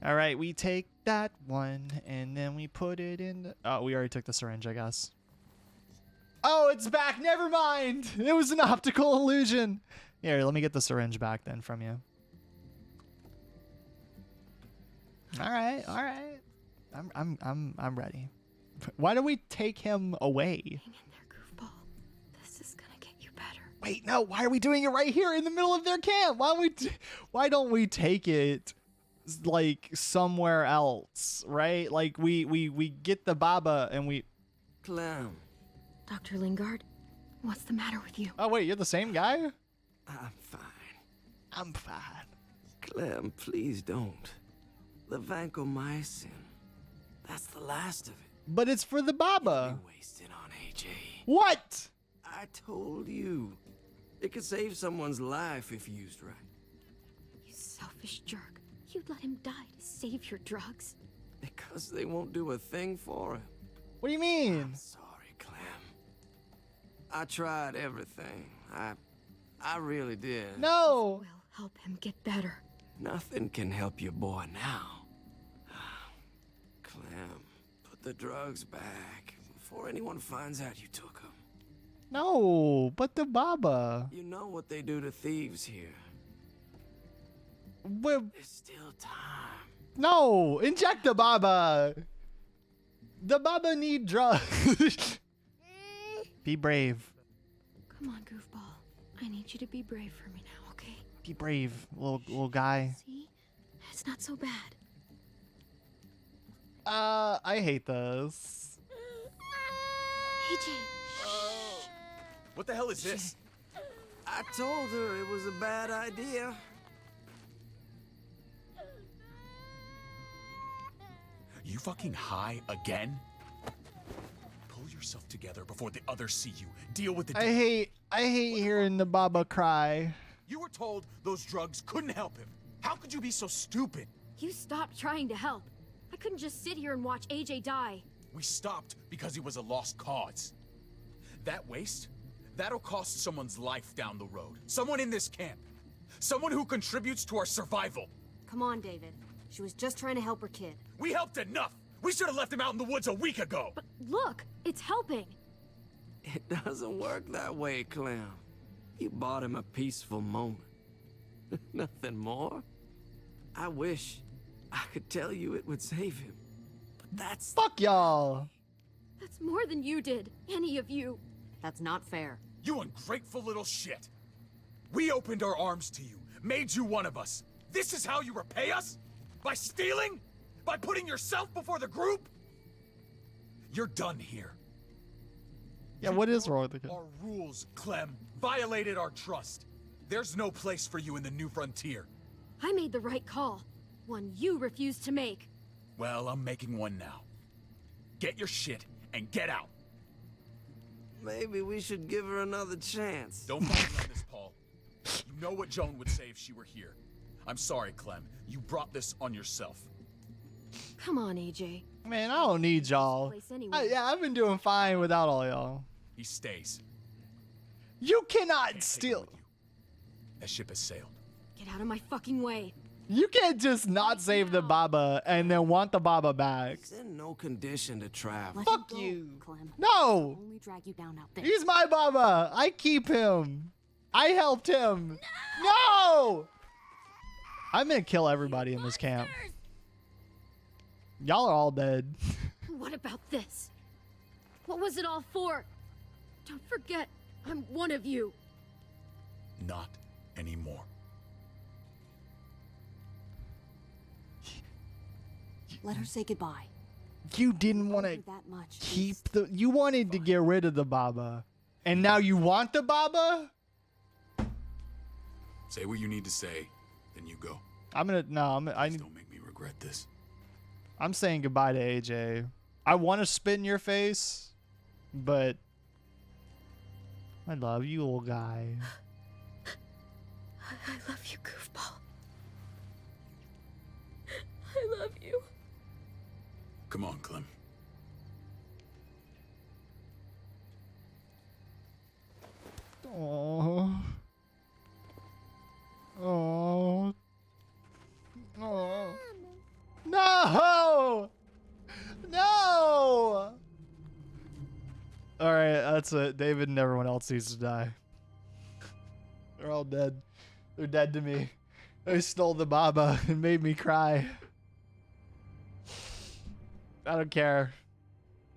All right, we take that one and then we put it in. Oh, we already took the syringe, I guess. Oh, it's back. Never mind. It was an optical illusion. Here, let me get the syringe back then from you. All right. I'm ready. Why don't we take him away? Hang in there, goofball. This is gonna get you better. Wait, no. Why are we doing it right here in the middle of their camp? Why don't we take it like somewhere else, right? Like we get the Baba and we. Clem. Dr. Lingard, what's the matter with you? Oh wait, you're the same guy? I'm fine. I'm fine. Clem, please don't. The vancomycin. That's the last of it. But it's for the Baba. You wasted on AJ. What? I told you. It could save someone's life if used right. You selfish jerk. You'd let him die to save your drugs. Because they won't do a thing for him. What do you mean? I'm sorry, Clem. I tried everything. I really did. No. We'll help him get better. Nothing can help your boy now. Clem, put the drugs back before anyone finds out you took them. No, but the Baba. You know what they do to thieves here. There's still time. No, inject the Baba. The Baba need drugs. Be brave. Come on, goofball. I need you to be brave for me now, okay? Be brave, little guy. See? It's not so bad. I hate this. AJ. What the hell is this? I told her it was a bad idea. You fucking high again? Pull yourself together before the others see you. Deal with the. I hate hearing the Baba cry. You were told those drugs couldn't help him. How could you be so stupid? You stopped trying to help. I couldn't just sit here and watch AJ die. We stopped because he was a lost cause. That waste, that'll cost someone's life down the road. Someone in this camp. Someone who contributes to our survival. Come on, David. She was just trying to help her kid. We helped enough! We should have left him out in the woods a week ago! But look, it's helping. It doesn't work that way, Clem. You bought him a peaceful moment. Nothing more. I wish I could tell you it would save him. But that's... Fuck y'all. That's more than you did, any of you. That's not fair. You ungrateful little shit! We opened our arms to you, made you one of us. This is how you repay us? By stealing? By putting yourself before the group? You're done here. Yeah, what is wrong with the kid? Our rules, Clem, violated our trust. There's no place for you in the New Frontier. I made the right call. One you refused to make. Well, I'm making one now. Get your shit and get out. Maybe we should give her another chance. Don't fight me on this, Paul. You know what Joan would say if she were here. I'm sorry, Clem. You brought this on yourself. Come on, AJ. Man, I don't need y'all. Yeah, I've been doing fine without all y'all. He stays. You cannot steal. That ship has sailed. Get out of my fucking way. You can't just not save the Baba and then want the Baba back. He's in no condition to travel. Fuck go, you. Clem. No. Only drag you down out there. He's my Baba. I keep him. I helped him. No. I'm gonna kill everybody in this camp. Y'all are all dead. What about this? What was it all for? Don't forget, I'm one of you. Not anymore. Let her say goodbye. You didn't want to That much. keep the. You wanted to get rid of the Baba, and now you want the Baba. Say what you need to say, then you go. I'm gonna no. I Don't make me regret this. I'm saying goodbye to AJ. I want to spit in your face, but I love you, old guy. I love you, goofball. I love you. Come on, Clem. Oh. Oh. Oh. No! No! Alright, that's it. David and everyone else needs to die. They're all dead. They're dead to me. They stole the Baba and made me cry. I don't care.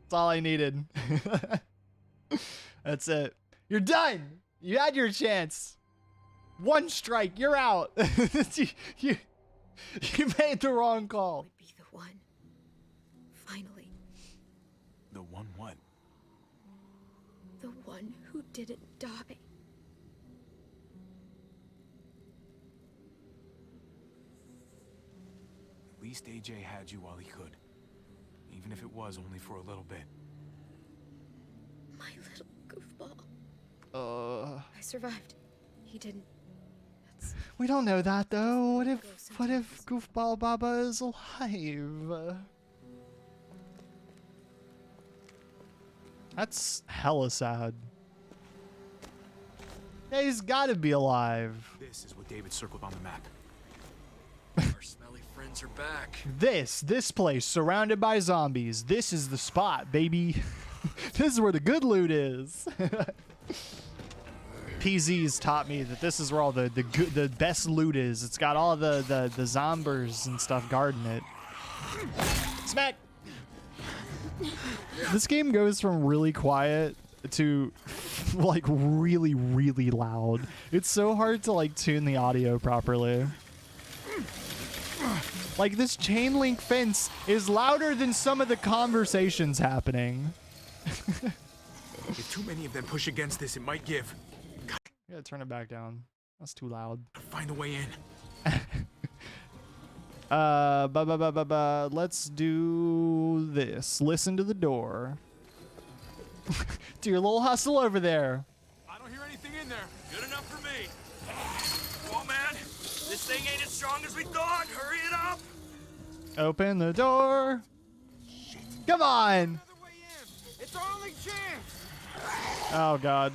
That's all I needed. That's it. You're done! You had your chance. One strike, you're out. you made the wrong call. Be the one. Finally. The one what? The one who didn't die. At least AJ had you while he could. Even if it was only for a little bit. My little goofball. I survived. He didn't. We don't know that though. What if Goofball Baba is alive? That's hella sad. Yeah, he's gotta be alive. This is what David circled on the map. Our smelly friends are back. This place surrounded by zombies. This is the spot, baby. This is where the good loot is. PZ's taught me that this is where all the best loot is. It's got all the zombers and stuff guarding it. Smack. This game goes from really quiet to like really, really loud. It's so hard to like tune the audio properly. Like this chain link fence is louder than some of the conversations happening. If too many of them push against this, it might give. I gotta turn it back down. That's too loud. Find a way in. Let's do this. Listen to the door. Do your little hustle over there. I don't hear anything in there. Good enough for me. Come on, man. This thing ain't as strong as we thought. Hurry it up. Open the door. Come on. It's our only chance. Oh God.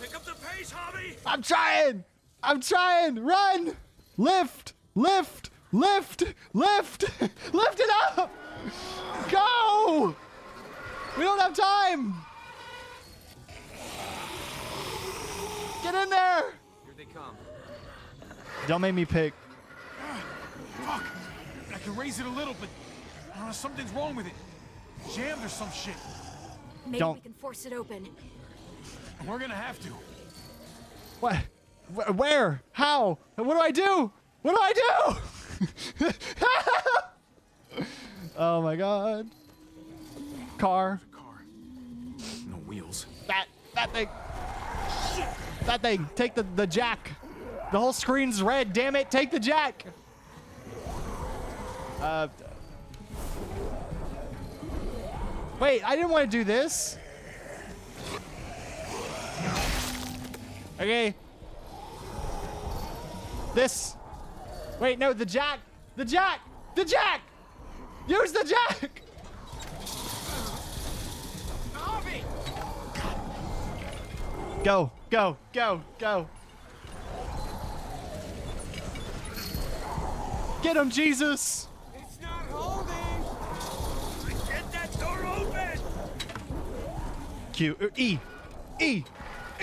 Pick up the pace, Hobby! I'm trying! I'm trying! Run! Lift! Lift! Lift! Lift! Lift it up! Go! We don't have time! Get in there! Here they come. Don't make me pick. Fuck! I can raise it a little, but something's wrong with it. Jammed or some shit. Maybe we can force it open. We're gonna have to. What? Where? How? What do I do? What do I do? Oh my God. Car. No wheels. That thing. Shit. That thing. Take the jack. The whole screen's red. Damn it. Take the jack. Wait, I didn't want to do this. Okay. This. Wait, no, the jack. The jack. The jack. Use the jack. Go, go, go, go. Get him, Jesus. It's not holding. Get that door open. Q. E. E.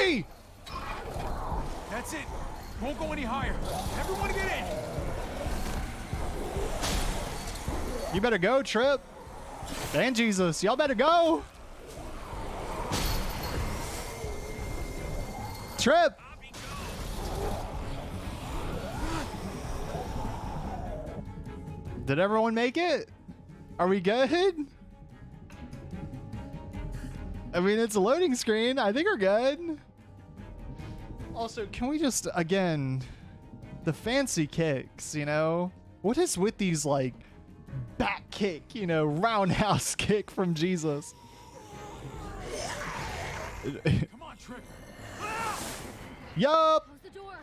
E. That's it. Won't go any higher. Everyone get in. You better go, Trip. And Jesus, y'all better go. Trip. Did everyone make it? Are we good? I mean, it's a loading screen. I think we're good. Also, can we just, again, the fancy kicks, you know? What is with these, like, back kick, you know, roundhouse kick from Jesus? Come on, Trip. Yup. Close the door.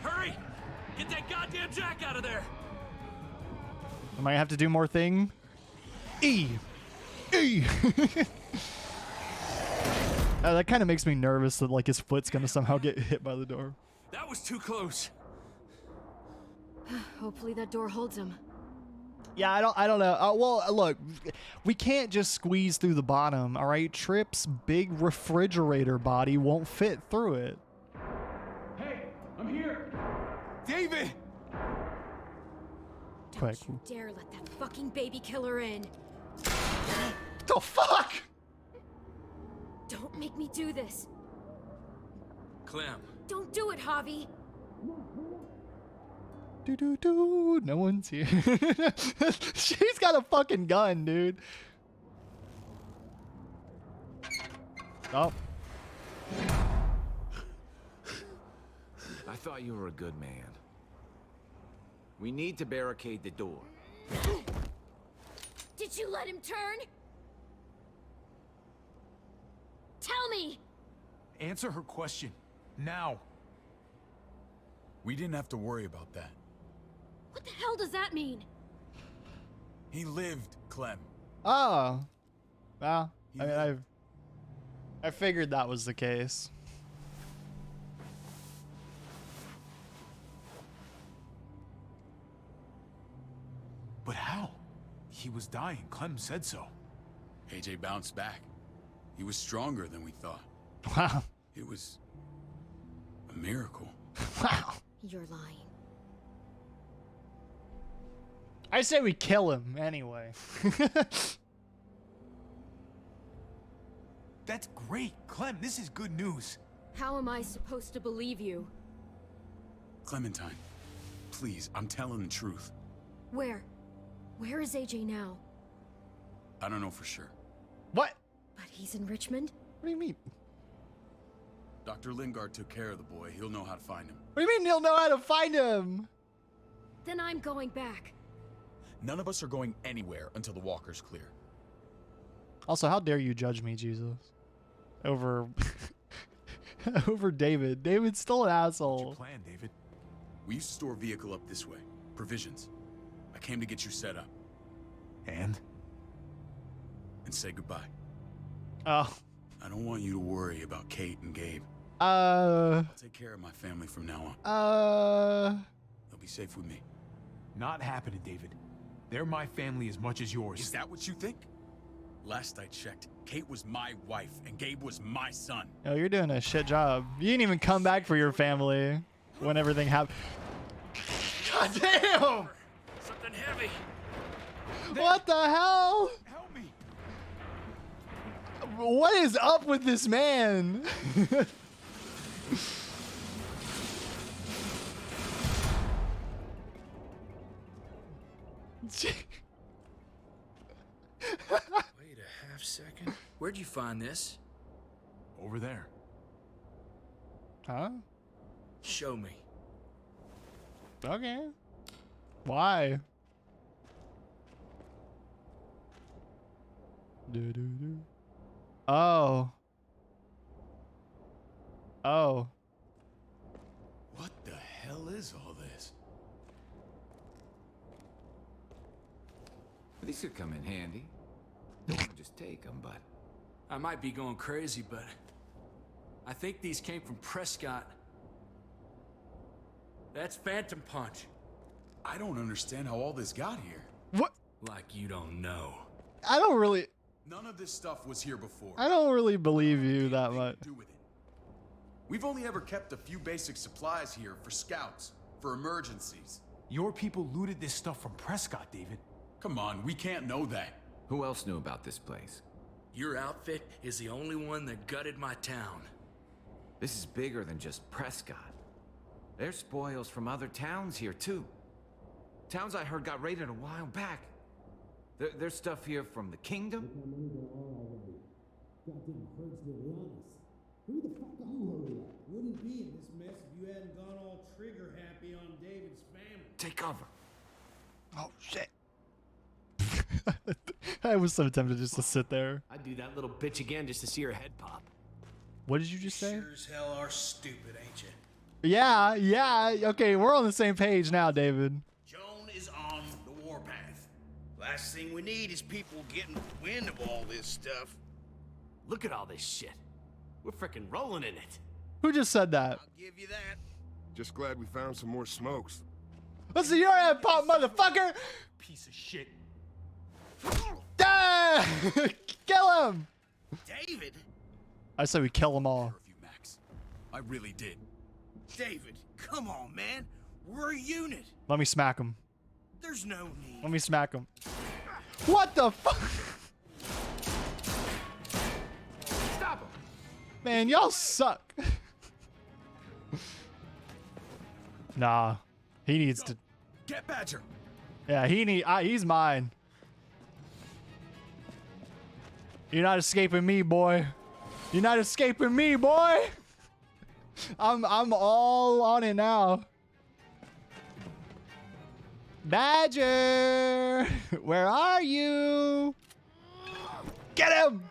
Hurry! Get that goddamn jack out of there. Am I gonna have to do more thing? E. E. That kind of makes me nervous that like his foot's gonna somehow get hit by the door. That was too close. Hopefully that door holds him. Yeah, I don't know. Well, look, we can't just squeeze through the bottom, all right? Trip's big refrigerator body won't fit through it. Hey, I'm here. David! Quick. Don't you dare let that fucking baby killer in. The fuck? Don't make me do this. Clem. Don't do it, Javi. Do. No one's here. She's got a fucking gun, dude. Oh. I thought you were a good man. We need to barricade the door. Did you let him turn? Tell me! Answer her question. Now. We didn't have to worry about that. What the hell does that mean? He lived, Clem. Oh. Well, I mean, I figured that was the case. But how? He was dying. Clem said so. AJ bounced back. He was stronger than we thought. Wow. It was a miracle. Wow. You're lying. I say we kill him anyway. That's great. Clem, this is good news. How am I supposed to believe you? Clementine, please, I'm telling the truth. Where? Where is AJ now? I don't know for sure. What? But he's in Richmond? What do you mean? Dr. Lingard took care of the boy. He'll know how to find him. What do you mean he'll know how to find him? Then I'm going back. None of us are going anywhere until the walker's clear. Also, how dare you judge me, Jesus? Over over David. David's still an asshole. What's your plan, David? We used to store a vehicle up this way. Provisions. I came to get you set up. And and say goodbye. Oh. I don't want you to worry about Kate and Gabe. I'll take care of my family from now on. They'll be safe with me. Not happening, David. They're my family as much as yours. Is that what you think? Last I checked, Kate was my wife and Gabe was my son. Oh, you're doing a shit job. You didn't even come back for your family when everything happened. God damn! Something heavy. What the hell? Help me. What is up with this man? Wait a half second. Where'd you find this? Over there. Huh? Show me. Okay. Why? Oh. Oh. What the hell is all this? These could come in handy. Don't wanna just take them, but I might be going crazy, but I think these came from Prescott. That's Phantom Punch. I don't understand how all this got here. What? Like you don't know. I don't really. None of this stuff was here before. I don't really believe you that much. We've only ever kept a few basic supplies here for scouts, for emergencies. Your people looted this stuff from Prescott, David. Come on, we can't know that. who else knew about this place? Your outfit is the only one that gutted my town. This is bigger than just Prescott. There's spoils from other towns here, too. Towns I heard got raided a while back. There's stuff here from the Kingdom. Who the fuck are you? Wouldn't be in this mess if you hadn't gone all trigger happy on David's family. Take cover. Oh, shit. I was so tempted just to sit there. I'd do that little bitch again just to see her head pop. What did you just say? Sure as hell are stupid, ain't you? Yeah. Okay, we're on the same page now, David. Joan is on the warpath. Last thing we need is people getting wind of all this stuff. Look at all this shit. We're frickin' rolling in it. Who just said that? Give you that. Just glad we found some more smokes. Let's see your head pop, motherfucker! Piece of shit. Ah! Kill him! David? I said we kill them all. I really did. David, come on, man. We're a unit. Let me smack him. There's no need. Let me smack him. What the fuck? Stop him! Man, y'all suck. Nah, he needs to. Get Badger. Yeah, he's mine. You're not escaping me, boy. You're not escaping me, boy. I'm all on it now. Badger, where are you? Get him!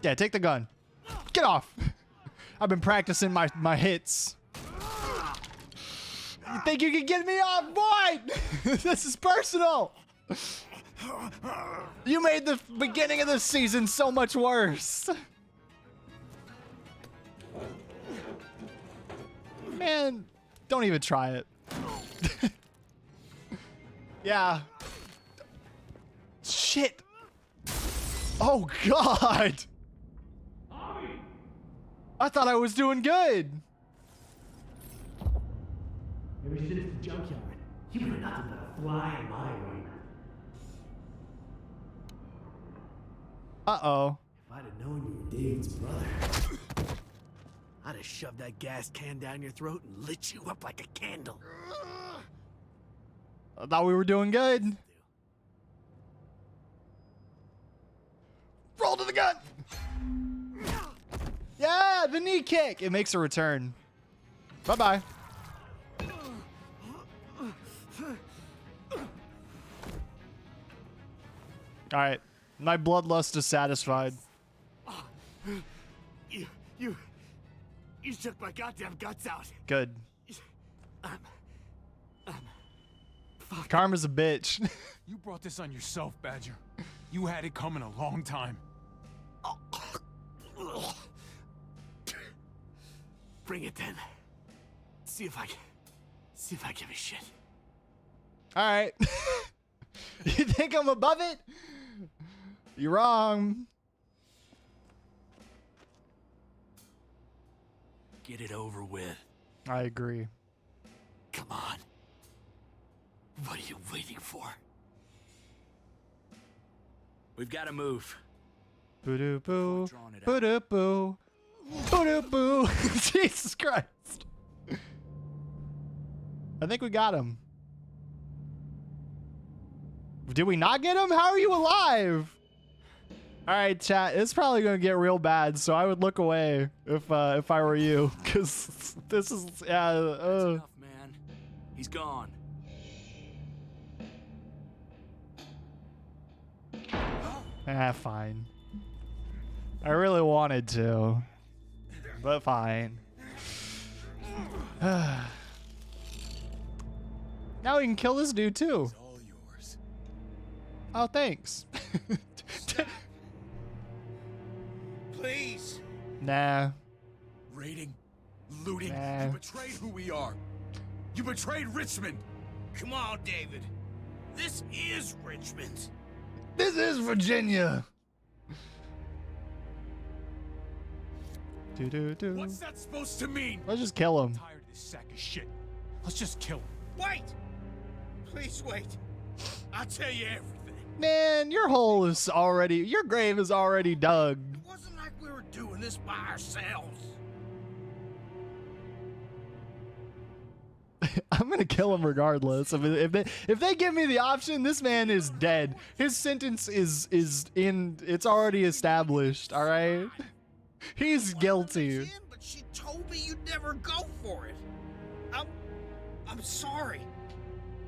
Yeah, take the gun. Get off. I've been practicing my hits. You think you can get me off, boy? This is personal. You made the beginning of the season so much worse. Man, don't even try it. Yeah. Shit. Oh, God. I thought I was doing good. Ever since the junkyard, you were nothing but a fly in my ointment. Uh-oh. If I'd have known you were David's brother, I'd have shoved that gas can down your throat and lit you up like a candle. I thought we were doing good. Roll to the gun. Yeah, the knee kick. It makes a return. Bye-bye. All right. My bloodlust is satisfied. You took my goddamn guts out. Good. Karma's a bitch. You brought this on yourself, Badger. You had it coming a long time. Bring it then. See if I give a shit. All right. You think I'm above it? You're wrong. Get it over with. I agree. Come on. What are you waiting for? We've got to move. Boo-doo-boo. Boo-doo-boo. Boo-doo-boo. Jesus Christ. I think we got him. Did we not get him? How are you alive? All right, chat. It's probably gonna get real bad, so I would look away if I were you, because this is That's enough, man. He's gone. Fine. I really wanted to, but fine. Now we can kill this dude too. Oh, thanks. Please. Nah. Raiding, looting, Nah. you betrayed who we are. You betrayed Richmond. Come on, David. This is Richmond. This is Virginia. Do-do-do. What's that supposed to mean? Let's just kill him. I'm tired of this sack of shit. Let's just kill him. Wait. Please wait. I'll tell you everything. Man, your grave is already dug. It wasn't like we were doing this by ourselves. I'm gonna kill him regardless. If they give me the option, this man is dead. His sentence is it's already established. All right, he's guilty. But she told me you'd never go for it. I'm sorry.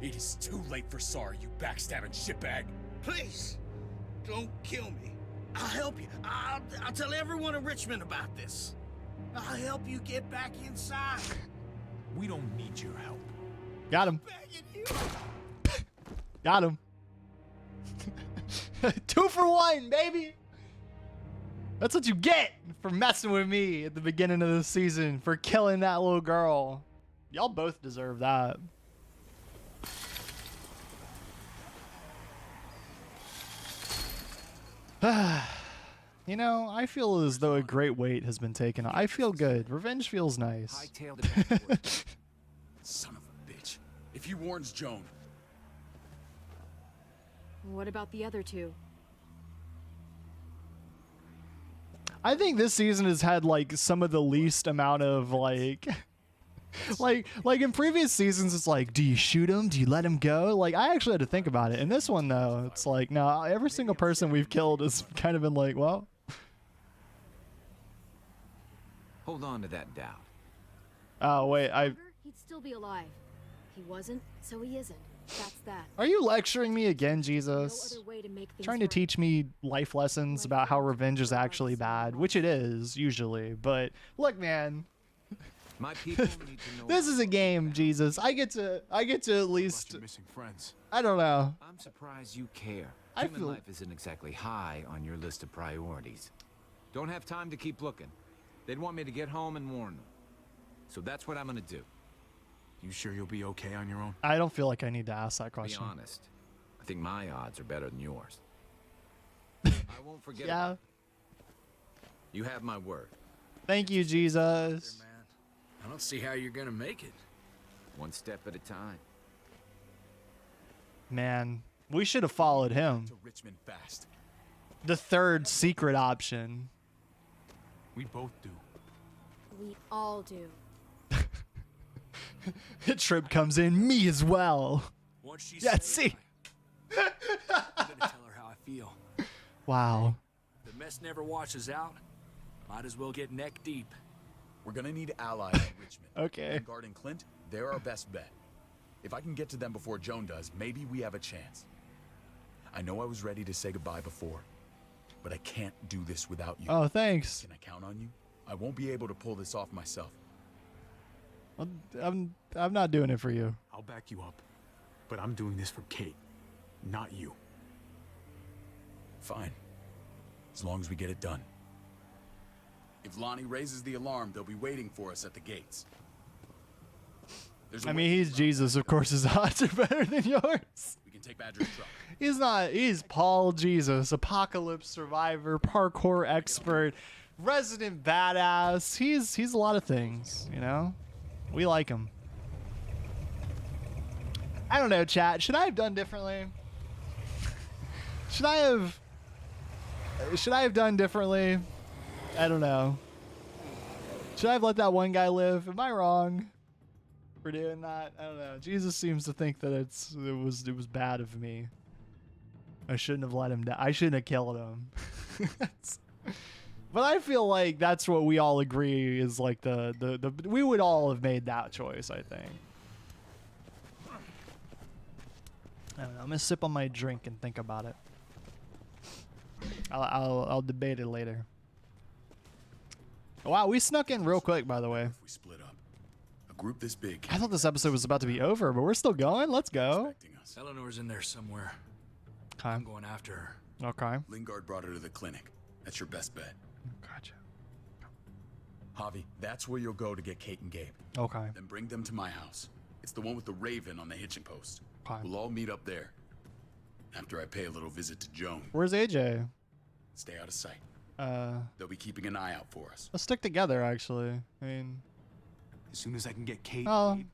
It is too late for sorry, you backstabbing shitbag. Please, don't kill me. I'll help you. I'll tell everyone in Richmond about this. I'll help you get back inside. We don't need your help. Got him. Got him. 2 for 1, baby. That's what you get for messing with me at the beginning of the season, for killing that little girl. Y'all both deserve that. You know, I feel as though a great weight has been taken. I feel good. Revenge feels nice. Son of a bitch. If he warns Joan. What about the other two? I think this season has had like some of the least amount of like in previous seasons it's like, do you shoot him? Do you let him go? Like, I actually had to think about it. In this one though, it's like, no, every single person we've killed has kind of been like, well, Hold on to that doubt. oh wait, He'd still be alive. He wasn't, so he isn't. That's that. are you lecturing me again, Jesus? No other way to make things Trying to right. teach me life lessons about how revenge is actually bad, which it is usually. But look, man, My people need to know. this is a game, Jesus. I get to at least. Missing friends. I don't know. I'm surprised you care. I Human feel- life isn't exactly high on your list of priorities. Don't have time to keep looking. They'd want me to get home and warn them. So that's what I'm gonna do. You sure you'll be okay on your own? I don't feel like I need to ask that Be question. honest. I think my odds are better than yours. I won't forget. Yeah. about it. You have my word. Thank you, Jesus. I don't see how you're gonna make it. One step at a time. Man, we should have followed him. To Richmond fast. The third secret option. We both do. We all do. Trip comes in, me as well. Once she's Yeah, safe, see. I'm gonna tell her how I feel. Wow. The mess never washes out. Might as well get neck deep. We're gonna need allies in Richmond. Okay. Vanguard and Clint, they're our best bet. If I can get to them before Joan does, maybe we have a chance. I know I was ready to say goodbye before, but I can't do this without you. Oh, thanks. Can I count on you? I won't be able to pull this off myself. I'm not doing it for you. I'll back you up. But I'm doing this for Kate, not you. Fine. As long as we get it done. If Lonnie raises the alarm, they'll be waiting for us at the gates. I mean, he's Jesus. Of course, his odds are better than yours. We can take Badger's truck. He's not. He's Paul Jesus, apocalypse survivor, parkour expert, resident badass. He's a lot of things, you know? We like him. I don't know, chat. Should I have done differently? Should I have done differently? I don't know. Should I have let that one guy live? Am I wrong for doing that? I don't know. Jesus seems to think that it was bad of me. I shouldn't have let him die. I shouldn't have killed him. But I feel like that's what we all agree is like the we would all have made that choice, I think. I don't know. I'm gonna sip on my drink and think about it. I'll debate it later. Wow, we snuck in real quick, by the way. We split up. A group this big. I thought this episode was about to be over, but we're still going. Let's go. Eleanor's in there somewhere. Okay. I'm going after her. Okay. Lingard brought her to the clinic. That's your best bet. Gotcha. Javi, that's where you'll go to get Kate and Gabe. Okay. Then bring them to my house. It's the one with the raven on the hitching post. Okay. We'll all meet up there. After I pay a little visit to Joan. Where's AJ? Stay out of sight. They'll be keeping an eye out for us. Let's stick together, actually. I mean, as soon as I can get Kate, we'll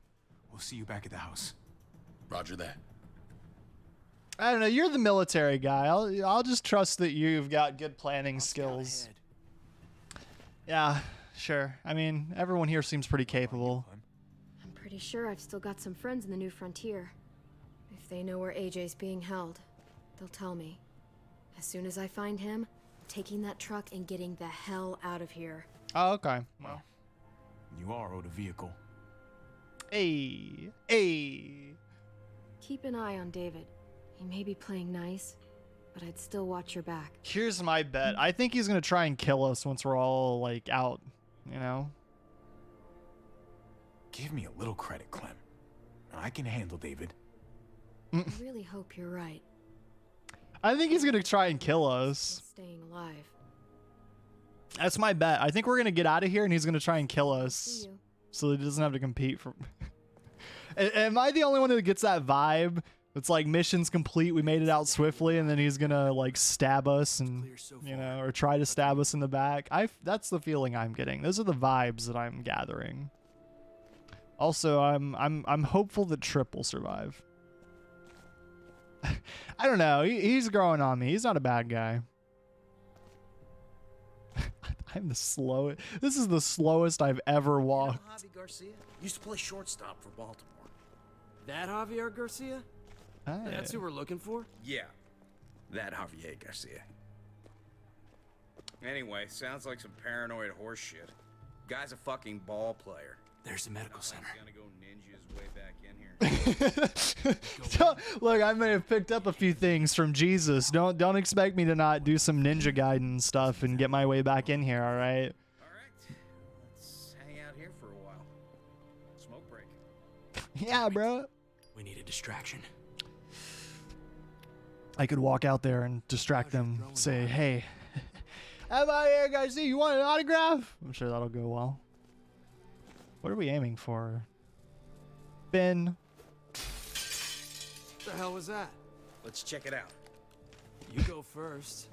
see you back at the house. Roger that. I don't know. You're the military guy. I'll just trust that you've got good planning skills. Yeah, sure. I mean, everyone here seems pretty capable. I'm pretty sure I've still got some friends in the New Frontier. If they know where AJ's being held, they'll tell me. As soon as I find him, I'm taking that truck and getting the hell out of here. Oh, okay. Well, you are owed a vehicle. Hey. Keep an eye on David. He may be playing nice, but I'd still watch your back. Here's my bet. I think he's gonna try and kill us once we're all like out. You know. Give me a little credit, Clem. I can handle David. I really hope you're right. I think he's gonna try and kill us. Staying alive. That's my bet. I think we're gonna get out of here, and he's gonna try and kill us, so he doesn't have to compete for. Am I the only one who gets that vibe? It's like mission's complete. We made it out swiftly, and then he's gonna like stab us, and you know, or try to stab us in the back. That's the feeling I'm getting. Those are the vibes that I'm gathering. Also, I'm hopeful that Trip will survive. I don't know. He's growing on me. He's not a bad guy. I'm the slowest. This is the slowest I've ever walked. Javi Garcia used to play shortstop for Baltimore. That Javier Garcia? Hey. That's who we're looking for? Yeah, that Javier Garcia. Anyway, sounds like some paranoid horse shit. Guy's a fucking ball player. There's the medical center. Gonna go ninja his way back in here. Look, I may have picked up a few things from Jesus. Don't expect me to not do some Ninja Gaiden stuff and get my way back in here. All right. Let's hang out here for a while. Smoke break. Yeah, bro. We need a distraction. I could walk out there and distract them. Say, hey, Javier Garcia, you want an autograph? I'm sure that'll go well. What are we aiming for? Ben. What the hell was that? Let's check it out. You go first.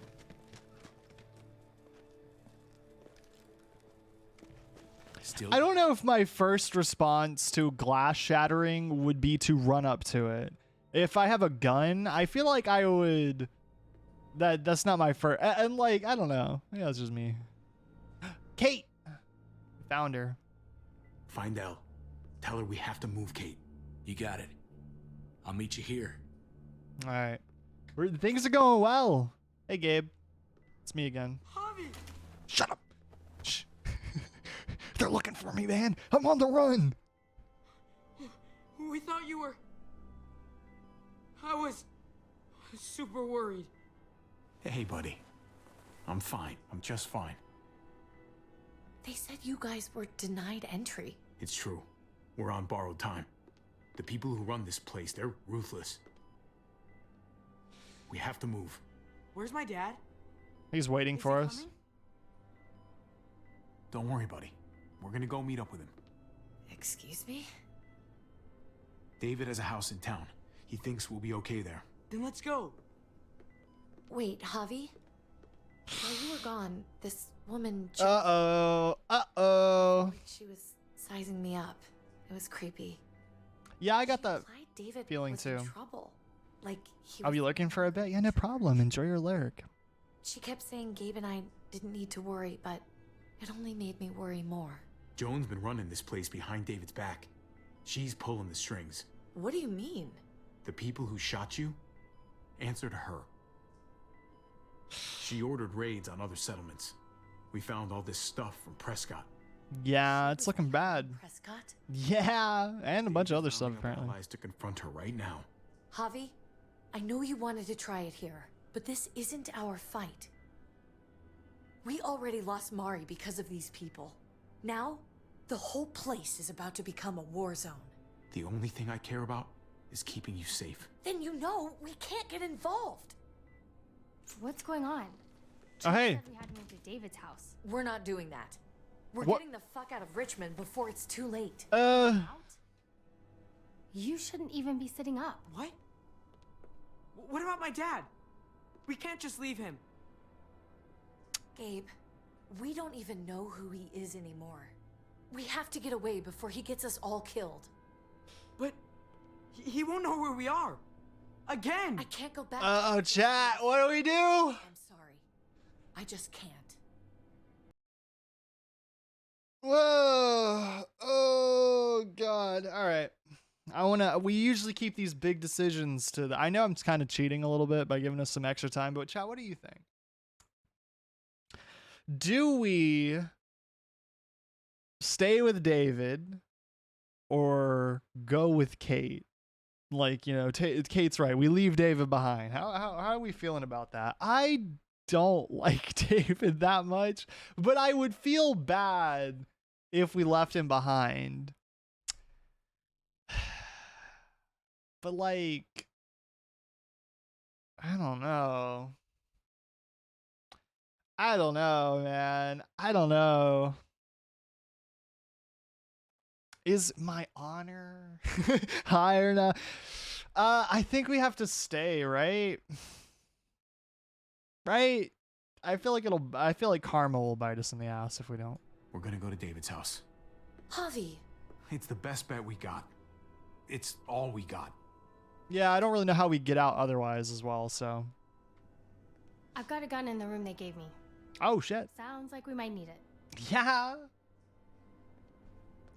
I don't know if my first response to glass shattering would be to run up to it. If I have a gun, I feel like I would. That's not my first. And like, I don't know. Yeah, it's just me. Kate. Found her. Find Elle. Tell her we have to move Kate. You got it. I'll meet you here. All right. Things are going well. Hey, Gabe. It's me again. Javi! Shut up. Shh. They're looking for me, man. I'm on the run. We thought you were... I was super worried. Hey, buddy. I'm fine. I'm just fine. They said you guys were denied entry. It's true. We're on borrowed time. The people who run this place, they're ruthless. We have to move. Where's my dad? He's waiting for us. Don't worry, buddy. We're gonna go meet up with him. Excuse me? David has a house in town. He thinks we'll be okay there. Then let's go. Wait, Javi? While you were gone, this woman... Uh-oh. She was sizing me up. It was creepy. Yeah, I got that David feeling was too. in trouble. Like, he Are was... you looking for a bit? Yeah, no problem. Enjoy your lyric. She kept saying Gabe and I didn't need to worry, but it only made me worry more. Joan's been running this place behind David's back. She's pulling the strings. What do you mean? The people who shot you answer to her. She ordered raids on other settlements. We found all this stuff from Prescott. Yeah, it's looking bad. Prescott? Yeah, and a bunch of other stuff Rounding up apparently. allies to confront her right now. Javi, I know you wanted to try it here, but this isn't our fight. We already lost Mari because of these people. Now, the whole place is about to become a war zone. The only thing I care about is keeping you safe. Then you know we can't get involved. What's going on? Oh, hey. Said we had to move to David's house. We're not doing that. We're What? getting the fuck out of Richmond before it's too late. You shouldn't even be sitting up. What? What about my dad? We can't just leave him. Gabe, we don't even know who he is anymore. We have to get away before he gets us all killed. But he won't know where we are. Again. I can't go back. Uh-oh, chat. What do we do? I'm sorry. I just can't. Whoa. Oh, God. All right. We usually keep these big decisions to I know I'm kind of cheating a little bit by giving us some extra time, but chat, what do you think? Do we stay with David or go with Kate? Like, you know, Kate's right. We leave David behind. How are we feeling about that? I don't like David that much, but I would feel bad if we left him behind. But like, I don't know. I don't know, man. I don't know. Is my honor higher now? I think we have to stay, right? Right? I feel like karma will bite us in the ass if we don't. We're gonna go to David's house. Javi. It's the best bet we got. It's all we got. Yeah, I don't really know how we get out otherwise as well, so. I've got a gun in the room they gave me. Oh, shit. Sounds like we might need it. Yeah.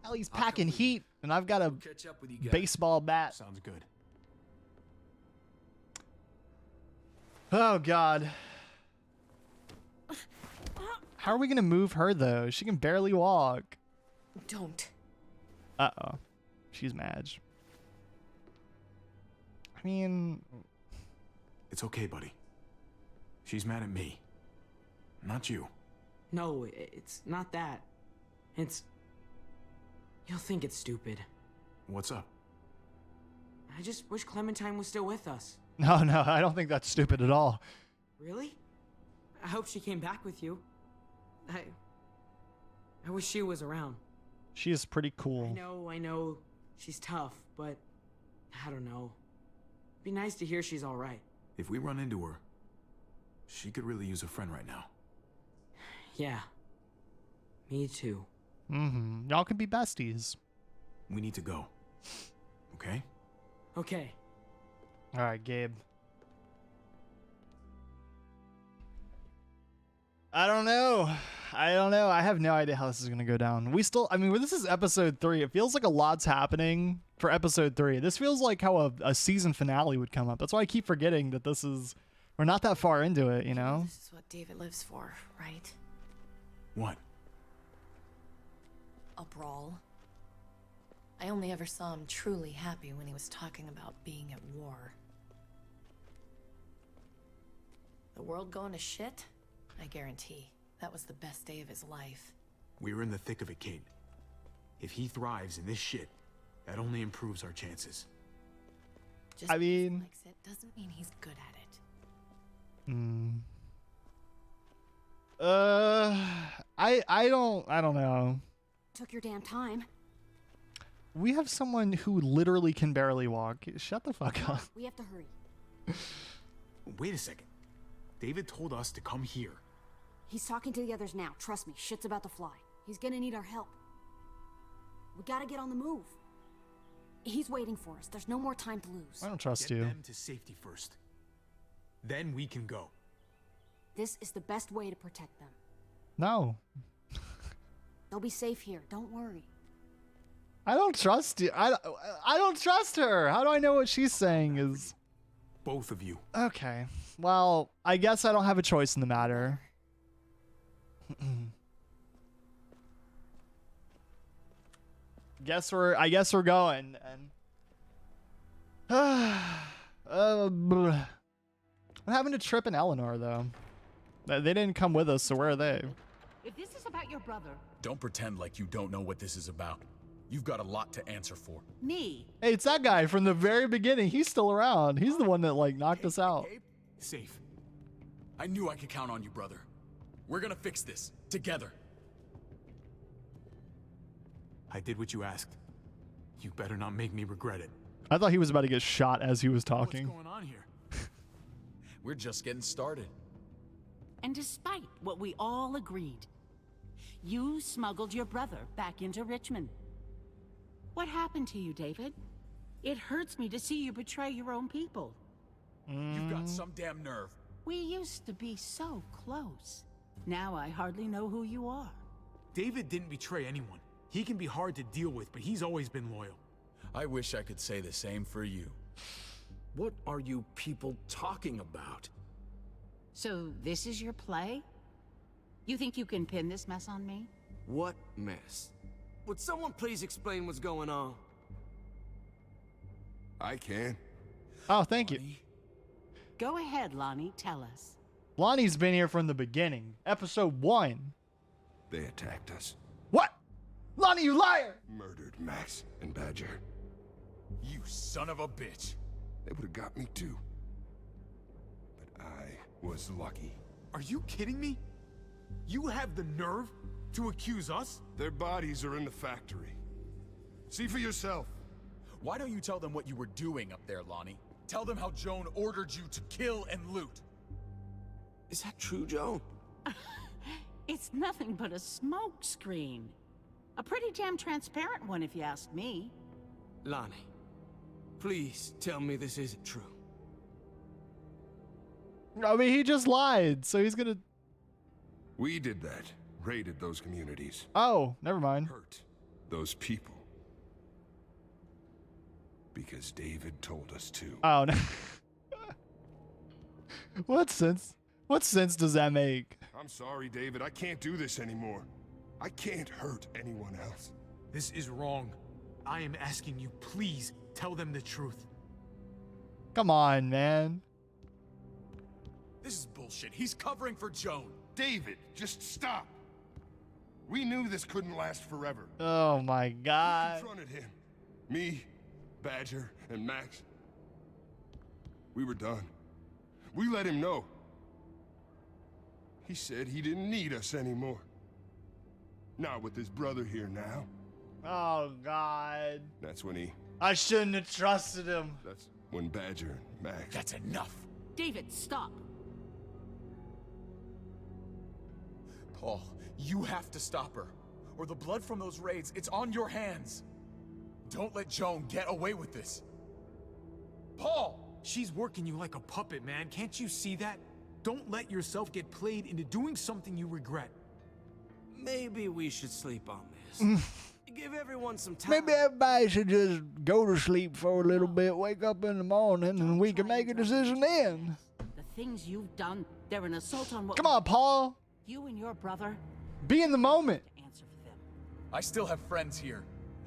Ellie's packing heat, and I've got a Catch up with you guys. baseball bat. Sounds good. Oh, God. How are we going to move her, though? She can barely walk. Don't. Uh-oh. She's mad. I mean... It's okay, buddy. She's mad at me. Not you. No, it's not that. It's... You'll think it's stupid. What's up? I just wish Clementine was still with us. No, I don't think that's stupid at all. Really? I hope she came back with you. I wish she was around. She is pretty cool. I know, she's tough, but I don't know. It'd be nice to hear she's alright. If we run into her, she could really use a friend right now. Yeah. Me too. Mm-hmm. Y'all can be besties. We need to go. Okay? Okay. All right, Gabe. I don't know. I have no idea how this is going to go down. This is episode 3. It feels like a lot's happening for episode 3. This feels like how a season finale would come up. That's why I keep forgetting that we're not that far into it, you know? This is what David lives for, right? What? A brawl. I only ever saw him truly happy when he was talking about being at war. The world going to shit? I guarantee that was the best day of his life. We're in the thick of it, Kate. If he thrives in this shit, That only improves our chances. Just I mean, because he likes it doesn't mean he's good at it. I don't know. Took your damn time. We have someone who literally can barely walk. Shut the fuck up. We have to hurry. Wait a second. David told us to come here. He's talking to the others now. Trust me, shit's about to fly. He's gonna need our help. We gotta get on the move. He's waiting for us. There's no more time to lose. I don't trust Get you. them to safety first. Then we can go. This is the best way to protect them. No. They'll be safe here. Don't worry. I don't trust you. I don't trust her. How do I know what she's saying is... Both of you. Okay. Well, I guess I don't have a choice in the matter. I guess we're going. And what happened to Tripp and Eleanor though? They didn't come with us, so where are they? If this is about your brother, Don't pretend like you don't know what this is about. You've got a lot to answer for. me, Hey, it's that guy from the very beginning. He's still around. He's the one that like knocked us out. Safe. I knew I could count on you, brother. We're gonna fix this together. I did what you asked. You better not make me regret it. I thought he was about to get shot as he was talking. What's going on here? We're just getting started. and despite what we all agreed, you smuggled your brother back into Richmond. What happened to you, David? It hurts me to see you betray your own people. You've got some damn nerve. We used to be so close. Now I hardly know who you are. David didn't betray anyone. He can be hard to deal with, but he's always been loyal. I wish I could say the same for you. What are you people talking about? So this is your play? You think you can pin this mess on me? What mess? Would someone please explain what's going on? I can. Oh, thank you. Go ahead, Lonnie, tell us. Lonnie's been here from the beginning. Episode 1. They attacked us. What? Lonnie, you liar! Murdered Max and Badger. You son of a bitch. They would have got me too. But I was lucky. Are you kidding me? You have the nerve to accuse us? Their bodies are in the factory. See for yourself. Why don't you tell them what you were doing up there, Lonnie? Tell them how Joan ordered you to kill and loot. Is that true, Joan? It's nothing but a smoke screen. A pretty damn transparent one, if you ask me. Lonnie, please tell me this isn't true. I mean, he just lied, so he's gonna... We did that. Raided those communities. Oh, never mind. Hurt those people. Because David told us to. Oh, no. What sense does that make? I'm sorry, David. I can't do this anymore. I can't hurt anyone else. This is wrong. I am asking you, please tell them the truth. Come on, man. This is bullshit. He's covering for Joan. David, just stop. We knew this couldn't last forever. Oh my We god. confronted him. Me, Badger, and Max. We were done. We let him know. He said he didn't need us anymore. Not with his brother here now. Oh god. That's when he... I shouldn't have trusted him. That's when Badger and Max... That's enough. David, stop. Paul, you have to stop her. Or the blood from those raids, it's on your hands. Don't let Joan get away with this. Paul! She's working you like a puppet, man. Can't you see that? Don't let yourself get played into doing something you regret. Maybe we should sleep on this. Give everyone some time. Maybe everybody should just go to sleep for a little bit, wake up in the morning, and we can make a decision then. The things you've done, they're an assault on what... Come on, Paul. You and your brother... Be in the moment. Answer for them. I still have friends here.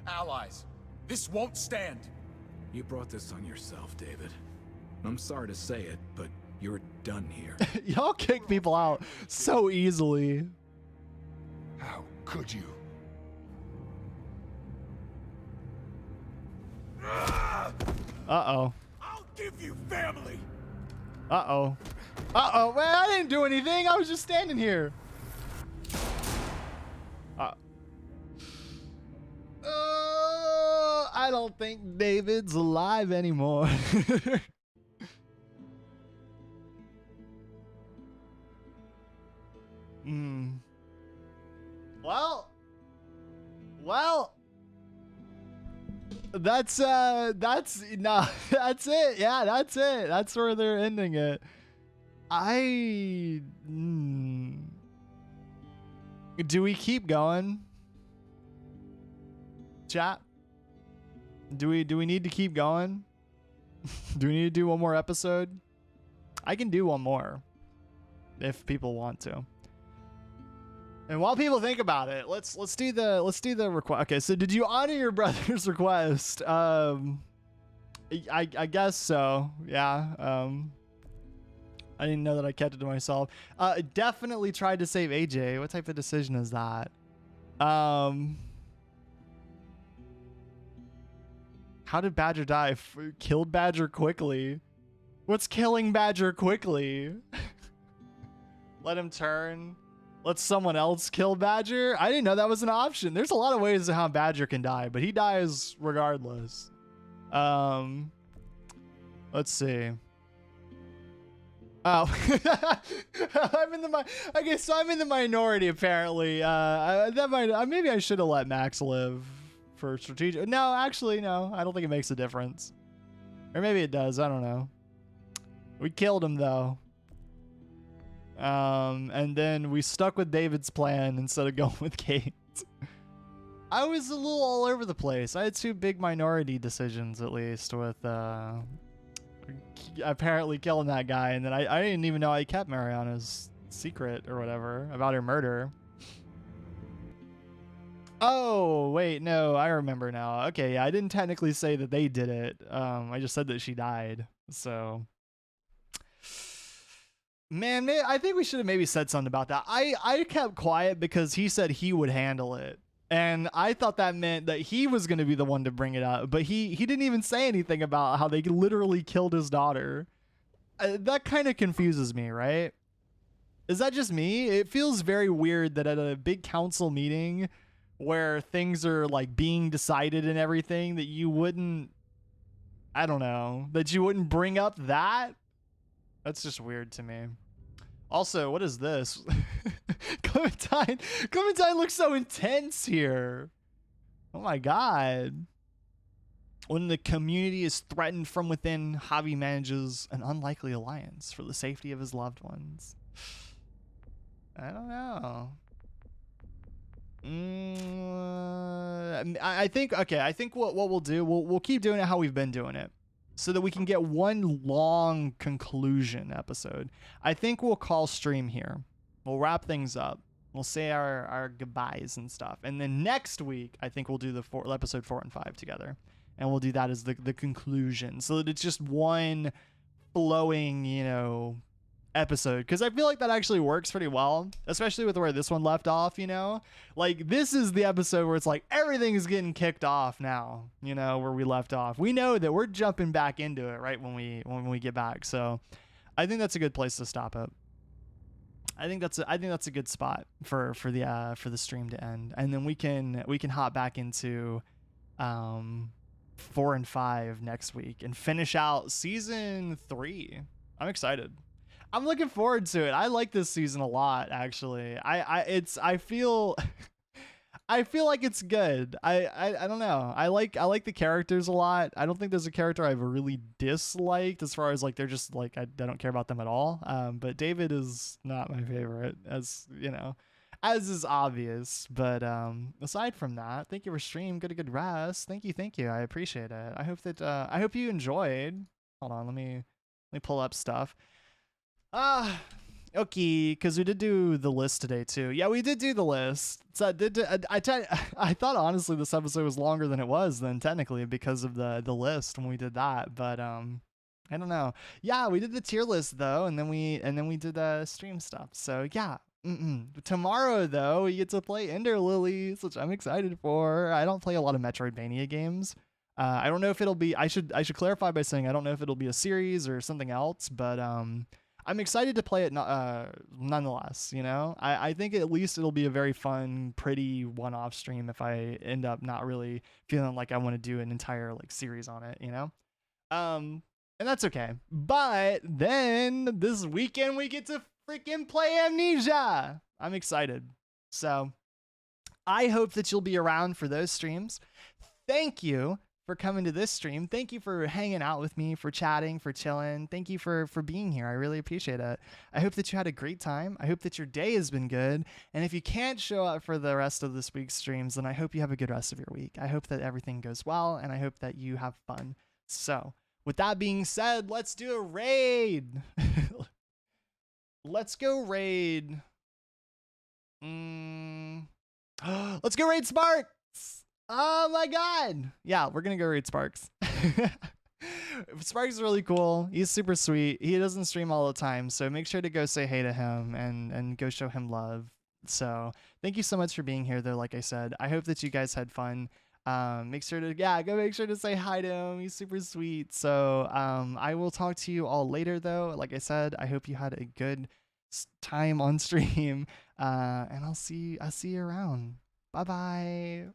Allies. This won't stand. You brought this on yourself, David. I'm sorry to say it, but you're done here. Y'all kick people out so easily. How could you? Uh-oh. I'll give you family. Uh-oh. Uh-oh. Man, I didn't do anything. I was just standing here. I don't think David's alive anymore. Well, that's no, that's it. Yeah, that's it. That's where they're ending it. Do we keep going? Chat? Do we need to keep going? Do we need to do one more episode? I can do one more if people want to. And while people think about it, let's do the request. Okay, so did you honor your brother's request? I guess so. Yeah. I didn't know that I kept it to myself. Definitely tried to save AJ. What type of decision is that? How did Badger die? Killed Badger quickly. What's killing Badger quickly? Let him turn. Let someone else kill Badger? I didn't know that was an option. There's a lot of ways to how Badger can die, but he dies regardless. Let's see. Oh, I'm in the minority apparently. Maybe I should have let Max live for strategic. No, actually, no. I don't think it makes a difference. Or maybe it does. I don't know. We killed him though. And then we stuck with David's plan instead of going with Kate. I was a little all over the place. I had two big minority decisions at least with apparently killing that guy, and then I didn't even know I kept Mariana's secret or whatever about her murder. Oh, wait, no, I remember now. Okay, yeah, I didn't technically say that they did it. I just said that she died. So man, I think we should have maybe said something about that. I kept quiet because he said he would handle it. And I thought that meant that he was going to be the one to bring it up. But he didn't even say anything about how they literally killed his daughter. That kind of confuses me, right? Is that just me? It feels very weird that at a big council meeting where things are like being decided and everything that you wouldn't, I don't know, that you wouldn't bring up that. That's just weird to me. Also, what is this? Clementine looks so intense here. Oh my god. When the community is threatened from within, Javi manages an unlikely alliance for the safety of his loved ones. I don't know. I think what we'll do, we'll keep doing it how we've been doing it, so that we can get one long conclusion episode. I think we'll call stream here. We'll wrap things up. We'll say our goodbyes and stuff. And then next week, I think we'll do the episode 4 and 5 together. And we'll do that as the conclusion, so that it's just one flowing, episode. Because I feel like that actually works pretty well, especially with where this one left off, Like, this is the episode where it's like everything is getting kicked off now, where we left off. We know that we're jumping back into it right when we get back. So I think that's a good place to stop it. I think that's a good spot for the stream to end. And then we can hop back into 4 and 5 next week and finish out season 3. I'm excited. I'm looking forward to it. I like this season a lot, actually. I feel like it's good. I don't know. I like the characters a lot. I don't think there's a character I've really disliked as far as like they're just like I don't care about them at all. But David is not my favorite, as as is obvious. But aside from that, thank you for stream. Get a good rest. Thank you. I appreciate it. I hope you enjoyed. Hold on, let me pull up stuff. Okay, because we did do the list today too. Yeah, we did do the list. So I thought honestly this episode was longer than it was then technically because of the list when we did that. But I don't know. Yeah, we did the tier list though, and then we did the stream stuff. So yeah. Tomorrow though, we get to play Ender Lilies, which I'm excited for. I don't play a lot of Metroidvania games. I don't know if it'll be. I should clarify by saying I don't know if it'll be a series or something else, but I'm excited to play it nonetheless. You know, I think at least it'll be a very fun, pretty one-off stream if I end up not really feeling like I want to do an entire like series on it. You know, and that's okay. But then this weekend we get to freaking play Amnesia. I'm excited. So I hope that you'll be around for those streams. Thank you for coming to this stream. Thank you for hanging out with me, for chatting, for chilling. Thank you for being here. I really appreciate it. I hope that you had a great time. I hope that your day has been good. And if you can't show up for the rest of this week's streams, then I hope you have a good rest of your week. I hope that everything goes well, and I hope that you have fun. So with that being said, let's do a raid. Let's go raid. Let's go raid Sparks. Oh my god. Yeah, we're gonna go raid Sparks. Sparks is really cool. He's super sweet. He doesn't stream all the time, so make sure to go say hey to him and go show him love. So thank you so much for being here though. Like I said, I hope that you guys had fun. Make sure to say hi to him. He's super sweet. So I will talk to you all later though. Like I said, I hope you had a good time on stream. And I'll see you around. Bye bye.